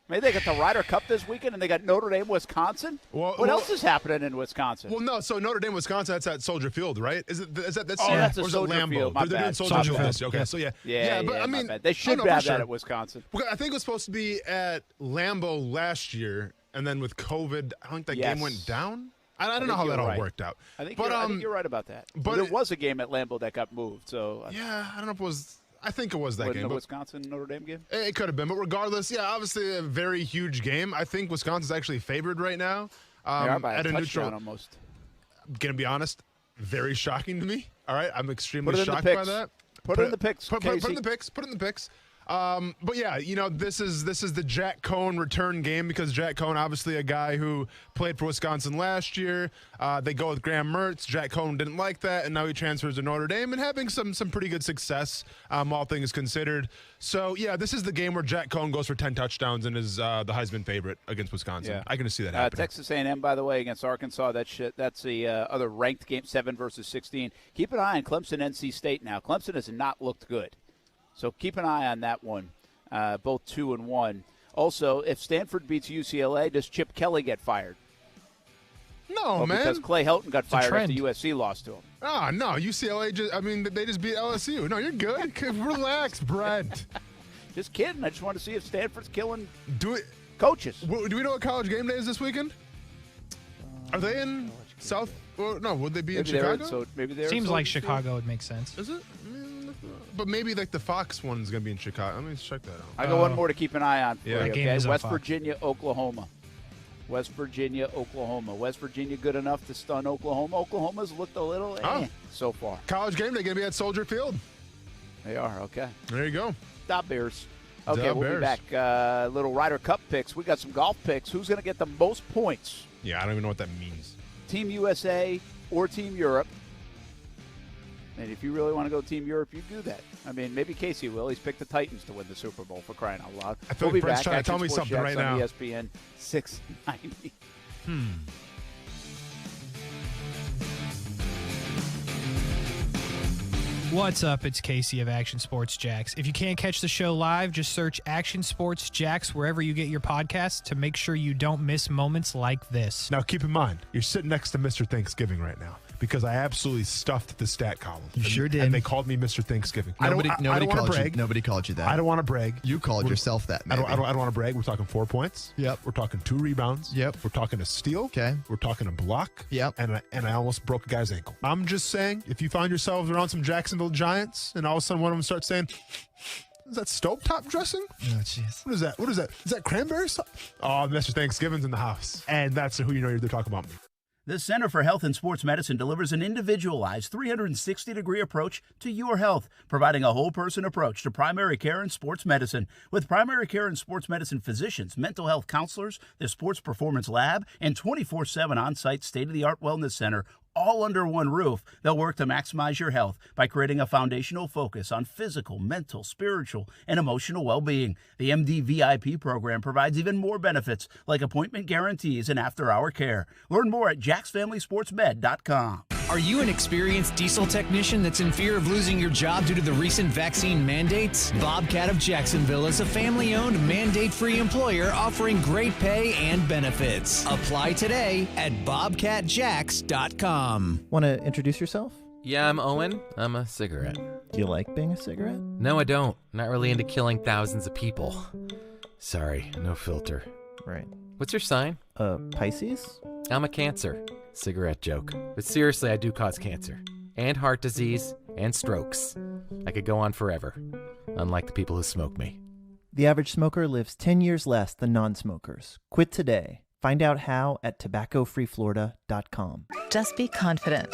I mean, they got the Ryder Cup this weekend, and they got Notre Dame, Wisconsin. What else is happening in Wisconsin? Well, no. So Notre Dame, Wisconsin, that's at Soldier Field, right? Is that that's that's a or is Soldier it Lambeau? Field. My They're doing bad. Soldier Field. Okay, so yeah. But I mean, they should have that at Wisconsin. I think it was supposed to be at Lambeau last year, and then with COVID, I think that game went down. I don't know how that all worked out. I think you're right about that. But there was a game at Lambeau that got moved. So yeah, I don't know if it was. I think it was that game. The Wisconsin Notre Dame game? It could have been, but regardless, yeah, obviously a very huge game. I think Wisconsin's actually favored right now. They are by at a a touchdown neutral. almost. Gonna be honest, very shocking to me. All right, I'm extremely shocked by that. Put it in the picks. Put it in the picks. Put it in the picks. But yeah, this is the Jack Coan return game because Jack Coan, obviously a guy who played for Wisconsin last year. They go with Graham Mertz. Jack Coan didn't like that, and now he transfers to Notre Dame and having some pretty good success, all things considered. So yeah, this is the game where Jack Coan goes for 10 touchdowns and is the Heisman favorite against Wisconsin. Yeah. I can see that happening. Texas A&M, by the way, against Arkansas. That's the other ranked game, 7 versus 16. Keep an eye on Clemson, NC State now. Clemson has not looked good. So keep an eye on that one, both 2-1. Also, if Stanford beats UCLA, does Chip Kelly get fired? No, man. Because Clay Helton got fired after USC lost to him. Oh, no. UCLA, they just beat LSU. No, you're good. Relax, Brent. Just kidding. I just want to see if Stanford's killing coaches. Do we know what College Game Day is this weekend? Are they in South? Well, no, would they be in Chicago? Maybe they're Seems like Chicago would make sense. Is it? But maybe like the Fox one's going to be in Chicago. Let me check that out. I got one more to keep an eye on for you, okay? West Virginia, Oklahoma. West Virginia, Oklahoma. West Virginia good enough to stun Oklahoma. Oklahoma's looked a little so far. College Game Day going to be at Soldier Field. They are, okay. There you go. Stop Bears. Okay, we'll be back. Little Ryder Cup picks. We got some golf picks. Who's going to get the most points? Yeah, I don't even know what that means. Team USA or Team Europe? And if you really want to go Team Europe, you do that. I mean, maybe Casey will. He's picked the Titans to win the Super Bowl, for crying out loud. I feel we'll like Brent's trying to tell me something right now. On ESPN 690. What's up? It's Casey of Action Sports Jax. If you can't catch the show live, just search Action Sports Jax wherever you get your podcasts to make sure you don't miss moments like this. Now, keep in mind, you're sitting next to Mr. Thanksgiving right now. Because I absolutely stuffed the stat column. You sure did. And they called me Mr. Thanksgiving. Nobody called brag. Nobody called you that. I don't want to brag. You called yourself that, maybe. I don't want to brag. We're talking 4 points. Yep. We're talking 2 rebounds. Yep. We're talking a steal. Okay. We're talking a block. Yep. And I almost broke a guy's ankle. I'm just saying, if you find yourselves around some Jacksonville Giants and all of a sudden one of them starts saying, is that stovetop dressing? Oh, jeez. What is that? Is that cranberry sauce? Oh, Mr. Thanksgiving's in the house. And that's who you know they're talking about me. The Center for Health and Sports Medicine delivers an individualized 360-degree approach to your health, providing a whole-person approach to primary care and sports medicine. With primary care and sports medicine physicians, mental health counselors, the Sports Performance Lab, and 24/7 on-site state-of-the-art wellness center, all under one roof, they'll work to maximize your health by creating a foundational focus on physical, mental, spiritual, and emotional well-being. The MD VIP program provides even more benefits like appointment guarantees and after-hour care. Learn more at jacksfamilysportsmed.com. Are you an experienced diesel technician that's in fear of losing your job due to the recent vaccine mandates? Bobcat of Jacksonville is a family-owned, mandate-free employer offering great pay and benefits. Apply today at bobcatjax.com. Want to introduce yourself? Yeah, I'm Owen. I'm a cigarette. Do you like being a cigarette? No, I don't. Not really into killing thousands of people. Sorry, no filter. Right. What's your sign? Pisces? I'm a Cancer. Cigarette joke. But seriously, I do cause cancer. And heart disease. And strokes. I could go on forever. Unlike the people who smoke me. The average smoker lives 10 years less than non-smokers. Quit today. Find out how at tobaccofreeflorida.com. Just be confident.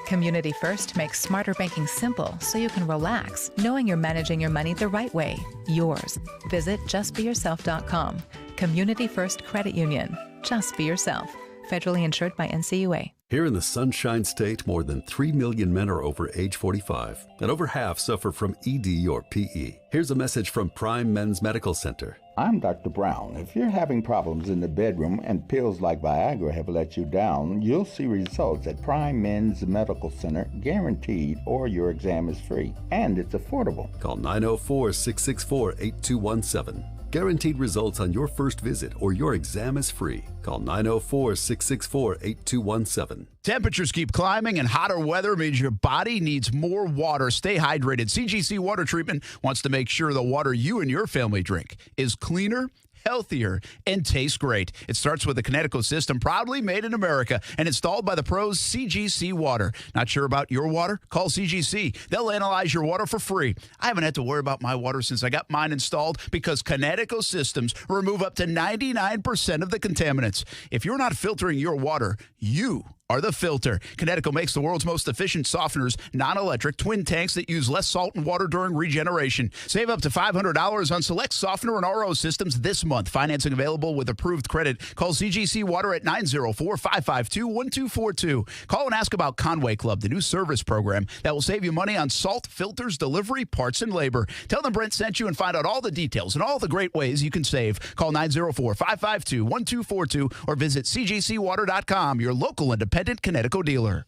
Community First makes smarter banking simple so you can relax, knowing you're managing your money the right way, yours. Visit justbeyourself.com. Community First Credit Union. Just be yourself. Federally insured by NCUA. Here in the Sunshine State, more than 3 million men are over age 45, and over half suffer from ED or PE. Here's a message from Prime Men's Medical Center. I'm Dr. Brown. If you're having problems in the bedroom and pills like Viagra have let you down, you'll see results at Prime Men's Medical Center, guaranteed, or your exam is free. And it's affordable. Call 904-664-8217. Guaranteed results on your first visit or your exam is free. Call 904-664-8217. Temperatures keep climbing and hotter weather means your body needs more water. Stay hydrated. CGC Water Treatment wants to make sure the water you and your family drink is cleaner, healthier, and tastes great. It starts with the Connecticut system, proudly made in America and installed by the pros CGC Water. Not sure about your water? Call CGC. They'll analyze your water for free. I haven't had to worry about my water since I got mine installed because Connecticut systems remove up to 99% of the contaminants. If you're not filtering your water, you are the filter. Connecticut makes the world's most efficient softeners, non-electric twin tanks that use less salt and water during regeneration. Save up to $500 on select softener and RO systems this month. Financing available with approved credit. Call CGC Water at 904-552-1242. Call and ask about Conway Club, the new service program that will save you money on salt, filters, delivery, parts, and labor. Tell them Brent sent you and find out all the details and all the great ways you can save. Call 904-552-1242 or visit cgcwater.com, your local independent Connecticut dealer.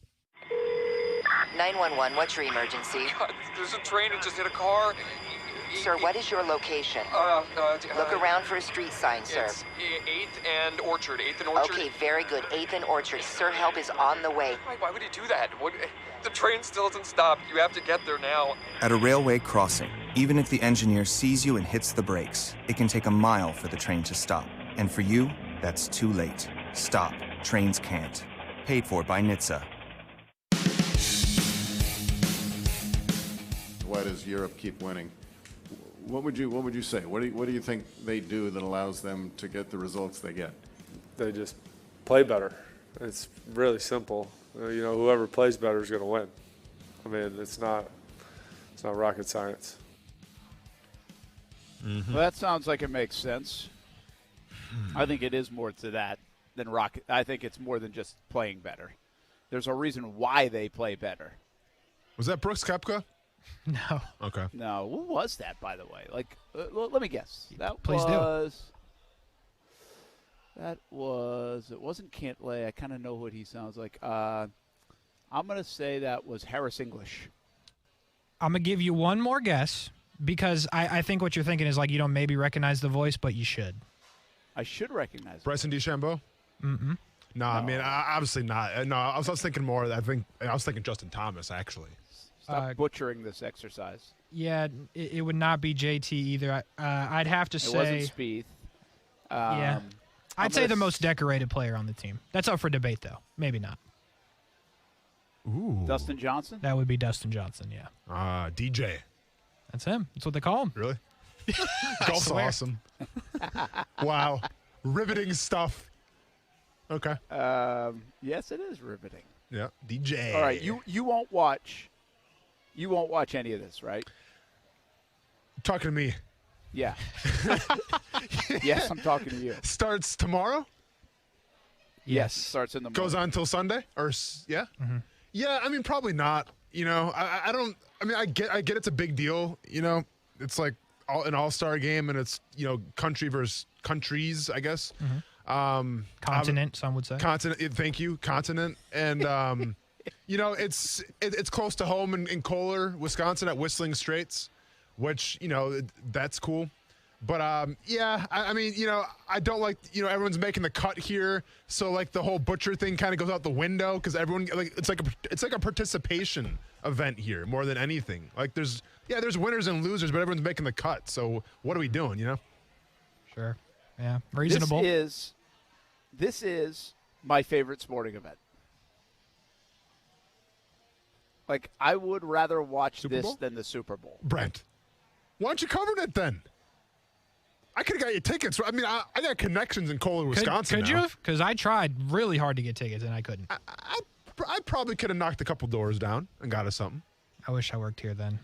911, what's your emergency? There's a train that just hit a car. Sir, what is your location? Look around for a street sign, sir. It's 8th and Orchard. 8th and Orchard. Okay, very good. 8th and Orchard. Sir, help is on the way. Why would he do that? The train still hasn't stopped. You have to get there now. At a railway crossing, even if the engineer sees you and hits the brakes, it can take a mile for the train to stop. And for you, that's too late. Stop. Trains can't. Paid for by NHTSA. Why does Europe keep winning? What would you say? What do you think they do that allows them to get the results they get? They just play better. It's really simple. Whoever plays better is going to win. I mean, it's not rocket science. Mm-hmm. Well, that sounds like it makes sense. I think it is more to that than rocket. I think it's more than just playing better. There's a reason why they play better. Was that Brooks Koepka? No. Okay. No. What was that, by the way? Let me guess. Please do. It wasn't Cantlay. I kind of know what he sounds like. I'm going to say that was Harris English. I'm going to give you one more guess because I think what you're thinking is you don't maybe recognize the voice, but you should. I should recognize it. Bryson DeChambeau? Mm-mm. No, I mean, obviously not. No, I was thinking more. I was thinking Justin Thomas, actually. Stop butchering this exercise. Yeah, it would not be JT either. I'd have to say. It wasn't Spieth. Yeah. I'd say the most decorated player on the team. That's up for debate, though. Maybe not. Ooh. Dustin Johnson? That would be Dustin Johnson, yeah. DJ. That's him. That's what they call him. Really? Golf's awesome. Wow. Riveting stuff. Okay. Yes, it is riveting. Yeah. DJ. All right. You won't watch any of this, right? Talking to me. Yeah. Yes, I'm talking to you. Starts tomorrow? Yes, starts in the morning. Goes on till Sunday? Yeah? Mm-hmm. Yeah, I mean, probably not. I don't – I mean, I get it's a big deal. It's like an all-star game, and it's, country versus countries, I guess. Mm-hmm. Continent, some would say. Continent. Thank you. Continent. And, it's close to home in Kohler, Wisconsin at Whistling Straits, which, that's cool. But, I mean, I don't like, everyone's making the cut here. So, the whole butcher thing kind of goes out the window because everyone, it's like a participation event here more than anything. There's winners and losers, but everyone's making the cut. So, what are we doing, Sure. Yeah. Reasonable. This is my favorite sporting event. I would rather watch this than the Super Bowl. Brent, why aren't you covering it then? I could have got you tickets. I mean, I got connections in Kohler, Wisconsin. Could you have? Because I tried really hard to get tickets, and I couldn't. I probably could have knocked a couple doors down and got us something. I wish I worked here then.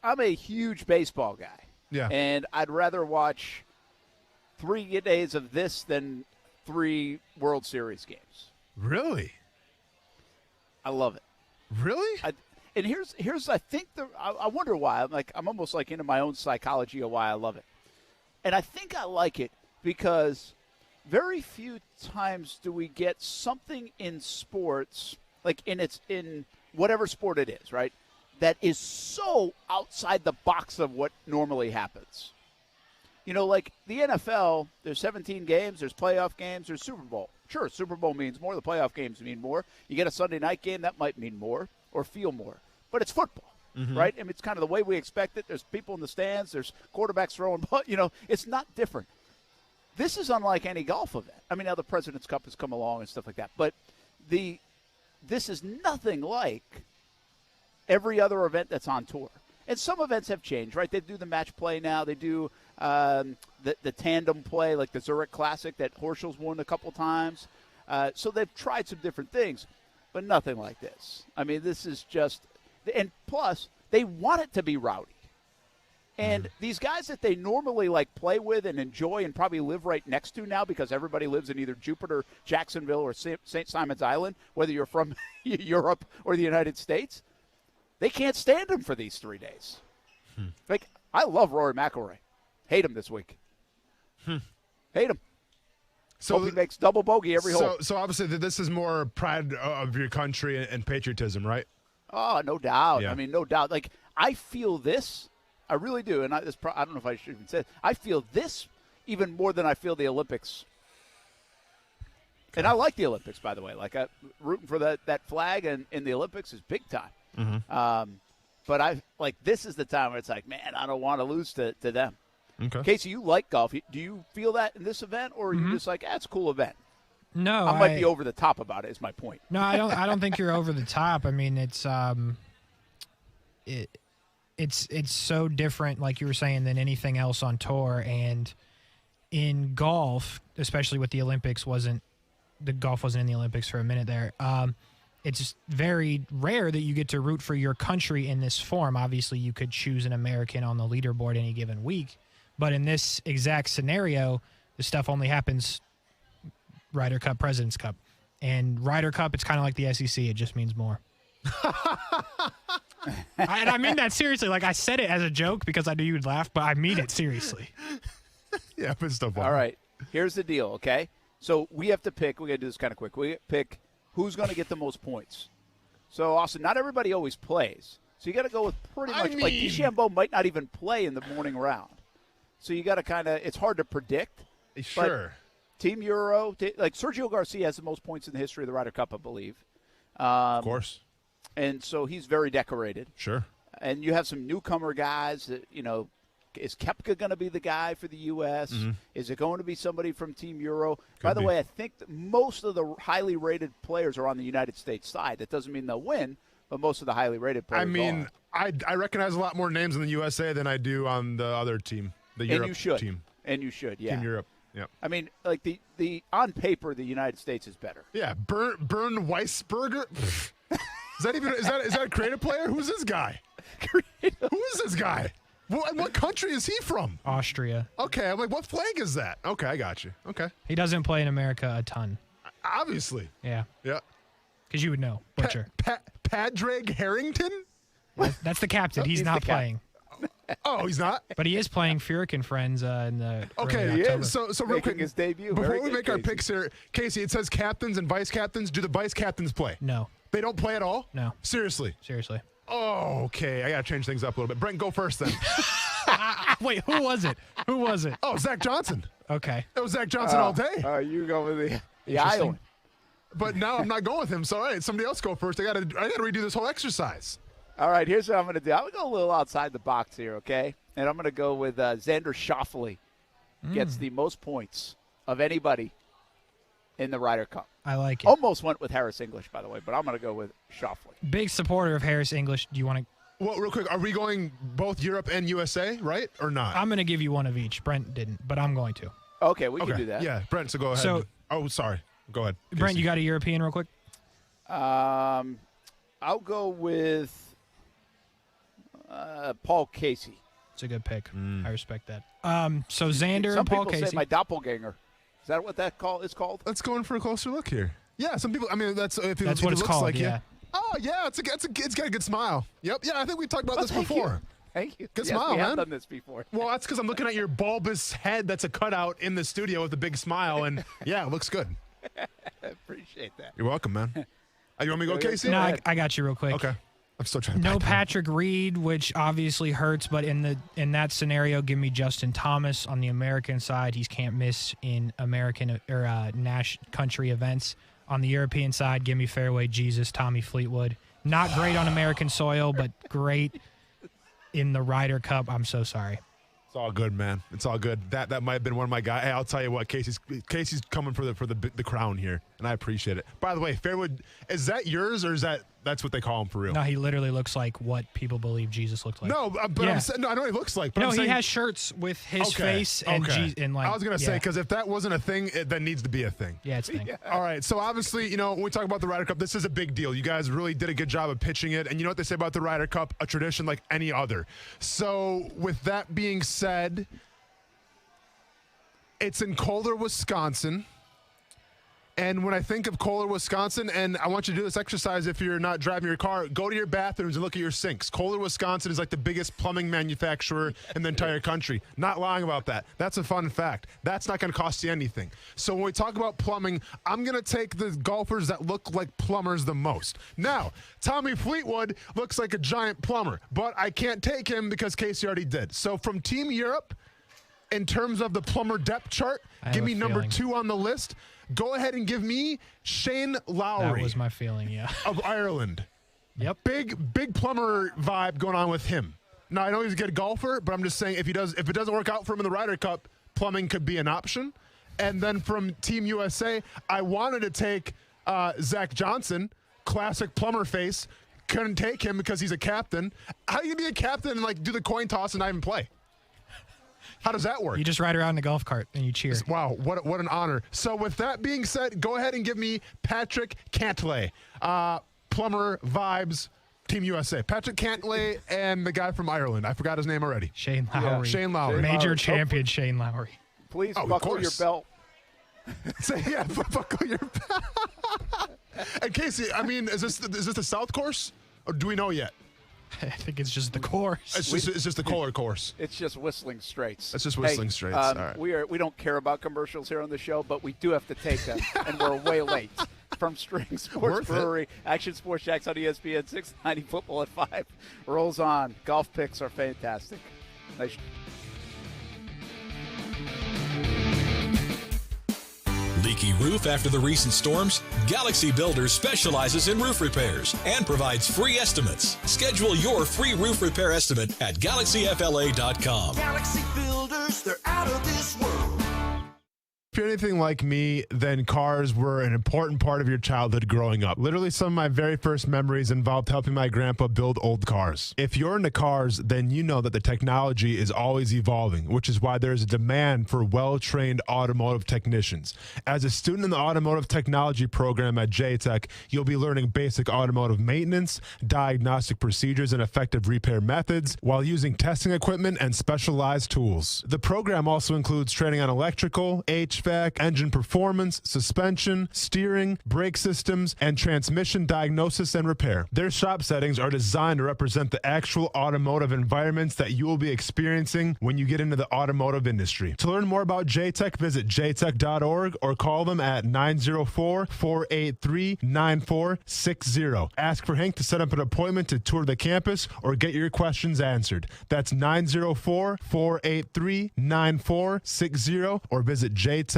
I'm a huge baseball guy. Yeah. And I'd rather watch 3 days of this than 3 World Series games. Really? I love it. Really? And here's I think I wonder why. I'm almost into my own psychology of why I love it. And I think I like it because very few times do we get something in sports, in whatever sport it is, right, that is so outside the box of what normally happens. You know, like the NFL, there's 17 games, there's playoff games, there's Super Bowl. Sure, Super Bowl means more. The playoff games mean more. You get a Sunday night game, that might mean more or feel more. But it's football, right? I mean, it's kind of the way we expect it. There's people in the stands. There's quarterbacks throwing, you know, it's not different. This is unlike any golf event. I mean, now the President's Cup has come along and stuff like that. But this is nothing like every other event that's on tour. And some events have changed, right? They do the match play now. They do the tandem play, like the Zurich Classic that Horschel's won a couple times. So they've tried some different things, but nothing like this. I mean, this is just – and plus, they want it to be rowdy. And these guys that they normally, like, play with and enjoy and probably live right next to now because everybody lives in either Jupiter, Jacksonville, or St. Simon's Island, whether you're from Europe or the United States, they can't stand him for these 3 days. Like, I love Rory McIlroy. Hate him this week. Hate him. So hope he makes double bogey every hole. So obviously this is more pride of your country and patriotism, right? Oh, no doubt. Yeah. I mean, no doubt. Like, I feel this. I really do. And I don't know if I should even say it. I feel this even more than I feel the Olympics. Okay. And I like the Olympics, by the way. Like, rooting for that flag in the Olympics is big time. But this is the time where it's like, man, I don't want to lose to them. Okay. Casey, you like golf. Do you feel that in this event, or are you just like, it's a cool event? No, I might be over the top about it. Is my point. No, I don't. I don't think you're over the top. I mean, it's so different, like you were saying, than anything else on tour. And in golf, especially with the Olympics, golf wasn't in the Olympics for a minute there. It's very rare that you get to root for your country in this form. Obviously, you could choose an American on the leaderboard any given week. But in this exact scenario, the stuff only happens Ryder Cup, President's Cup. And Ryder Cup, it's kind of like the SEC. It just means more. And I mean that seriously. Like, I said it as a joke because I knew you would laugh, but I mean it seriously. Yeah, but still fun. All right. Here's the deal, okay? So we have to pick. We're going to do this kind of quick. We pick who's going to get the most points. So, Austin, not everybody always plays. So you got to go with pretty much like DeChambeau might not even play in the morning round. So you got to kind of – it's hard to predict. Sure. Team Euro, like Sergio Garcia has the most points in the history of the Ryder Cup, I believe. Of course. And so he's very decorated. Sure. And you have some newcomer guys that, you know, is Koepka going to be the guy for the U.S.? Is it going to be somebody from Team Euro? By the way, I think that most of the highly rated players are on the United States side. That doesn't mean they'll win, but most of the highly rated players are. I recognize a lot more names in the USA than I do on the other team, the Europe team. And you should, yeah. Team Europe. Yeah. I mean, like the on paper, the United States is better. Yeah, Bern Weisberger. Is that a creative player? Who's this guy? Who is this guy? What country is he from? Austria. Okay, I'm like, what flag is that? Okay, I got you. Okay. He doesn't play in America a ton. Obviously. Yeah. Yeah. Because you would know. Butcher. Padraig Harrington? That's the captain. He's not playing. Oh, he's not? But he is playing Furyk and Friends in the Okay, yeah. So real quick, his debut. Before we make our picks here, Casey, it says captains and vice captains. Do the vice captains play? No. They don't play at all? No. Seriously? Seriously. Oh, okay. I got to change things up a little bit. Brent, go first then. Wait, who was it? Who was it? Oh, Zach Johnson. Okay. It was Zach Johnson all day. You go with the Iowa. But now I'm not going with him. So, all right, somebody else go first. I got to redo this whole exercise. All right, here's what I'm going to do. I'm going to go a little outside the box here, okay? And I'm going to go with Xander Schauffele gets the most points of anybody in the Ryder Cup. I like it. Almost went with Harris English, by the way, but I'm going to go with Schauffele. Big supporter of Harris English. Do you want to? Well, real quick, are we going both Europe and USA, right, or not? I'm going to give you one of each. Brent didn't, but I'm going to. Okay, we can do that. Yeah, Brent, so go ahead. So, sorry. Go ahead. Brent, Casey. you got a European real quick? I'll go with Paul Casey. It's a good pick. I respect that. So Xander Some and Paul people Casey. say my doppelganger. Is that what that is called? Let's go in for a closer look here. Yeah, some people. I mean, that's what it's it looks called. like. Yeah. Oh yeah, it's got a good smile. Yep. Yeah, I think we talked about this before. Thank you. Good yes, smile, we man. have done this before. Well, that's because I'm looking at your bulbous head. That's a cutout in the studio with a big smile, and yeah, it looks good. Appreciate that. You're welcome, man. You want me to go, Casey? No, I got you real quick. Okay. I'm still trying to No back down. Patrick Reed, which obviously hurts, but in that scenario, give me Justin Thomas on the American side. He can't miss in American or country events. On the European side, give me Fairway Jesus, Tommy Fleetwood. Not great on American soil, but great in the Ryder Cup. I'm so sorry. It's all good, man. It's all good. That might have been one of my guys. Hey, I'll tell you what, Casey's coming for the crown here, and I appreciate it. By the way, Fairwood, is that yours or is that's what they call him for real? No, he literally looks like what people believe Jesus looked like. No, but yeah. I'm saying, no, I know what he looks like. But no, I'm saying, he has shirts with his face and and like. I was gonna say because if that wasn't a thing, that needs to be a thing. Yeah, it's a thing. All right, so obviously, when we talk about the Ryder Cup, this is a big deal. You guys really did a good job of pitching it, and you know what they say about the Ryder Cup, a tradition like any other. So with that being said, it's in Kohler, Wisconsin. And when I think of Kohler, Wisconsin, and I want you to do this exercise if you're not driving your car, go to your bathrooms and look at your sinks. Kohler, Wisconsin is like the biggest plumbing manufacturer in the entire country. Not lying about that. That's a fun fact. That's not going to cost you anything. So when we talk about plumbing, I'm going to take the golfers that look like plumbers the most. Now, Tommy Fleetwood looks like a giant plumber, but I can't take him because Casey already did. So from Team Europe, in terms of the plumber depth chart, give me number 2 on the list. Go ahead and give me Shane Lowry. That was my feeling, yeah. Of Ireland. Yep. Big plumber vibe going on with him. Now, I know he's a good golfer, but I'm just saying if it doesn't work out for him in the Ryder Cup, plumbing could be an option. And then from Team USA, I wanted to take Zach Johnson, classic plumber face. Couldn't take him because he's a captain. How do you be a captain and do the coin toss and not even play? How does that work? You just ride around in a golf cart and you cheer. Wow, what an honor. So with that being said, go ahead and give me Patrick Cantlay. Plumber vibes, Team USA. Patrick Cantlay and the guy from Ireland. I forgot his name already. Shane Lowry. Yeah. Shane Lowry. Major champion Shane Lowry. Please buckle your belt. Buckle your belt. And Casey, is this the South course? Or do we know yet? I think it's just the course. It's just the Kohler course. It's just Whistling Straits. It's just Whistling Straits. All right. We don't care about commercials here on the show, but we do have to take them, and we're way late. From String Sports Brewery, Action Sports Jags on ESPN 690 football at 5 rolls on. Golf picks are fantastic. Nice. Leaky roof after the recent storms? Galaxy Builders specializes in roof repairs and provides free estimates. Schedule your free roof repair estimate at galaxyfla.com. Galaxy Builders, they're out of this world. If you're anything like me, then cars were an important part of your childhood growing up. Literally, some of my very first memories involved helping my grandpa build old cars. If you're into cars, then you know that the technology is always evolving, which is why there's a demand for well-trained automotive technicians. As a student in the automotive technology program at JTech, you'll be learning basic automotive maintenance, diagnostic procedures, and effective repair methods while using testing equipment and specialized tools. The program also includes training on electrical, HVAC, engine performance, suspension, steering, brake systems, and transmission diagnosis and repair. Their shop settings are designed to represent the actual automotive environments that you will be experiencing when you get into the automotive industry. To learn more about JTech, visit jtech.org or call them at 904-483-9460. Ask for Hank to set up an appointment to tour the campus or get your questions answered. That's 904-483-9460 or visit jtech.org.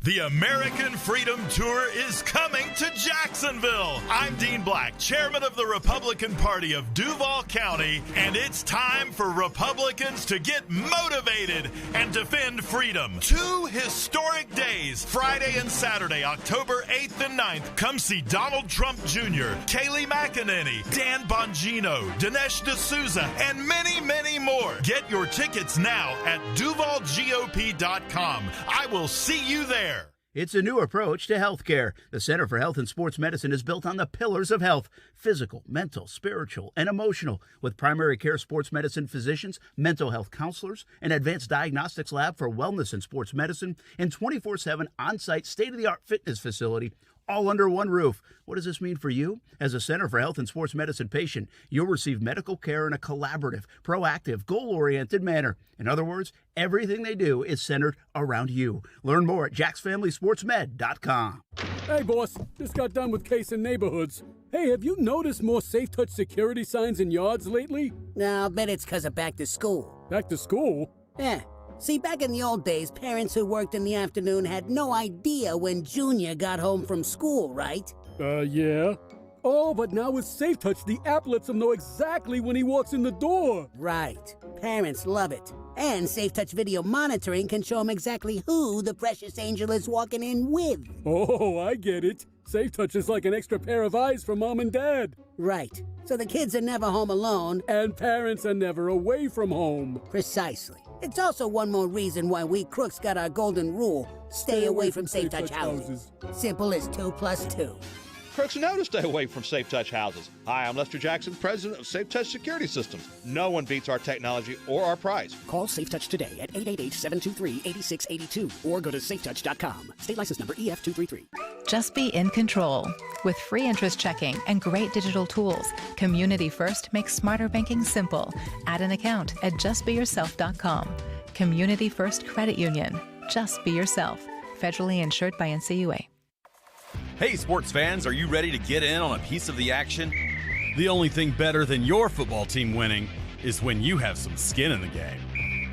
The American Freedom Tour is coming to Jacksonville. I'm Dean Black, chairman of the Republican Party of Duval County, and it's time for Republicans to get motivated and defend freedom. 2 historic days, Friday and Saturday, October 8th and 9th. Come see Donald Trump Jr., Kayleigh McEnany, Dan Bongino, Dinesh D'Souza, and many, many more. Get your tickets now at DuvalGOP.com. I will see you there. It's a new approach to healthcare. The Center for Health and Sports Medicine is built on the pillars of health: physical, mental, spiritual, and emotional, with primary care sports medicine physicians, mental health counselors, an advanced diagnostics lab for wellness and sports medicine, and 24/7 on-site state-of-the-art fitness facility, all under one roof. What does this mean for you? As a Center for Health and Sports Medicine patient, you'll receive medical care in a collaborative, proactive, goal-oriented manner. In other words, everything they do is centered around you. Learn more at jacksfamilysportsmed.com. Hey, boss, just got done with Case in Neighborhoods. Hey, have you noticed more Safe Touch security signs in yards lately? No, I bet it's because of back to school. Back to school? Yeah. See, back in the old days, parents who worked in the afternoon had no idea when Junior got home from school, right? Yeah. Oh, but now with Safe Touch, the app lets him know exactly when he walks in the door. Right. Parents love it. And Safe Touch video monitoring can show him exactly who the precious angel is walking in with. Oh, I get it. Safe Touch is like an extra pair of eyes for mom and dad. Right. So the kids are never home alone. And parents are never away from home. Precisely. It's also one more reason why we crooks got our golden rule. Stay away from Safe Touch houses. Simple as 2 plus 2. Crooks know to stay away from Safe Touch houses. Hi, I'm Lester Jackson, president of Safe Touch Security Systems. No one beats our technology or our price. Call Safe Touch today at 888-723-8682 or go to safetouch.com. State license number EF233. Just be in control. With free interest checking and great digital tools, Community First makes smarter banking simple. Add an account at justbeyourself.com. Community First Credit Union. Just be yourself. Federally insured by NCUA. Hey, sports fans, are you ready to get in on a piece of the action? The only thing better than your football team winning is when you have some skin in the game.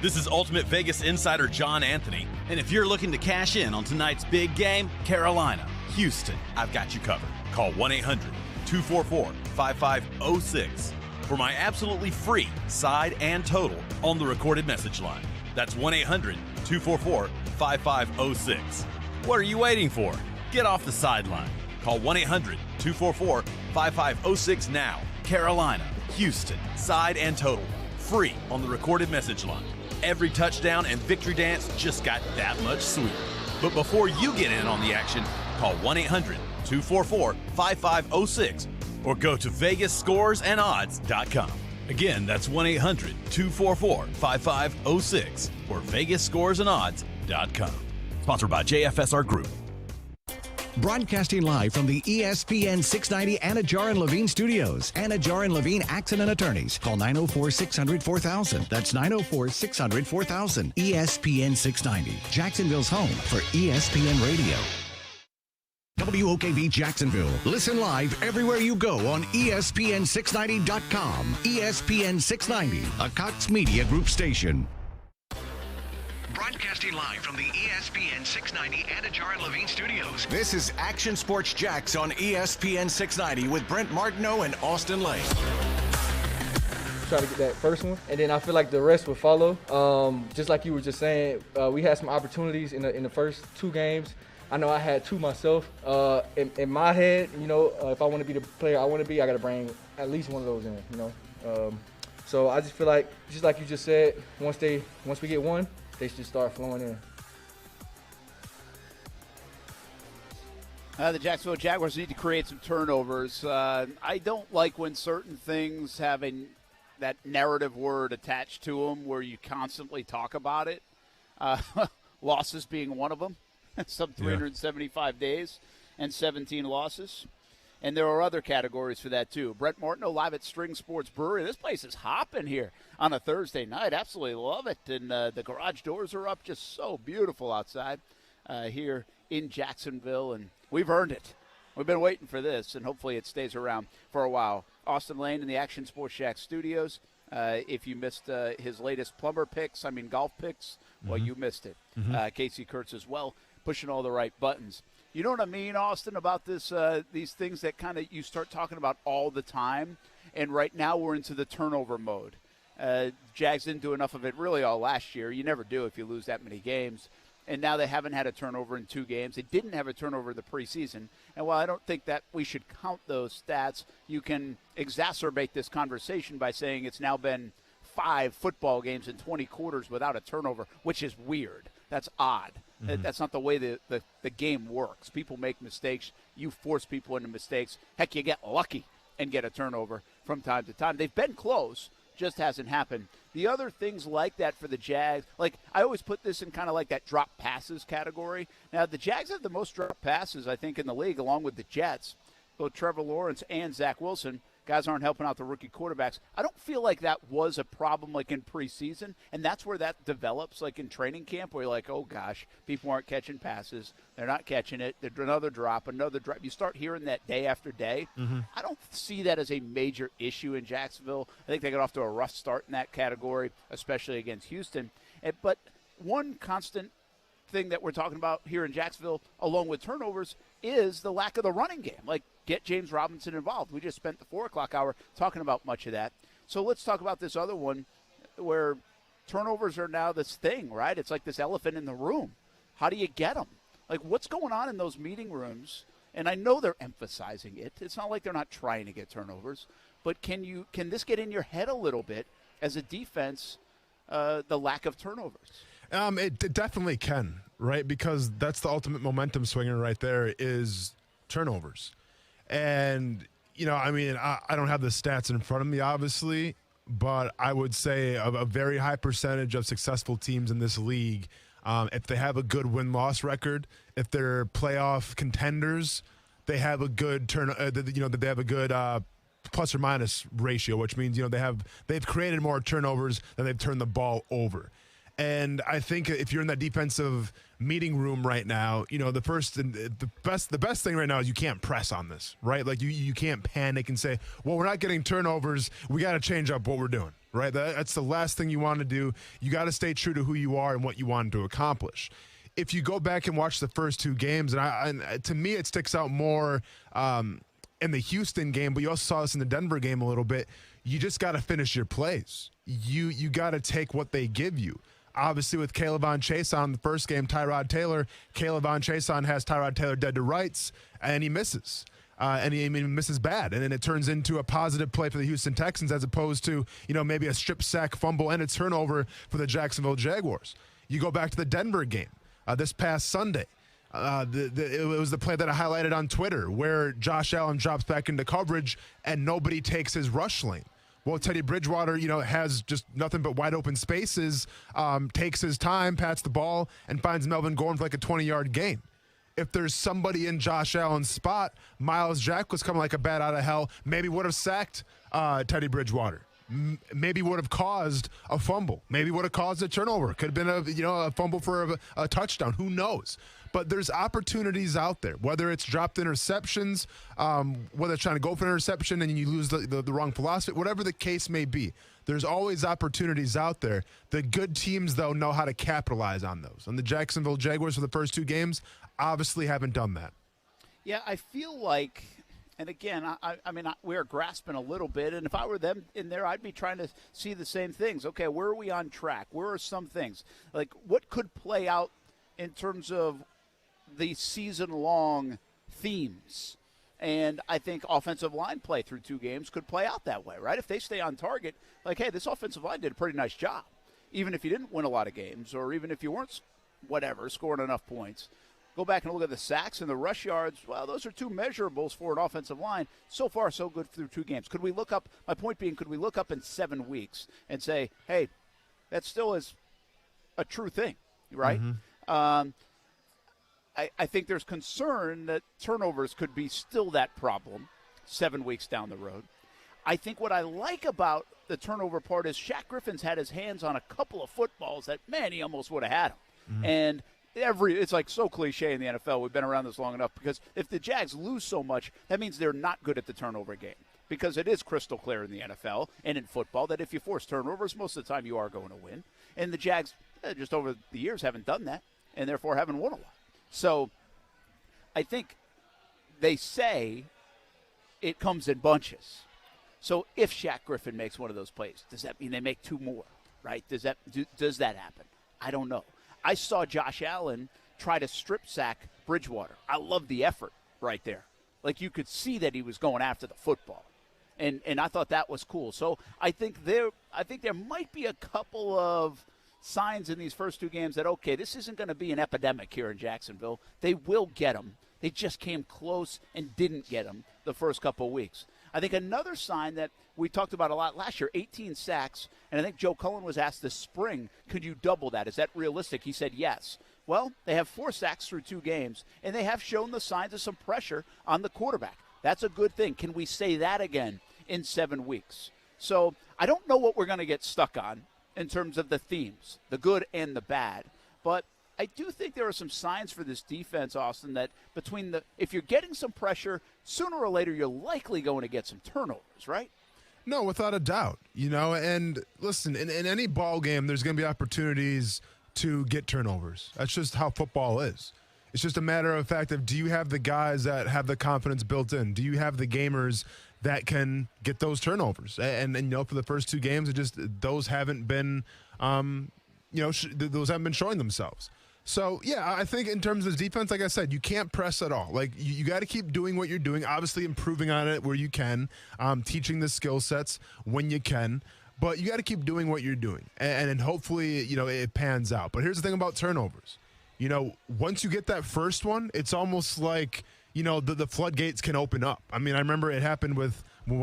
This is Ultimate Vegas insider John Anthony, and if you're looking to cash in on tonight's big game, Carolina, Houston, I've got you covered. Call 1-800-244-5506 for my absolutely free side and total on the recorded message line. That's 1-800-244-5506. What are you waiting for? Get off the sideline. Call 1-800-244-5506 now. Carolina, Houston, side and total. Free on the recorded message line. Every touchdown and victory dance just got that much sweeter. But before you get in on the action, call 1-800-244-5506 or go to VegasScoresAndOdds.com. Again, that's 1-800-244-5506 or VegasScoresAndOdds.com. Sponsored by JFSR Group. Broadcasting live from the ESPN 690 Anajar and Levine studios. Anajar and Levine Accident Attorneys. Call 904-600-4000. That's 904-600-4000. ESPN 690. Jacksonville's home for ESPN Radio. WOKV Jacksonville. Listen live everywhere you go on ESPN690.com. ESPN 690, a Cox Media Group station. Broadcasting live from the ESPN 690 Anajar and Levine studios. This is Action Sports Jacks on ESPN 690 with Brent Martineau and Austin Lane. Try to get that first one, and then I feel like the rest will follow. Just like you were just saying, we had some opportunities in the first 2 games. I know I had 2 myself. In my head, if I want to be the player I want to be, I got to bring at least one of those in, So I just feel like, just like you just said, once we get one, they should start flowing in. The Jacksonville Jaguars need to create some turnovers. I don't like when certain things have that narrative word attached to them where you constantly talk about it. Losses being one of them. Some 375 days and 17 losses. And there are other categories for that, too. Brent Martineau live at String Sports Brewery. This place is hopping here on a Thursday night. Absolutely love it. And the garage doors are up, just so beautiful outside here in Jacksonville. And we've earned it. We've been waiting for this, and hopefully it stays around for a while. Austin Lane in the Action Sports Shack studios. If you missed his latest plumber picks, golf picks, well, you missed it. Casey Kurtz as well, pushing all the right buttons. You know what I mean, Austin, about this? These things that kind of you start talking about all the time, and right now we're into the turnover mode. Jags didn't do enough of it really all last year. You never do if you lose that many games. And now they haven't had a turnover in 2 games. They didn't have a turnover in the preseason. And while I don't think that we should count those stats, you can exacerbate this conversation by saying it's now been 5 football games in 20 quarters without a turnover, which is weird. That's odd. That's not the way the game works. People make mistakes. You force people into mistakes. Heck, you get lucky and get a turnover from time to time. They've been close, just hasn't happened. The other things like that for the Jags, like I always put this in kind of like that drop passes category. Now, the Jags have the most drop passes, I think, in the league, along with the Jets. Both Trevor Lawrence and Zach Wilson. Guys aren't helping out the rookie quarterbacks. I don't feel like that was a problem like in preseason, and that's where that develops, like in training camp, where you're like, oh, gosh, people aren't catching passes. They're not catching it. They're another drop. You start hearing that day after day. Mm-hmm. I don't see that as a major issue in Jacksonville. I think they got off to a rough start in that category, especially against Houston. But one constant thing that we're talking about here in Jacksonville, along with turnovers, is the lack of the running game. Like, get James Robinson involved. We just spent the 4 o'clock hour talking about much of that. So let's talk about this other one where turnovers are now this thing, right? It's like this elephant in the room. How do you get them? Like, what's going on in those meeting rooms? And I know they're emphasizing it. It's not like they're not trying to get turnovers. But can this get in your head a little bit as a defense, the lack of turnovers? It definitely can, right? Because that's the ultimate momentum swinger right there is turnovers. And, I don't have the stats in front of me, obviously, but I would say a very high percentage of successful teams in this league, if they have a good win-loss record, if they're playoff contenders, they have a good they have a good plus or minus ratio, which means they've created more turnovers than they've turned the ball over. And I think if you're in that defensive meeting room right now, the best thing right now is you can't press on this, right? Like you can't panic and say, well, we're not getting turnovers. We got to change up what we're doing, right? That's the last thing you want to do. You got to stay true to who you are and what you want to accomplish. If you go back and watch the first 2 games, and to me it sticks out more in the Houston game, but you also saw this in the Denver game a little bit. You just got to finish your plays. You got to take what they give you. Obviously, with Caleb Chase on the first game, Caleb Chase has Tyrod Taylor dead to rights, and he misses. And he misses bad. And then it turns into a positive play for the Houston Texans as opposed to, maybe a strip sack, fumble, and a turnover for the Jacksonville Jaguars. You go back to the Denver game this past Sunday. It was the play that I highlighted on Twitter where Josh Allen drops back into coverage and nobody takes his rush lane. Well, Teddy Bridgewater, has just nothing but wide open spaces, takes his time, pats the ball, and finds Melvin Gordon for like a 20-yard gain. If there's somebody in Josh Allen's spot, Myles Jack was coming like a bat out of hell, maybe would have sacked Teddy Bridgewater. Maybe would have caused a fumble. Maybe would have caused a turnover. Could have been a fumble for a touchdown. Who knows? But there's opportunities out there, whether it's dropped interceptions, whether it's trying to go for an interception and you lose the wrong philosophy, whatever the case may be. There's always opportunities out there. The good teams, though, know how to capitalize on those. And the Jacksonville Jaguars for the first 2 games obviously haven't done that. Yeah, I feel like, and again, we're grasping a little bit, and if I were them in there, I'd be trying to see the same things. Okay, where are we on track? Where are some things? Like, what could play out in terms of the season-long themes? And I think offensive line play through 2 games could play out that way, right? If they stay on target, like, hey, this offensive line did a pretty nice job, even if you didn't win a lot of games or even if you weren't, scoring enough points. Go back and look at the sacks and the rush yards. Well, those are 2 measurables for an offensive line. So far, so good through 2 games. Could we look up, my point being, could we look up in 7 weeks and say, hey, that still is a true thing, right? Mm-hmm. I think there's concern that turnovers could be still that problem 7 weeks down the road. I think what I like about the turnover part is Shaq Griffin's had his hands on a couple of footballs that, man, he almost would have had them. Mm-hmm. And it's like so cliche in the NFL. We've been around this long enough because if the Jags lose so much, that means they're not good at the turnover game. Because it is crystal clear in the NFL and in football that if you force turnovers, most of the time you are going to win. And the Jags, just over the years, haven't done that and therefore haven't won a lot. So I think they say it comes in bunches. So if Shaq Griffin makes one of those plays, does that mean they make 2 more, right? Does that happen? I don't know. I saw Josh Allen try to strip sack Bridgewater. I love the effort right there. Like you could see that he was going after the football. And I thought that was cool. So I think there might be a couple of signs in these first 2 games that, okay, this isn't going to be an epidemic here in Jacksonville. They will get them. They just came close and didn't get them the first couple of weeks. I think another sign that we talked about a lot last year, 18 sacks, and I think Joe Cullen was asked this spring, could you double that? Is that realistic? He said yes. Well, they have 4 sacks through 2 games, and they have shown the signs of some pressure on the quarterback. That's a good thing. Can we say that again in 7 weeks? So I don't know what we're going to get stuck on in terms of the themes, the good and the bad. But I do think there are some signs for this defense, Austin, that if you're getting some pressure, sooner or later you're likely going to get some turnovers, right? No, without a doubt. And listen, in any ball game, there's going to be opportunities to get turnovers. That's just how football is. It's just a matter of fact of, do you have the guys that have the confidence built in? Do you have the gamers that can get those turnovers? And for the first 2 games, those haven't been, those haven't been showing themselves. So, yeah, I think in terms of defense, like I said, you can't press at all. Like, you got to keep doing what you're doing, obviously improving on it where you can, teaching the skill sets when you can. But you got to keep doing what you're doing. And hopefully, it pans out. But here's the thing about turnovers. Once you get that first one, it's almost like, the floodgates can open up. I mean, I remember it happened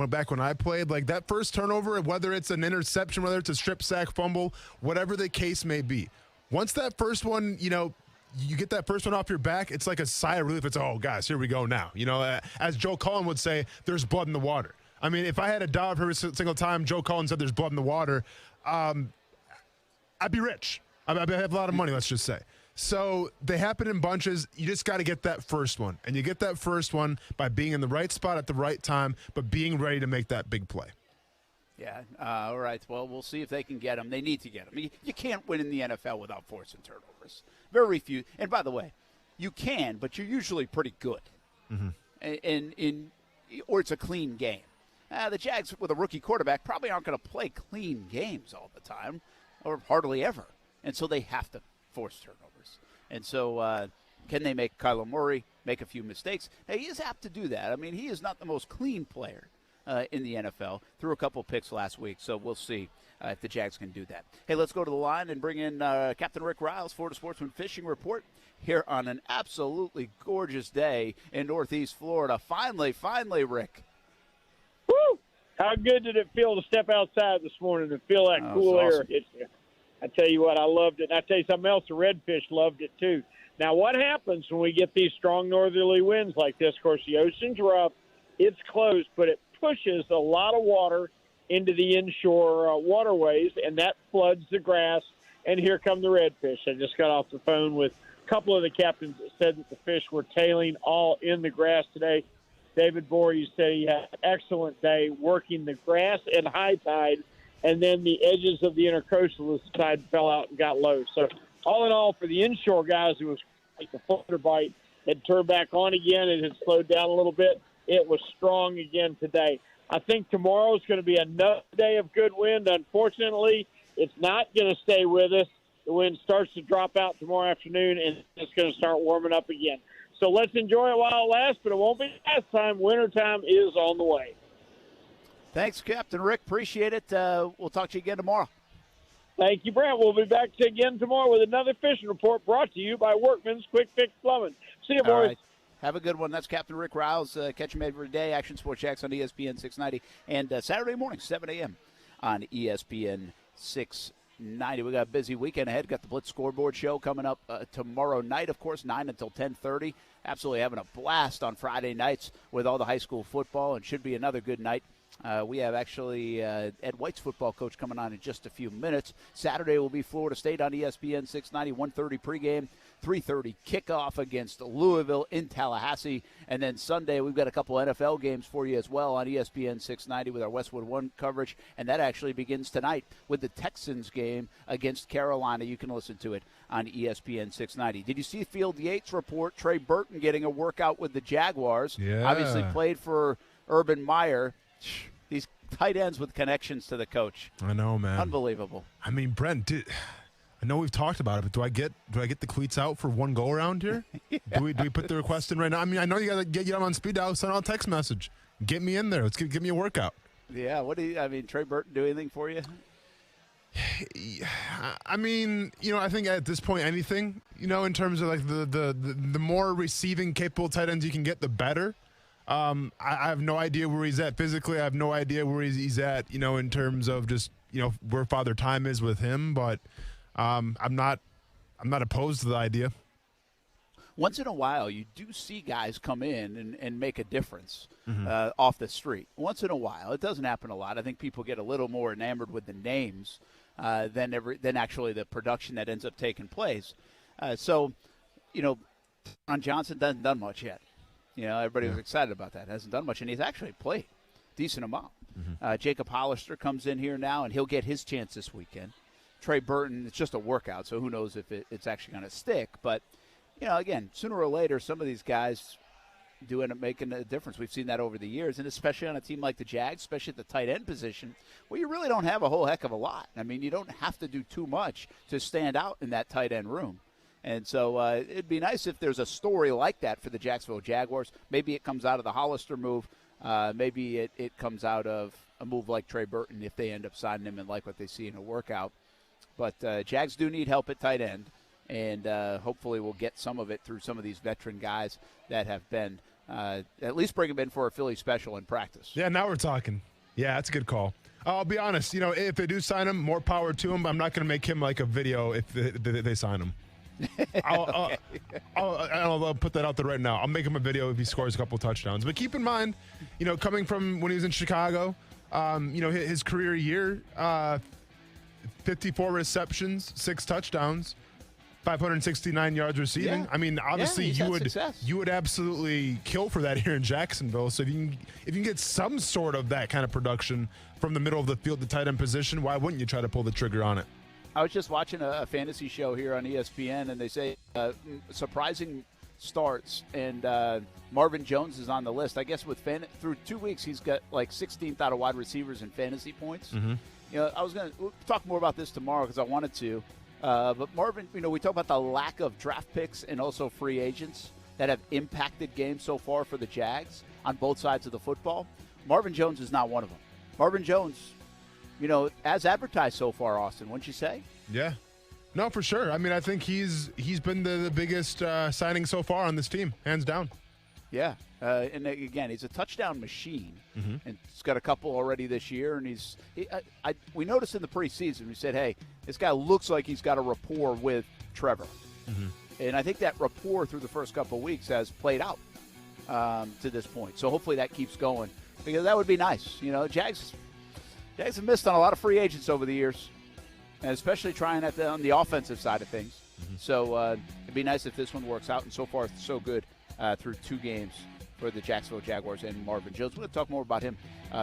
back when I played. Like, that first turnover, whether it's an interception, whether it's a strip sack, fumble, whatever the case may be. Once that first one, you get that first one off your back, it's like a sigh of relief. It's, oh, guys, here we go now. As Joe Cullen would say, there's blood in the water. I mean, if I had a dollar for every single time Joe Cullen said there's blood in the water, I'd be rich. I'd have a lot of money, let's just say. So they happen in bunches. You just got to get that first one. And you get that first one by being in the right spot at the right time, but being ready to make that big play. Yeah, all right. Well, we'll see if they can get them. They need to get them. You can't win in the NFL without forcing turnovers. Very few. And by the way, you can, but you're usually pretty good. Mm-hmm. Or it's a clean game. The Jags, with a rookie quarterback, probably aren't going to play clean games all the time, or hardly ever. And so they have to force turnovers. And so can they make Kyler Murray make a few mistakes? Hey, he is apt to do that. I mean, he is not the most clean player in the NFL. Threw a couple picks last week, so we'll see if the Jags can do that. Hey, let's go to the line and bring in Captain Rick Riles, Florida Sportsman Fishing Report, here on an absolutely gorgeous day in Northeast Florida. Finally, Rick. Woo! How good did it feel to step outside this morning and feel that cool air hit you? I tell you what, I loved it. And I tell you something else, the redfish loved it too. Now, what happens when we get these strong northerly winds like this? Of course, the ocean's rough, it's closed, but it pushes a lot of water into the inshore waterways, and that floods the grass, and here come the redfish. I just got off the phone with a couple of the captains that said that the fish were tailing all in the grass today. David Voorhees said he had an excellent day working the grass at high tide, and then the edges of the intercoastal as the tide fell out and got low. So all in all, for the inshore guys, it was like the flutter bite had turned back on again. It had slowed down a little bit. It was strong again today. I think tomorrow is going to be another day of good wind. Unfortunately, it's not going to stay with us. The wind starts to drop out tomorrow afternoon, and it's going to start warming up again. So let's enjoy it while it lasts, but it won't be last time. Wintertime is on the way. Thanks, Captain Rick. Appreciate it. We'll talk to you again tomorrow. Thank you, Brent. We'll be back again tomorrow with another fishing report brought to you by Workman's Quick Fix Plumbing. See you, boys. All right. Have a good one. That's Captain Rick Riles. Catch him every day. Action Sports Jax on ESPN 690. And Saturday morning, 7 a.m. on ESPN 690. We got a busy weekend ahead. Got the Blitz Scoreboard Show coming up tomorrow night, of course, 9 until 10:30. Absolutely having a blast on Friday nights with all the high school football, and should be another good night. We have actually Ed White's football coach coming on in just a few minutes. Saturday will be Florida State on ESPN 690, 1:30 pregame, 3:30 kickoff against Louisville in Tallahassee. And then Sunday, we've got a couple NFL games for you as well on ESPN 690 with our Westwood One coverage. And that actually begins tonight with the Texans game against Carolina. You can listen to it on ESPN 690. Did you see Field Yates report Trey Burton getting a workout with the Jaguars? Yeah. Obviously played for Urban Meyer. These tight ends with connections to the coach. I know, man. Unbelievable. I mean, Brent, I know we've talked about it, but do I get the cleats out for one go around here? Yeah. Do we put the request in right now? I mean, I know you got to get you on speed dial, send out a text message. Get me in there. Let's give me a workout. Yeah, Trey Burton do anything for you? I mean, I think at this point anything, in terms of like the more receiving capable tight ends you can get, the better. I have no idea where he's at physically. I have no idea where he's at, in terms of just, where Father Time is with him. But I'm not opposed to the idea. Once in a while, you do see guys come in and make a difference off the street. Once in a while. It doesn't happen a lot. I think people get a little more enamored with the names than actually the production that ends up taking place. So, Ron Johnson hasn't done much yet. Everybody was excited about that. Hasn't done much, and he's actually played a decent amount. Jacob Hollister comes in here now, and he'll get his chance this weekend. Trey Burton, it's just a workout, so who knows if it's actually going to stick. But, again, sooner or later, some of these guys do end up making a difference. We've seen that over the years, and especially on a team like the Jags, especially at the tight end position, where you really don't have a whole heck of a lot. I mean, you don't have to do too much to stand out in that tight end room. And so it'd be nice if there's a story like that for the Jacksonville Jaguars. Maybe it comes out of the Hollister move. Maybe it comes out of a move like Trey Burton if they end up signing him and like what they see in a workout. But Jags do need help at tight end, and hopefully we'll get some of it through some of these veteran guys that have been at least bring them in for a Philly special in practice. Yeah, now we're talking. Yeah, that's a good call. I'll be honest, if they do sign him, more power to him, but I'm not going to make him like a video if they sign him. I'll put that out there right now. I'll make him a video if he scores a couple touchdowns. But keep in mind, coming from when he was in Chicago, his career year, 54 receptions, 6 touchdowns, 569 yards receiving. Yeah. I mean, obviously you would absolutely kill for that here in Jacksonville. So if you can get some sort of that kind of production from the middle of the field, the tight end position, why wouldn't you try to pull the trigger on it? I was just watching a fantasy show here on ESPN, and they say surprising starts, and Marvin Jones is on the list. I guess through 2 weeks, he's got like 16th out of wide receivers in fantasy points. I was going to talk more about this tomorrow because I wanted to. But Marvin, we talk about the lack of draft picks and also free agents that have impacted games so far for the Jags on both sides of the football. Marvin Jones is not one of them. Marvin Jones, as advertised so far, Austin, wouldn't you say? Yeah. No, for sure. I mean, I think he's been the biggest signing so far on this team, hands down. Yeah. And again, he's a touchdown machine, and he's got a couple already this year. And we noticed in the preseason, we said, hey, this guy looks like he's got a rapport with Trevor. And I think that rapport through the first couple of weeks has played out to this point. So hopefully that keeps going, because that would be nice. Jags have missed on a lot of free agents over the years, and especially trying on the offensive side of things. So it'd be nice if this one works out, and so far so good through 2 games for the Jacksonville Jaguars and Marvin Jones. We're going to talk more about him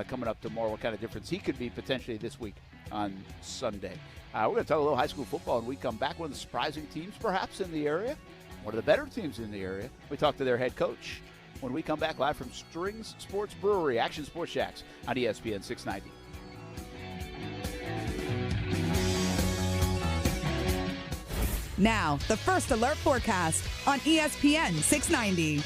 coming up tomorrow, what kind of difference he could be potentially this week on Sunday. We're going to talk a little high school football, and we come back. One of the surprising teams perhaps in the area, one of the better teams in the area. We talk to their head coach when we come back live from Strings Sports Brewery, Action Sports Jacks on ESPN 690. Now, the First Alert forecast on ESPN 690.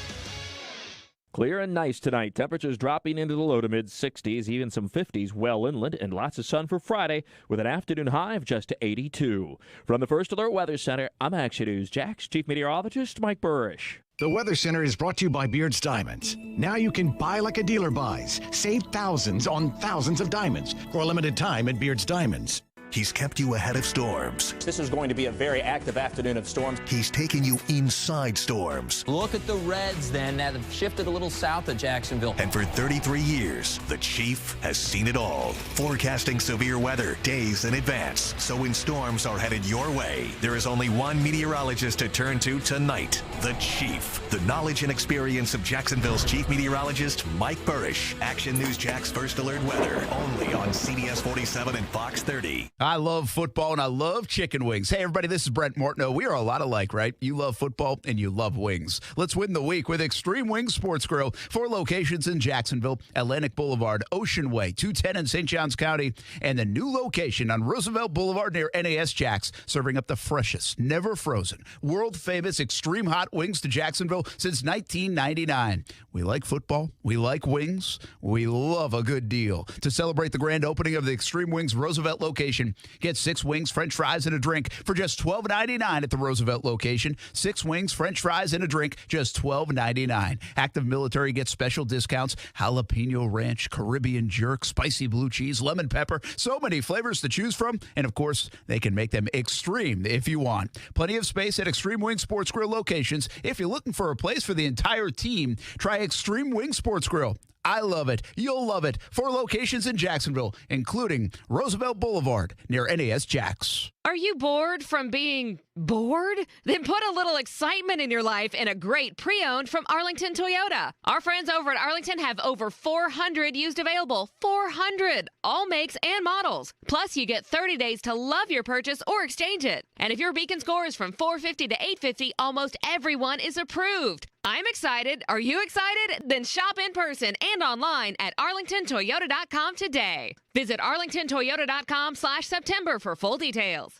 Clear and nice tonight. Temperatures dropping into the low to mid-60s, even some 50s well inland, and lots of sun for Friday with an afternoon high of just 82. From the First Alert Weather Center, I'm Action News Jax Chief Meteorologist Mike Burrish. The Weather Center is brought to you by Beard's Diamonds. Now you can buy like a dealer buys. Save thousands on thousands of diamonds for a limited time at Beard's Diamonds. He's kept you ahead of storms. This is going to be a very active afternoon of storms. He's taken you inside storms. Look at the Reds then that have shifted a little south of Jacksonville. And for 33 years, the Chief has seen it all. Forecasting severe weather days in advance. So when storms are headed your way, there is only one meteorologist to turn to tonight. The Chief. The knowledge and experience of Jacksonville's Chief Meteorologist, Mike Burrish. Action News Jack's First Alert Weather. Only on CBS 47 and Fox 30. I love football and I love chicken wings. Hey, everybody, this is Brent Mortno. We are a lot alike, right? You love football and you love wings. Let's win the week with Extreme Wings Sports Grill. 4 locations in Jacksonville, Atlantic Boulevard, Ocean Way, 210 in St. Johns County, and the new location on Roosevelt Boulevard near NAS Jacks, serving up the freshest, never frozen, world-famous extreme hot wings to Jacksonville since 1999. We like football. We like wings. We love a good deal. To celebrate the grand opening of the Extreme Wings Roosevelt location, location. Get 6 wings, french fries, and a drink for just $12.99 at the Roosevelt location. 6 wings, french fries, and a drink, just $12.99. Active military gets special discounts: jalapeno ranch, Caribbean jerk, spicy blue cheese, lemon pepper. So many flavors to choose from. And, of course, they can make them extreme if you want. Plenty of space at Extreme Wing Sports Grill locations. If you're looking for a place for the entire team, try Extreme Wing Sports Grill. I love it. You'll love it. 4 locations in Jacksonville, including Roosevelt Boulevard near NAS Jax. Are you bored from being bored? Then put a little excitement in your life in a great pre-owned from Arlington Toyota. Our friends over at Arlington have over 400 used available. 400! All makes and models. Plus, you get 30 days to love your purchase or exchange it. And if your Beacon score is from 450 to 850, almost everyone is approved. I'm excited. Are you excited? Then shop in person and online at arlingtontoyota.com today. Visit arlingtontoyota.com/September for full details.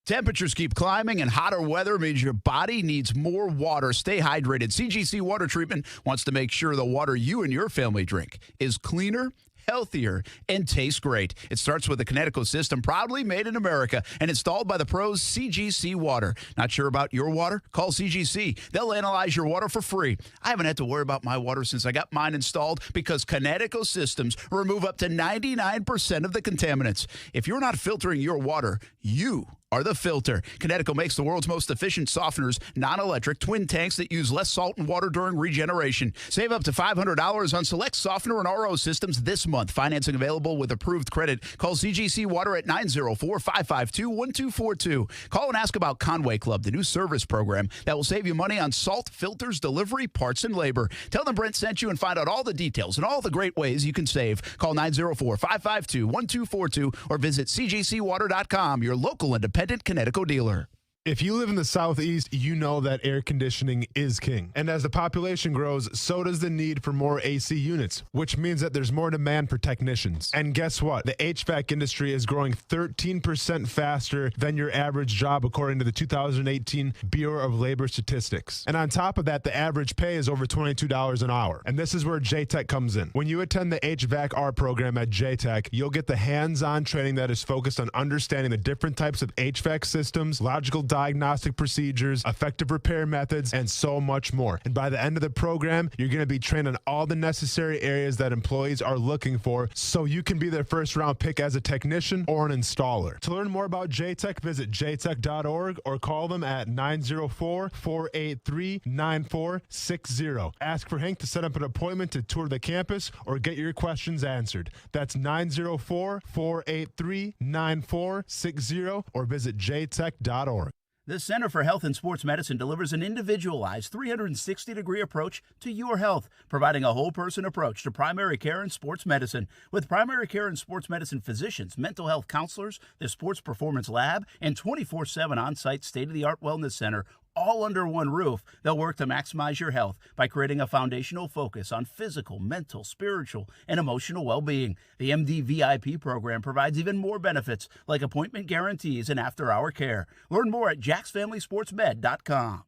Temperatures keep climbing, and hotter weather means your body needs more water. Stay hydrated. CGC Water Treatment wants to make sure the water you and your family drink is cleaner, healthier, and tastes great. It starts with the Connecticut system, proudly made in America and installed by the pros CGC Water. Not sure about your water? Call CGC. They'll analyze your water for free. I haven't had to worry about my water since I got mine installed because Connecticut systems remove up to 99% of the contaminants. If you're not filtering your water, you are the filter. Connecticut makes the world's most efficient softeners, non-electric twin tanks that use less salt and water during regeneration. Save up to $500 on select softener and RO systems this month. Financing available with approved credit. Call CGC Water at 904-552-1242. Call and ask about Conway Club, the new service program that will save you money on salt, filters, delivery, parts, and labor. Tell them Brent sent you and find out all the details and all the great ways you can save. Call 904-552-1242 or visit cgcwater.com, your local independent Connecticut dealer. If you live in the Southeast, you know that air conditioning is king. And as the population grows, so does the need for more AC units, which means that there's more demand for technicians. And guess what? The HVAC industry is growing 13% faster than your average job, according to the 2018 Bureau of Labor Statistics. And on top of that, the average pay is over $22 an hour. And this is where JTech comes in. When you attend the HVAC-R program at JTech, you'll get the hands-on training that is focused on understanding the different types of HVAC systems, logical diagnostic procedures, effective repair methods, and so much more. And by the end of the program, you're going to be trained on all the necessary areas that employees are looking for so you can be their first round pick as a technician or an installer. To learn more about JTech, visit jtech.org or call them at 904-483-9460. Ask for Hank to set up an appointment to tour the campus or get your questions answered. That's 904-483-9460 or visit jtech.org. The Center for Health and Sports Medicine delivers an individualized 360-degree approach to your health, providing a whole-person approach to primary care and sports medicine. With primary care and sports medicine physicians, mental health counselors, the Sports Performance Lab, and 24/7 on-site state-of-the-art wellness center, all under one roof, they'll work to maximize your health by creating a foundational focus on physical, mental, spiritual, and emotional well-being. The MD VIP program provides even more benefits, like appointment guarantees and after-hour care. Learn more at jacksfamilysportsmed.com.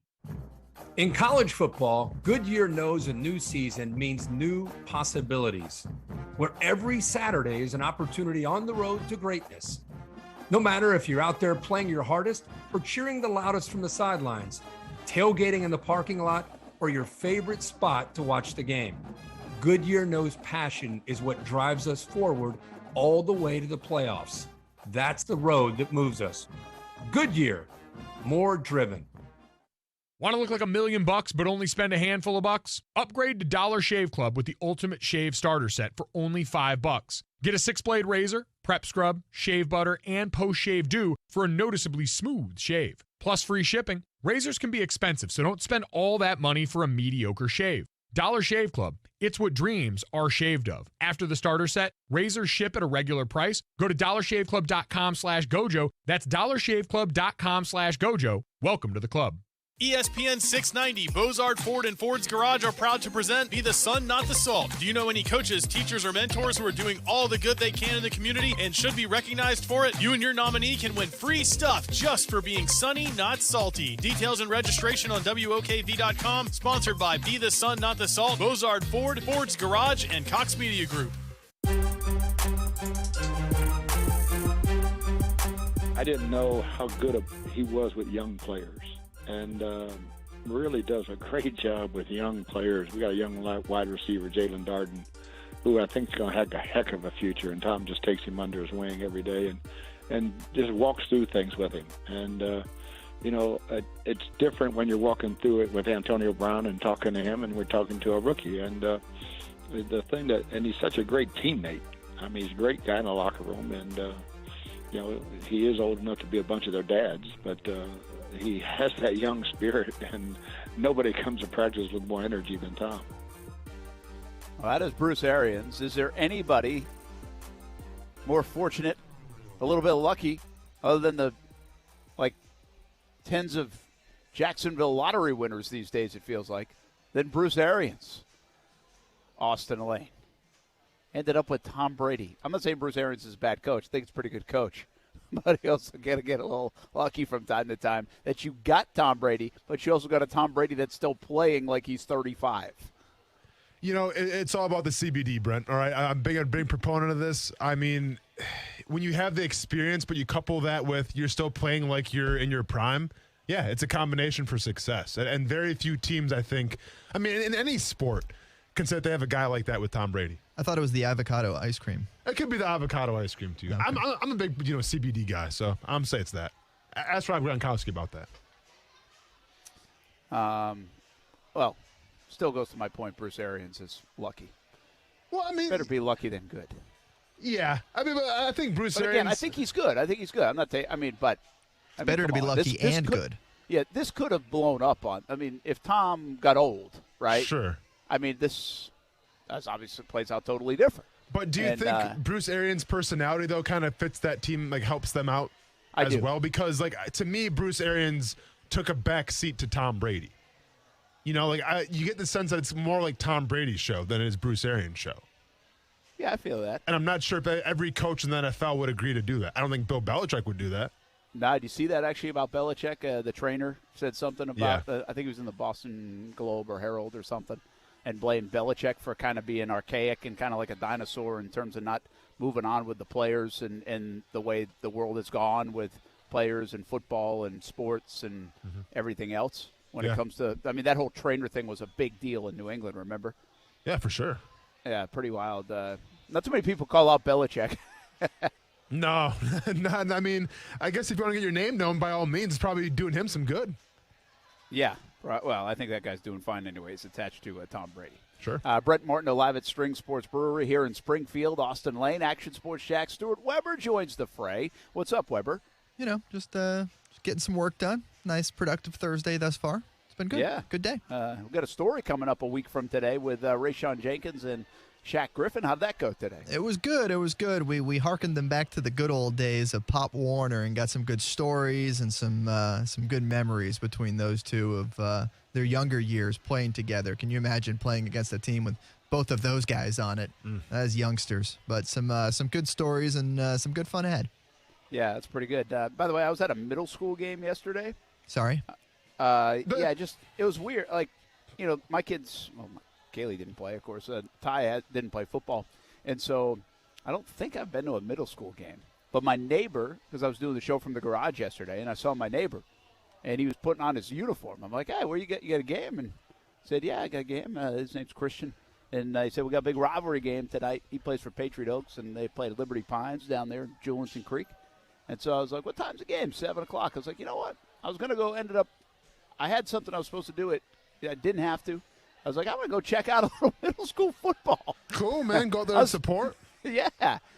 In college football, Goodyear knows a new season means new possibilities, where every Saturday is an opportunity on the road to greatness. No matter if you're out there playing your hardest or cheering the loudest from the sidelines, tailgating in the parking lot, or your favorite spot to watch the game, Goodyear knows passion is what drives us forward all the way to the playoffs. That's the road that moves us. Goodyear, more driven. Want to look like $1 million but only spend a handful of bucks? Upgrade to Dollar Shave Club with the Ultimate Shave Starter Set for only $5. Get a 6-blade razor, prep scrub, shave butter, and post-shave dew for a noticeably smooth shave. Plus free shipping. Razors can be expensive, so don't spend all that money for a mediocre shave. Dollar Shave Club. It's what dreams are shaved of. After the starter set, razors ship at a regular price. Go to dollarshaveclub.com/gojo. That's dollarshaveclub.com/gojo. Welcome to the club. ESPN 690, Bozard Ford and Ford's Garage are proud to present Be the Sun, Not the Salt. Do you know any coaches, teachers, or mentors who are doing all the good they can in the community and should be recognized for it? You and your nominee can win free stuff just for being sunny, not salty. Details and registration on WOKV.com. Sponsored by Be the Sun, Not the Salt, Bozard Ford, Ford's Garage, and Cox Media Group. I didn't know how good he was with young players, and really does a great job with young players. We got a young wide receiver, Jalen Darden, who I think is going to have a heck of a future, and Tom just takes him under his wing every day and just walks through things with him. And, it's different when you're walking through it with Antonio Brown and talking to him, and we're talking to a rookie. And and he's such a great teammate. I mean, he's a great guy in the locker room, and, he is old enough to be a bunch of their dads, but he has that young spirit, and nobody comes to practice with more energy than Tom. Well, that is Bruce Arians. Is there anybody more fortunate, a little bit lucky, other than the tens of Jacksonville lottery winners these days, it feels like, than Bruce Arians? Austin Lane ended up with Tom Brady. I'm not saying Bruce Arians is a bad coach. I think he's a pretty good coach. But you also got to get a little lucky from time to time that you got Tom Brady, but you also got a Tom Brady that's still playing like he's 35. It's all about the CBD, Brent. All right, I'm a big proponent of this. I mean, when you have the experience, but you couple that with you're still playing like you're in your prime, yeah, it's a combination for success. And very few teams, I think, in any sport, can say that they have a guy like that with Tom Brady. I thought it was the avocado ice cream. It could be the avocado ice cream, too. Okay. I'm a big CBD guy, so I'm saying it's that. Ask Rob Gronkowski about that. Well, still goes to my point. Bruce Arians is lucky. Well, better be lucky than good. Yeah, but I think Bruce Arians. Again, I think he's good. I'm not saying. But it's better to be lucky and good. Yeah, this could have blown up on. If Tom got old, right? Sure. This obviously plays out totally different. But do you think Bruce Arians' personality though kind of fits that team, helps them out as well? Because to me, Bruce Arians took a back seat to Tom Brady. You get the sense that it's more like Tom Brady's show than it is Bruce Arians' show. Yeah, I feel that. And I'm not sure if every coach in the NFL would agree to do that. I don't think Bill Belichick would do that. Nah, do you see that actually about Belichick? The trainer said something about, I think it was in the Boston Globe or Herald or something, and blamed Belichick for kind of being archaic and kind of like a dinosaur in terms of not moving on with the players and the way the world has gone with players and football and sports and everything else. When it comes to, that whole trainer thing was a big deal in New England, remember? Yeah, for sure. Yeah, pretty wild. Not too many people call out Belichick. No. I guess if you want to get your name known, by all means, it's probably doing him some good. Yeah. Well, I think that guy's doing fine anyways, attached to Tom Brady. Sure. Brent Martin live at String Sports Brewery here in Springfield. Austin Lane, Action Sports Jack. Stuart Weber joins the fray. What's up, Weber? Just getting some work done. Nice, productive Thursday thus far. It's been good. Yeah. Good day. We've got a story coming up a week from today with Rayshon Jenkins and Shaq Griffin. How'd that go today? It was good. We hearkened them back to the good old days of Pop Warner and got some good stories and some good memories between those two of their younger years playing together. Can you imagine playing against a team with both of those guys on it as youngsters? But some good stories and some good fun ahead. Yeah, that's pretty good. By the way, I was at a middle school game yesterday. Sorry? It was weird. My kids, Kaylee didn't play, of course. Ty didn't play football. And so I don't think I've been to a middle school game. But my neighbor, because I was doing the show from the garage yesterday, and I saw my neighbor, and he was putting on his uniform. I'm like, hey, where you got a game? And he said, yeah, I got a game. His name's Christian. And he said, we got a big rivalry game tonight. He plays for Patriot Oaks, and they play Liberty Pines down there in Julianson Creek. And so I was like, what time's the game? 7 o'clock. I was like, you know what? I was going to go, I had something I was supposed to do it. I didn't have to. I was like, I'm going to go check out a little middle school football. Cool, man. Go there and support. Yeah.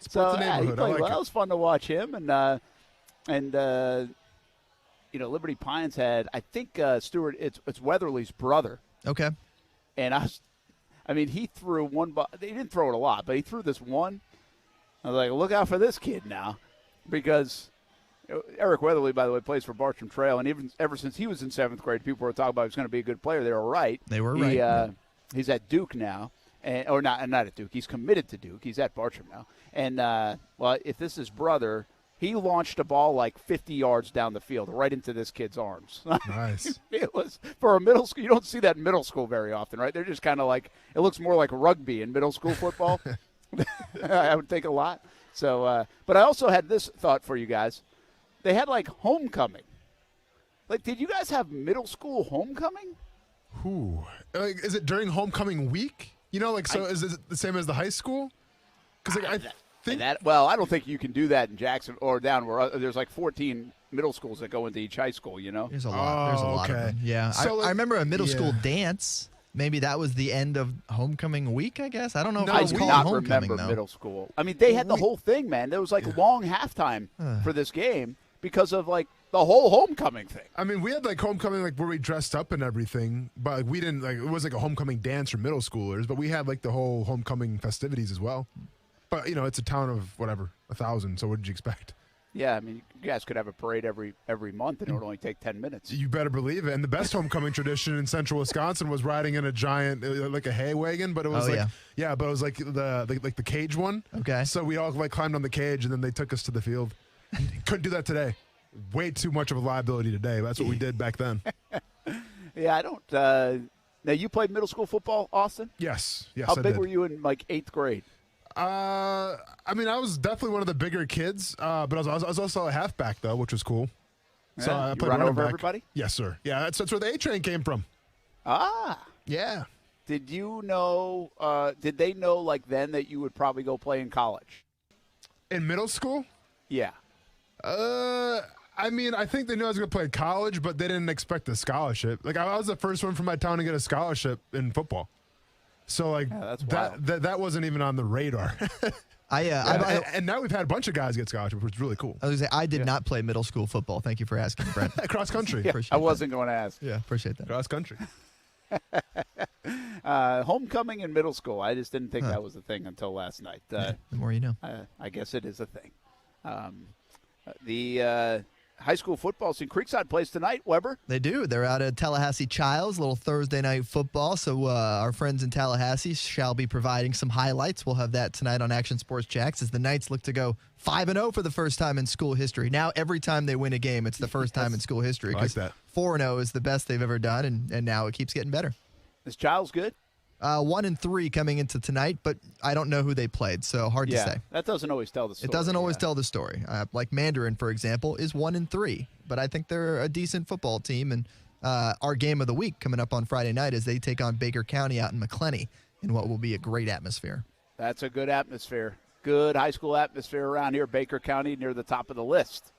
Support the neighborhood. He played well. It was fun to watch him. And Liberty Pines had, I think, Stuart, it's Weatherly's brother. Okay. And he threw one ball. He didn't throw it a lot, but he threw this one. I was like, look out for this kid now. Because Eric Weatherly, by the way, plays for Bartram Trail, and even ever since he was in 7th grade, people were talking about he was going to be a good player. They were right. He's at Duke now, or not at Duke. He's committed to Duke. He's at Bartram now. And, if this is his brother, he launched a ball like 50 yards down the field, right into this kid's arms. Nice. It was, for a middle school, you don't see that in middle school very often, right? They're just kind of like, it looks more like rugby in middle school football. I would think a lot. So, but I also had this thought for you guys. they had like homecoming. Like, did you guys have middle school homecoming? Ooh. Is it during homecoming week? You know, like, so is it the same as the high school? Because like, I think I don't think you can do that in Jackson or down where there's like 14 middle schools that go into each high school, you know? There's a lot. There's a lot of them. Yeah. So I remember a middle school dance. Maybe that was the end of homecoming week, I guess. I don't know if it was called homecoming, I remember middle school. I mean, they had the whole thing, man. There was like long halftime for this game because of like the whole homecoming thing. I mean, we had like homecoming, like where we dressed up and everything, but like, we didn't like it was like a homecoming dance for middle schoolers, but we had like the whole homecoming festivities as well. But you know, it's a town of whatever 1,000. So what did you expect? Yeah, I mean, you guys could have a parade every month, and it would only take 10 minutes. You better believe it. And the best homecoming tradition in central Wisconsin was riding in a giant, like a hay wagon, but it was but it was like the cage one. Okay. So we all like climbed on the cage, and then they took us to the field. Couldn't do that today. Way too much of a liability today. That's what we did back then. Yeah, I don't. Now, you played middle school football, Austin? Yes. How big were you in like 8th grade? I mean, I was definitely one of the bigger kids, but I was also a halfback, though, which was cool. Yeah, so I played run running over back. everybody? Yes, sir. Yeah, that's where the A-Train came from. Ah. Yeah. Did you know, did they know like then that you would probably go play in college? In middle school? Yeah. I mean, I think they knew I was going to play college, but they didn't expect a scholarship. Like, I was the first one from my town to get a scholarship in football. So, like, that wasn't even on the radar. And now we've had a bunch of guys get scholarships, which is really cool. I was going to say, I did not play middle school football. Thank you for asking, Brent. Cross country. Yeah, I wasn't going to ask. Yeah, appreciate that. Cross country. Homecoming in middle school. I just didn't think that was a thing until last night. The more you know. I guess it is a thing. The high school football scene. Creekside plays tonight, Weber. They do. They're out at Tallahassee Childs, little Thursday night football. So our friends in Tallahassee shall be providing some highlights. We'll have that tonight on Action Sports Jax as the Knights look to go 5-0 for the first time in school history. Now, every time they win a game, it's the first time in school history. I like that. 4-0 is the best they've ever done, and now it keeps getting better. Is Childs good? 1-3 coming into tonight, but I don't know who they played, so hard to say. That doesn't always tell the story. It doesn't always tell the story. Like Mandarin, for example, is 1-3, but I think they're a decent football team. And our game of the week coming up on Friday night as they take on Baker County out in McClenny in what will be a great atmosphere. That's a good atmosphere. Good high school atmosphere around here. Baker County near the top of the list.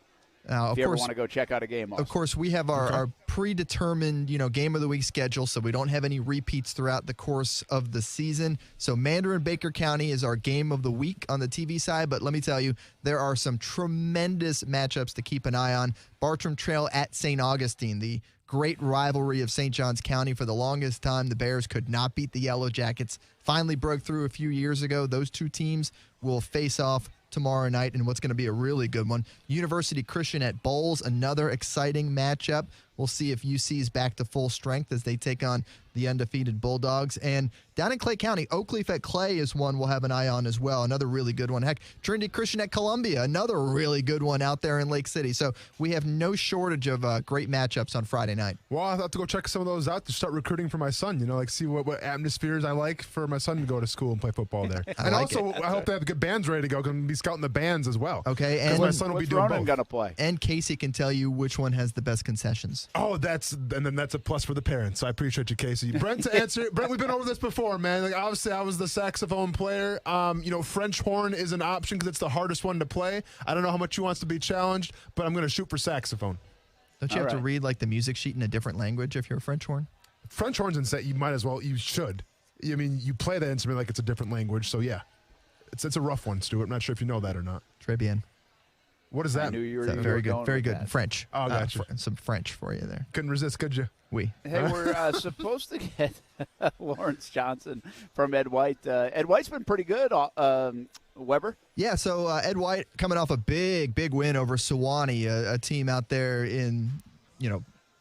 If you ever want to go check out a game, of course, we have our predetermined, game of the week schedule, so we don't have any repeats throughout the course of the season. So Mandarin Baker County is our game of the week on the TV side, but let me tell you, there are some tremendous matchups to keep an eye on. Bartram Trail at St. Augustine, the great rivalry of St. Johns County. For the longest time, the Bears could not beat the Yellow Jackets. Finally broke through a few years ago. Those two teams will face off tomorrow night in what's going to be a really good one. University Christian at Bowles, another exciting matchup. We'll see if UC is back to full strength as they take on the undefeated Bulldogs. And down in Clay County, Oakleaf at Clay is one we'll have an eye on as well. Another really good one. Heck, Trinity Christian at Columbia, another really good one out there in Lake City. So we have no shortage of great matchups on Friday night. Well, I'll have to go check some of those out to start recruiting for my son, like see what atmospheres I like for my son to go to school and play football there. And also, I hope they have good bands ready to go. Going to be scouting the bands as well. Okay, and my son will be doing both. Going to play. And Casey can tell you which one has the best concessions. Oh, then that's a plus for the parents. So I appreciate you, Casey. Brent, to answer, Brent, we've been over this before, man. Like, obviously, I was the saxophone player. French horn is an option because it's the hardest one to play. I don't know how much he wants to be challenged, but I'm going to shoot for saxophone. Don't you have to read like the music sheet in a different language if you're a French horn? French horn's insane. You might as well. You should. I mean, you play that instrument like it's a different language. So yeah, it's a rough one, Stuart. I'm not sure if you know that or not. Très bien. What does that? I knew you were very good. Very good. That. French. Oh, gotcha. Some French for you there. Couldn't resist, could you? Oui. Hey, we're supposed to get Lawrence Johnson from Ed White. Ed White's been pretty good, Weber. Yeah, so Ed White coming off a big win over Sewanee, a team out there in,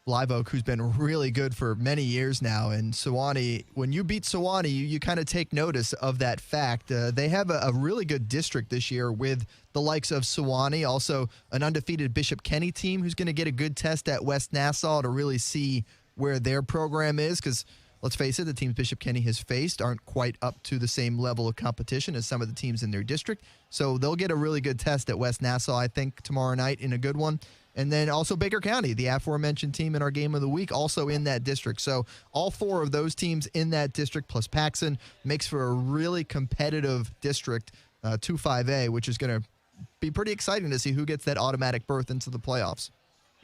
Live Oak, who's been really good for many years now. And Sewanee, when you beat Sewanee, you kind of take notice of that fact. They have a really good district this year with the likes of Sewanee, also an undefeated Bishop Kenny team who's going to get a good test at West Nassau to really see where their program is. Because let's face it, the teams Bishop Kenny has faced aren't quite up to the same level of competition as some of the teams in their district. So they'll get a really good test at West Nassau, I think, tomorrow night in a good one. And then also Baker County, the aforementioned team in our game of the week, also in that district. So all 4 of those teams in that district plus Paxson makes for a really competitive district, 2-5A, which is going to be pretty exciting to see who gets that automatic berth into the playoffs.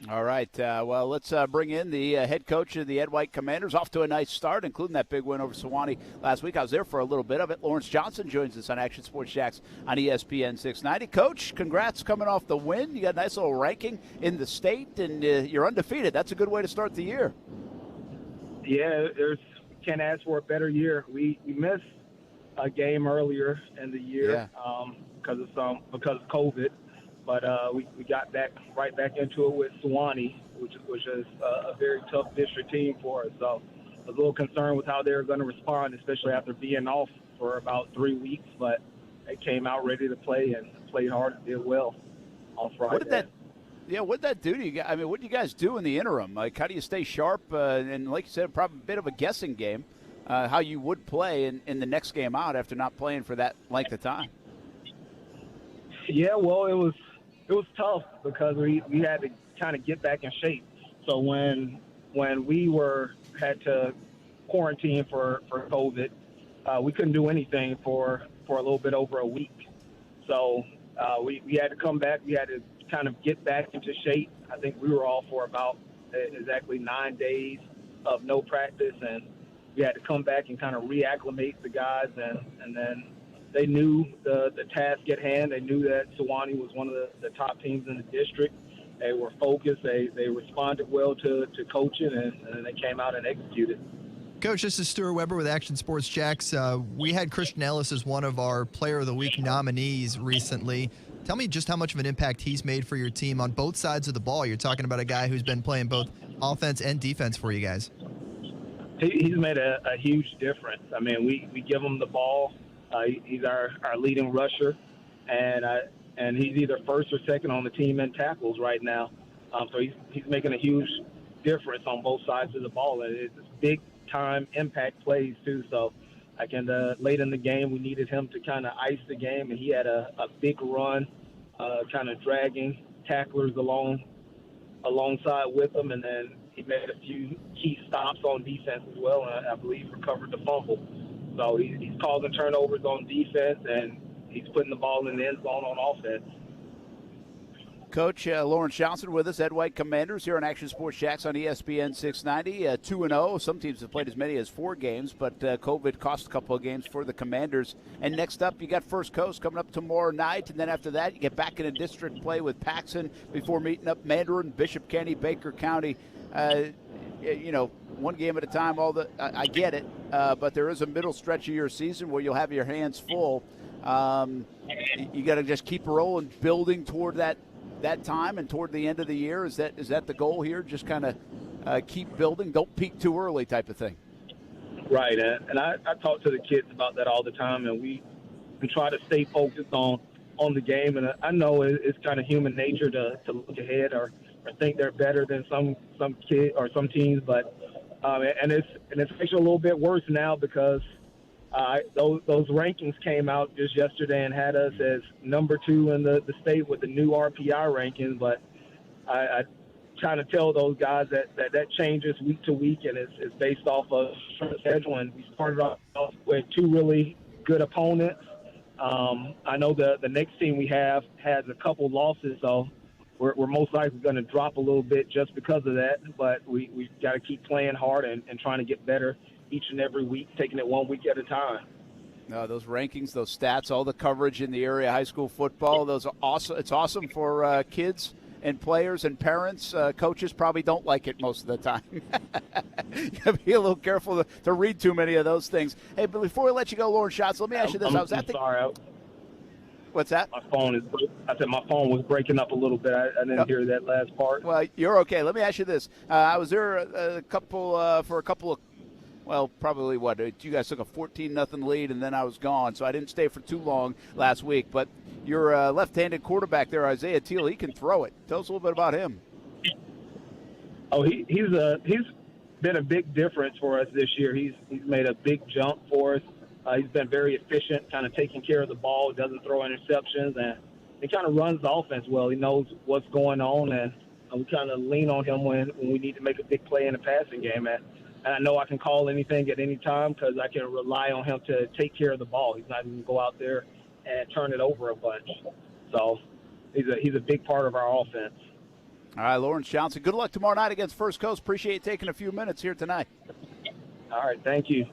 All right. Well, let's bring in the head coach of the Ed White Commanders. Off to a nice start, including that big win over Sewanee last week. I was there for a little bit of it. Lawrence Johnson joins us on Action Sports Jacks on ESPN 690. Coach, congrats coming off the win. You got a nice little ranking in the state, and you're undefeated. That's a good way to start the year. Yeah, can't ask for a better year. We missed a game earlier in the year because of COVID. But we got right back into it with Sewanee, which is a very tough district team for us. So I was a little concerned with how they were going to respond, especially after being off for about 3 weeks. But they came out ready to play and played hard and did well on Friday. What did that do to you guys? I mean, what did you guys do in the interim? Like, how do you stay sharp? And like you said, probably a bit of a guessing game, how you would play in the next game out after not playing for that length of time. Yeah, well, it was tough because we had to kind of get back in shape. So when we had to quarantine for COVID, we couldn't do anything for a little bit over a week. So we had to come back. We had to kind of get back into shape. I think we were all for about exactly 9 days of no practice, and we had to come back and kind of reacclimate the guys, and then they knew the task at hand. They knew that Sewanee was one of the top teams in the district. They were focused. They responded well to coaching, and they came out and executed. Coach, this is Stuart Weber with Action Sports Jacks. We had Christian Ellis as one of our Player of the Week nominees recently. Tell me just how much of an impact he's made for your team on both sides of the ball. You're talking about a guy who's been playing both offense and defense for you guys. He's made a huge difference. I mean, we give him the ball. He's our leading rusher, and he's either first or second on the team in tackles right now. So he's making a huge difference on both sides of the ball, and it's big-time impact plays too. So late in the game, we needed him to kind of ice the game, and he had a big run, kind of dragging tacklers alongside with him, and then he made a few key stops on defense as well, and I believe recovered the fumble. So he's causing turnovers on defense, and he's putting the ball in the end zone on offense. Coach Lawrence Johnson with us, Ed White Commanders here on Action Sports Jacks on ESPN 690. 2-0. Some teams have played as many as 4 games, but COVID cost a couple of games for the Commanders. And next up, you got First Coast coming up tomorrow night, and then after that, you get back into district play with Paxson before meeting up Mandarin, Bishop Kenny, Baker County. One game at a time. I get it, but there is a middle stretch of your season where you'll have your hands full. You got to just keep rolling, building toward that time and toward the end of the year. Is that the goal here? Just kind of keep building, don't peak too early, type of thing. Right, and I talk to the kids about that all the time, and we try to stay focused on the game. And I know it's kind of human nature to look ahead or think they're better than some kid or some teams, but and it's actually a little bit worse now because those rankings came out just yesterday and had us as number 2 in the state with the new RPI rankings. But I trying to tell those guys that changes week to week, and it's based off of schedule. And we started off with 2 really good opponents. I know the next team we have has a couple losses, so we're most likely going to drop a little bit just because of that. But we've got to keep playing hard and trying to get better each and every week, taking it 1 week at a time. No, those rankings, those stats, all the coverage in the area of high school football, those are awesome. It's awesome for kids and players and parents. Coaches probably don't like it most of the time. You got to be a little careful to read too many of those things. Hey, but before we let you go, Lawrence Schatz, let me ask you this. What's that? My phone was breaking up a little bit. I didn't hear that last part. Well, you're okay. Let me ask you this. I was there probably you guys took a 14-0 lead, and then I was gone, so I didn't stay for too long last week. But your left-handed quarterback there, Isaiah Teal, he can throw it. Tell us a little bit about him. Oh, he's been a big difference for us this year. He's made a big jump for us. He's been very efficient, kind of taking care of the ball, doesn't throw interceptions, and he kind of runs the offense well. He knows what's going on, and we kind of lean on him when we need to make a big play in the passing game. And I know I can call anything at any time because I can rely on him to take care of the ball. He's not going to go out there and turn it over a bunch. So he's a big part of our offense. All right, Lawrence Johnson, good luck tomorrow night against First Coast. Appreciate you taking a few minutes here tonight. All right, thank you.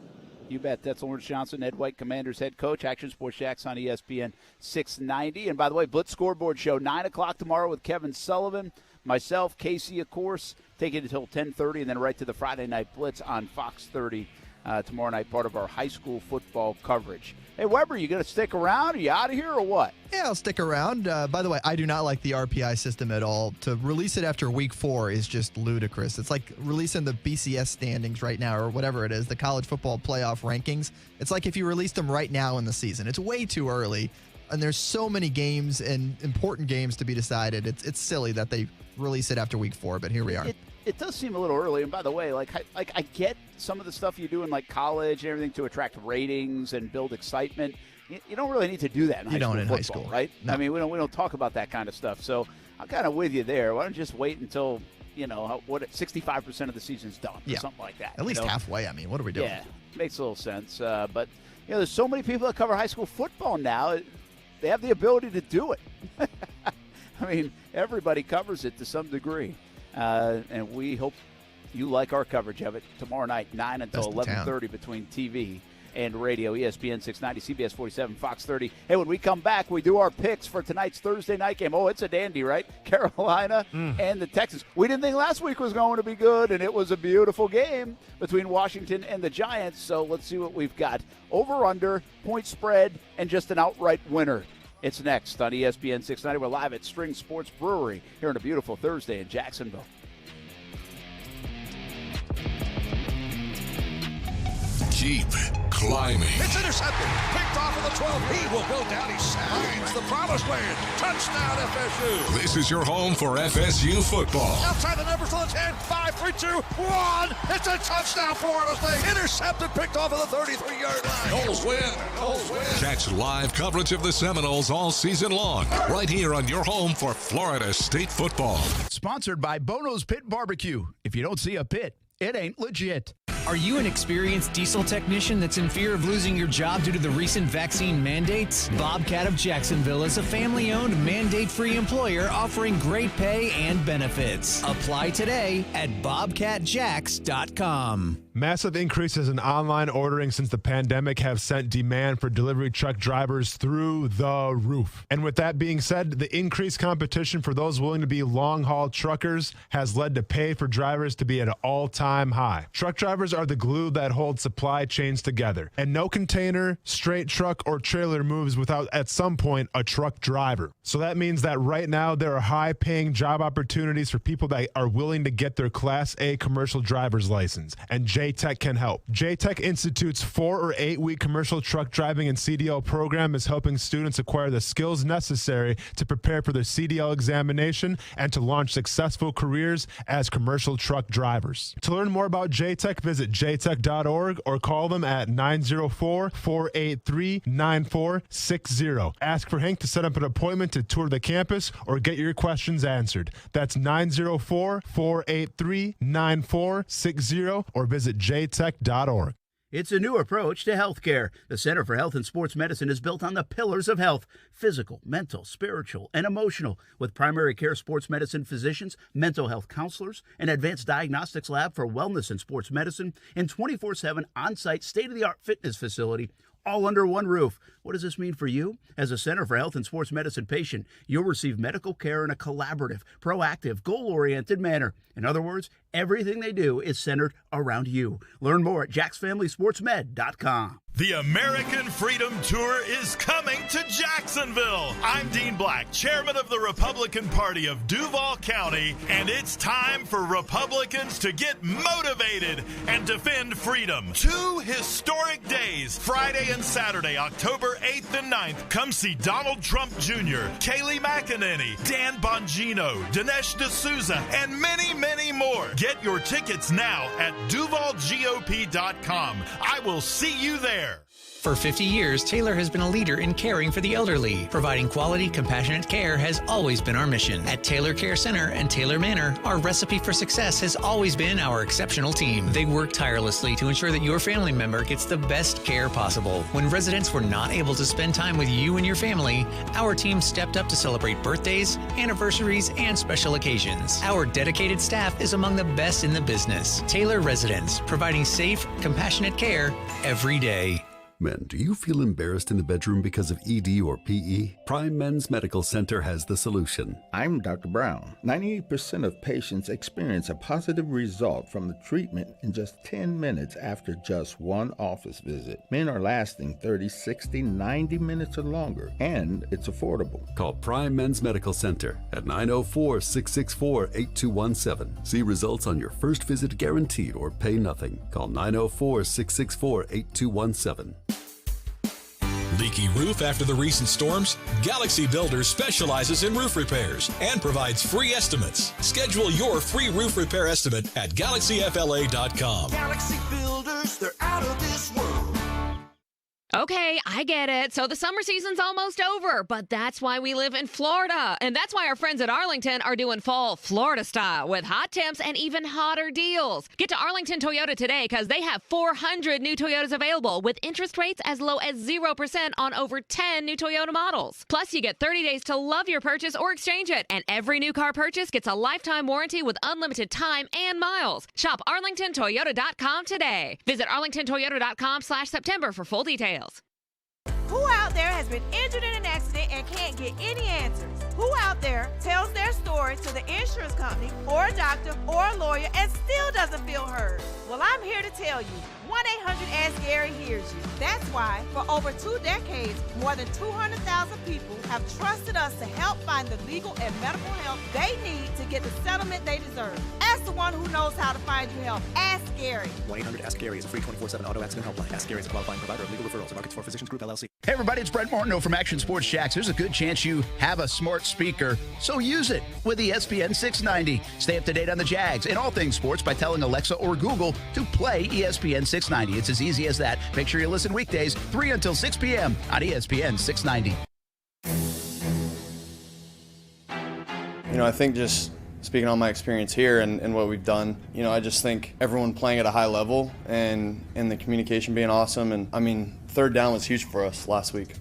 You bet. That's Lawrence Johnson, Ed White Commanders head coach. Action Sports Jax on ESPN 690. And by the way, Blitz Scoreboard Show, 9 o'clock tomorrow with Kevin Sullivan. Myself, Casey, of course, take it until 10:30, and then right to the Friday Night Blitz on Fox 30 tomorrow night, part of our high school football coverage. Hey, Weber, you going to stick around? Are you out of here or what? Yeah, I'll stick around. By the way, I do not like the RPI system at all. To release it after week 4 is just ludicrous. It's like releasing the BCS standings right now, or whatever it is, the college football playoff rankings. It's like if you released them right now in the season. It's way too early, and there's so many games and important games to be decided. It's silly that they release it after week 4, but here we are. It does seem a little early. And by the way, like I get some of the stuff you do in like college and everything to attract ratings and build excitement. You don't really need to do that in high school, right? No. I mean, we don't talk about that kind of stuff. So I'm kind of with you there. Why don't you just wait until 65% of the season's done or something like that? At least halfway. I mean, what are we doing? Yeah, makes a little sense. But there's so many people that cover high school football now. They have the ability to do it. I mean, everybody covers it to some degree. And we hope you like our coverage of it tomorrow night, 9 until 11:30 between TV and radio, ESPN 690, CBS 47, Fox 30. Hey, when we come back, we do our picks for tonight's Thursday night game. Oh, it's a dandy, right? Carolina and the Texans. We didn't think last week was going to be good, and it was a beautiful game between Washington and the Giants. So let's see what we've got. Over, under, point spread, and just an outright winner. It's next on ESPN 690. We're live at String Sports Brewery here on a beautiful Thursday in Jacksonville. Keep climbing. It's intercepted. Picked off of the 12. He will go down. He finds the promised land. Touchdown, FSU. This is your home for FSU football. Outside the numbers to the 10. 5, 3, 2, 1. It's a touchdown, Florida State. Intercepted. Picked off of the 33-yard line. Noles win. Catch live coverage of the Seminoles all season long, right here on your home for Florida State football. Sponsored by Bono's Pit Barbecue. If you don't see a pit, it ain't legit. Are you an experienced diesel technician that's in fear of losing your job due to the recent vaccine mandates? Bobcat of Jacksonville is a family-owned, mandate-free employer offering great pay and benefits. Apply today at bobcatjax.com. Massive increases in online ordering since the pandemic have sent demand for delivery truck drivers through the roof. And with that being said, the increased competition for those willing to be long-haul truckers has led to pay for drivers to be at an all-time high. Truck drivers are the glue that holds supply chains together. And no container, straight truck, or trailer moves without, at some point, a truck driver. So that means that right now there are high-paying job opportunities for people that are willing to get their Class A commercial driver's license. And J-Tech can help. J-Tech Institute's 4 or 8 week commercial truck driving and CDL program is helping students acquire the skills necessary to prepare for their CDL examination and to launch successful careers as commercial truck drivers. To learn more about J-Tech, visit jtech.org or call them at 904-483-9460. Ask for Hank to set up an appointment to tour the campus or get your questions answered. That's 904-483-9460 or visit jtech.org. It's a new approach to healthcare. The Center for Health and Sports Medicine is built on the pillars of health: physical, mental, spiritual, and emotional, with primary care sports medicine physicians, mental health counselors, an advanced diagnostics lab for wellness and sports medicine, and 24/7 on-site state-of-the-art fitness facility, all under one roof. What does this mean for you? As a Center for Health and Sports Medicine patient, you'll receive medical care in a collaborative, proactive, goal-oriented manner. In other words, everything they do is centered around you. Learn more at jacksfamilysportsmed.com. The American Freedom Tour is coming to Jacksonville. I'm Dean Black, chairman of the Republican Party of Duval County, and it's time for Republicans to get motivated and defend freedom. 2 historic days, Friday and Saturday, October 8th and 9th. Come see Donald Trump Jr., Kayleigh McEnany, Dan Bongino, Dinesh D'Souza, and many, many more. Get your tickets now at DuvalGOP.com. I will see you there. For 50 years, Taylor has been a leader in caring for the elderly. Providing quality, compassionate care has always been our mission. At Taylor Care Center and Taylor Manor, our recipe for success has always been our exceptional team. They work tirelessly to ensure that your family member gets the best care possible. When residents were not able to spend time with you and your family, our team stepped up to celebrate birthdays, anniversaries, and special occasions. Our dedicated staff is among the best in the business. Taylor Residents, providing safe, compassionate care every day. Men, do you feel embarrassed in the bedroom because of ED or PE? Prime Men's Medical Center has the solution. I'm Dr. Brown. 98% of patients experience a positive result from the treatment in just 10 minutes after just one office visit. Men are lasting 30, 60, 90 minutes or longer, and it's affordable. Call Prime Men's Medical Center at 904-664-8217. See results on your first visit guaranteed or pay nothing. Call 904-664-8217. Leaky roof after the recent storms? Galaxy Builders specializes in roof repairs and provides free estimates. Schedule your free roof repair estimate at GalaxyFLA.com. Galaxy Builders, they're out of this world. Okay, I get it. So the summer season's almost over, but that's why we live in Florida. And that's why our friends at Arlington are doing fall Florida style with hot temps and even hotter deals. Get to Arlington Toyota today because they have 400 new Toyotas available with interest rates as low as 0% on over 10 new Toyota models. Plus, you get 30 days to love your purchase or exchange it. And every new car purchase gets a lifetime warranty with unlimited time and miles. Shop ArlingtonToyota.com today. Visit ArlingtonToyota.com/September for full details. Who out there has been injured in an accident and can't get any answers? Who out there tells their story to the insurance company or a doctor or a lawyer and still doesn't feel heard? Well, I'm here to tell you. 1-800-ASK-GARY hears you. That's why, for over 2 decades, more than 200,000 people have trusted us to help find the legal and medical help they need to get the settlement they deserve. Ask the one who knows how to find you help. Ask Gary. 1-800-ASK-GARY is a free 24/7 auto accident helpline. Ask Gary is a qualifying provider of legal referrals and Markets for Physicians Group, LLC. Hey everybody, it's Brent Martineau from Action Sports Jacks. There's a good chance you have a smart speaker, so use it with ESPN 690. Stay up to date on the Jags and all things sports by telling Alexa or Google to play ESPN 690. It's as easy as that. Make sure you listen weekdays 3 until 6 p.m. on ESPN 690. I think just speaking on my experience here and what we've done, I just think everyone playing at a high level and the communication being awesome. And I mean, third down was huge for us last week,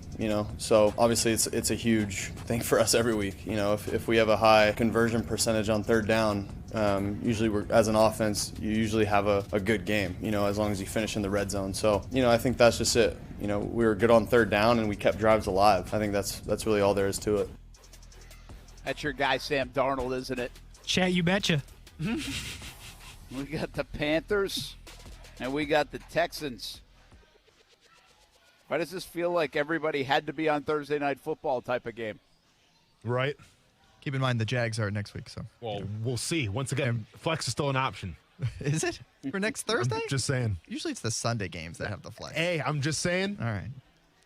so obviously it's a huge thing for us every week. If we have a high conversion percentage on third down, usually as an offense, you usually have a good game, as long as you finish in the red zone. So, I think that's just it. We were good on third down and we kept drives alive. I think that's really all there is to it. That's your guy, Sam Darnold, isn't it? Chat, you betcha. We got the Panthers and we got the Texans. Why does this feel like everybody had to be on Thursday Night Football type of game? Right. Keep in mind the Jags are next week, so. Well, we'll see. Once again, flex is still an option. Is it? For next Thursday? I'm just saying. Usually it's the Sunday games that have the flex. Hey, I'm just saying. All right.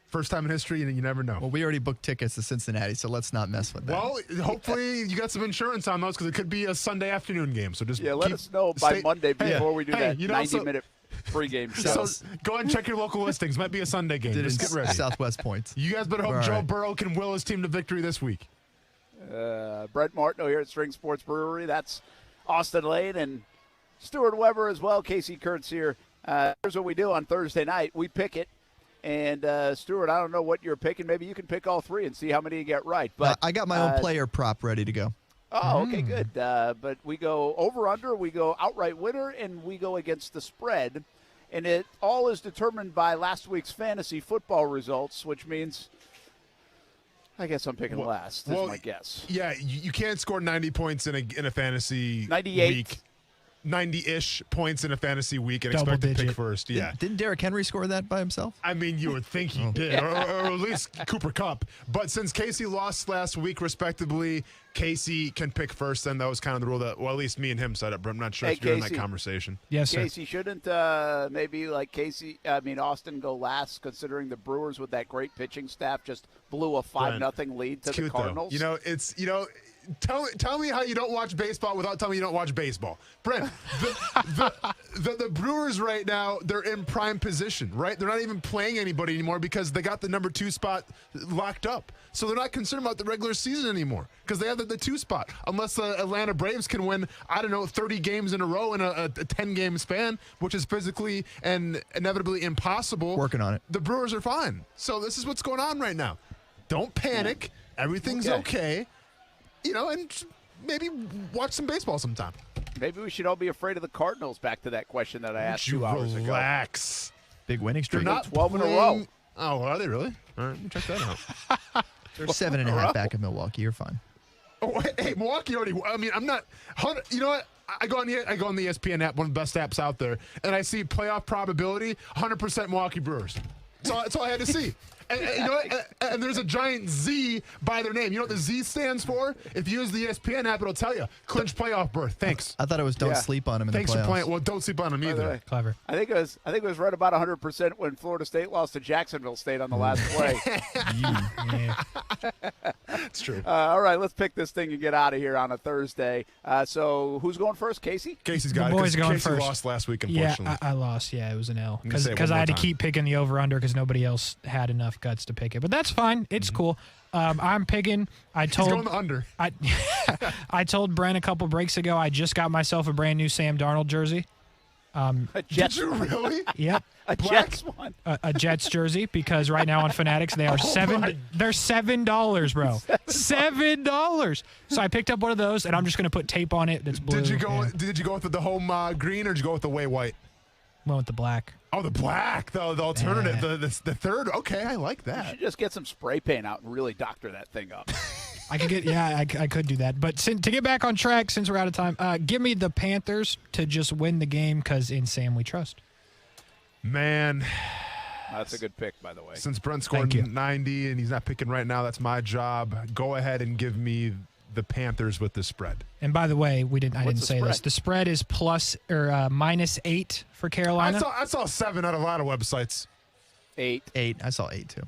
First time in history, and you never know. Well, we already booked tickets to Cincinnati, so let's not mess with that. Well, hopefully you got some insurance on those because it could be a Sunday afternoon game. So just let us know by Monday before we do that 90-minute pregame show. So go ahead and check your local listings. Might be a Sunday game. Just get ready. Southwest Points. You guys better hope Joe Burrow can will his team to victory this week. Brent Martineau here at String Sports Brewery. That's Austin Lane and Stuart Weber as well. Casey Kurtz here. Here's what we do on Thursday night. We pick it. And, Stuart, I don't know what you're picking. Maybe you can pick all three and see how many you get right. But I got my own player prop ready to go. Oh, okay, good. But we go over-under, we go outright winner, and we go against the spread. And it all is determined by last week's fantasy football results, which means I guess I'm picking last is my guess. Yeah, you can't score 90 points in a fantasy 98. week. 90-ish points in a fantasy week and Double expect to pick digit. first. Yeah. Didn't Derrick Henry score that by himself? I mean, you would think he did, or at least Cooper Kupp. But since Casey lost last week, respectively, Casey can pick first, and that was kind of the rule that, well, at least me and him set up, but I'm not sure if you're in that conversation. Yes, sir. Casey, shouldn't maybe like Austin go last, considering the Brewers with that great pitching staff just blew a 5-0 lead to the Cardinals? Though. Tell me how you don't watch baseball without telling me you don't watch baseball. Brent, the Brewers right now, they're in prime position, right? They're not even playing anybody anymore because they got the number 2 spot locked up. So they're not concerned about the regular season anymore because they have the 2 spot. Unless the Atlanta Braves can win, 30 games in a row in a 10-game span, which is physically and inevitably impossible. Working on it. The Brewers are fine. So this is what's going on right now. Don't panic. Everything's okay. And maybe watch some baseball sometime. Maybe we should all be afraid of the Cardinals, back to that question that I asked 2 hours ago. Relax. Big winning streak. They're not 12 in a row. Oh, are they really? All right, check that out. They're 7.5 back of Milwaukee. You're fine. Oh, hey, Milwaukee already. I mean, I'm not. You know what? I go on the ESPN app, one of the best apps out there, and I see playoff probability 100% Milwaukee Brewers. That's all I had to see. And you know what? And there's a giant Z by their name. You know what the Z stands for? If you use the ESPN app, it'll tell you. Clinch playoff berth. Thanks. I thought it was don't sleep on him in the playoffs. Thanks for playing. Well, don't sleep on him either. Clever. I think it was right about 100% when Florida State lost to Jacksonville State on the last play. It's true. All right, let's pick this thing and get out of here on a Thursday. So who's going first, Casey? Casey's got the boys going Casey first. Lost last week, unfortunately. Yeah, I lost. Yeah, it was an L I'm gonna say it one because I more had to time. keep picking the over/under because nobody else had enough guts to pick it. But that's fine. It's cool. I'm picking. He's going the under. I told Brent a couple breaks ago I just got myself a brand new Sam Darnold jersey. Jets. Did you really? Yep. A Jets one. A Jets jersey because right now on Fanatics they are They're $7, bro. $7. So I picked up one of those and I'm just gonna put tape on it that's blue. Did you go with the home green or did you go with the way white? Went with the black. Oh, the black, the alternative, the third. Okay, I like You that. should just get some spray paint out and really doctor that thing up. I could do that. But to get back on track, since we're out of time, give me the Panthers to just win the game because in Sam we trust. Man, That's a good pick, by the way. since Brent scored 90 and he's not picking right now, that's my job. Go ahead and give me the Panthers with the spread. And by the way, I didn't say spread? this. The spread is -8 for Carolina. I saw 7 on a lot of websites. 8. I saw 8 too.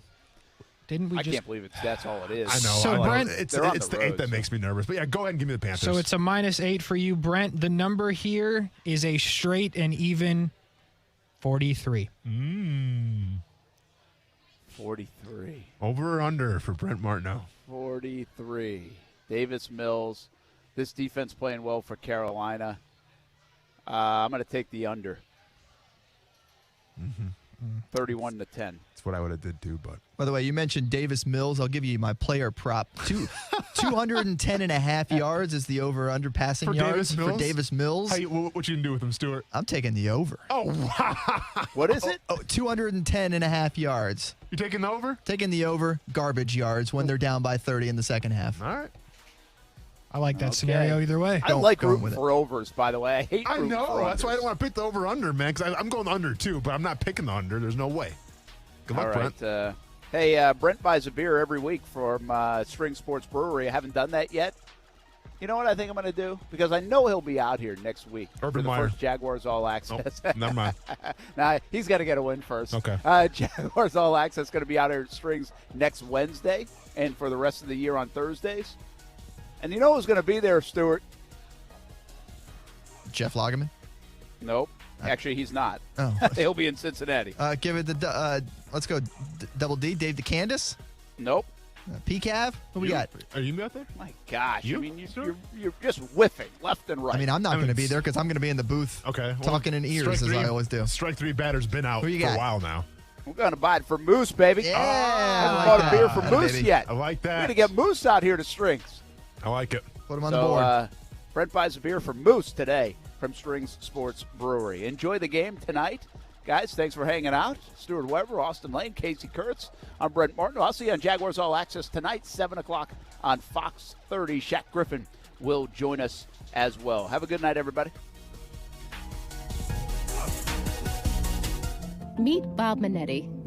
Didn't we I can't believe that's all it is. I know. So, Brent, it's They're on the the 8 road, that so- makes me nervous. But yeah, go ahead and give me the Panthers. So it's a -8 for you, Brent. The number here is a straight and even 43. 43. Over or under for Brent Martineau? 43. Davis Mills. This defense playing well for Carolina. I'm going to take the under. 31-10. That's what I would have did too, but By the way, you mentioned Davis Mills. I'll give you my player prop. 210.5 yards is the over/under passing For yards Davis Mills? for Davis Mills. what you can do with him, Stuart? I'm taking the over. Oh, wow. What is it? 210.5 yards. You taking the over? Taking the over. Garbage yards when they're down by 30 in the second half. All right. I like that Okay. scenario either way. I like rooting for overs, by the way. I hate I rooting know. for That's why I unders. don't want to pick the over/under, man. Because I'm going under too, but I'm not picking the under. There's no way. Good luck, All right. Brent. Hey, Brent buys a beer every week from String Sports Brewery. I haven't done that yet. You know what I think I'm going to do? Because I know he'll be out here next week for the Meyer. first Jaguars All Access. Oh, never mind. Nah, he's got to get a win first. Okay. Jaguars All Access going to be out here at Strings next Wednesday and for the rest of the year on Thursdays. And you know who's going to be there, Stuart? Jeff Lageman. Nope. Actually, he's not. Oh. He'll be in Cincinnati. Give it the let's go Double D. Dave DeCandis. Nope. PCAV. What we got? Are you out there? My gosh. You? I mean, you're just whiffing left and right. I mean, I'm not going to be there because I'm going to be in the booth Okay. talking in ears as I always do. Strike 3 batter's been out Who for you got? a while now. We're going to buy it for Moose, baby. Yeah, I haven't I like bought that. a beer for Moose Baby. yet. I like We're that. going to get Moose out here to Strings. I like it. Put him on the board. Brent buys a beer for Moose today from Strings Sports Brewery. Enjoy the game tonight. Guys, thanks for hanging out. Stuart Weber, Austin Lane, Casey Kurtz. I'm Brent Martin. I'll see you on Jaguars All Access tonight, 7 o'clock on Fox 30. Shaq Griffin will join us as well. Have a good night, everybody. Meet Bob Minetti.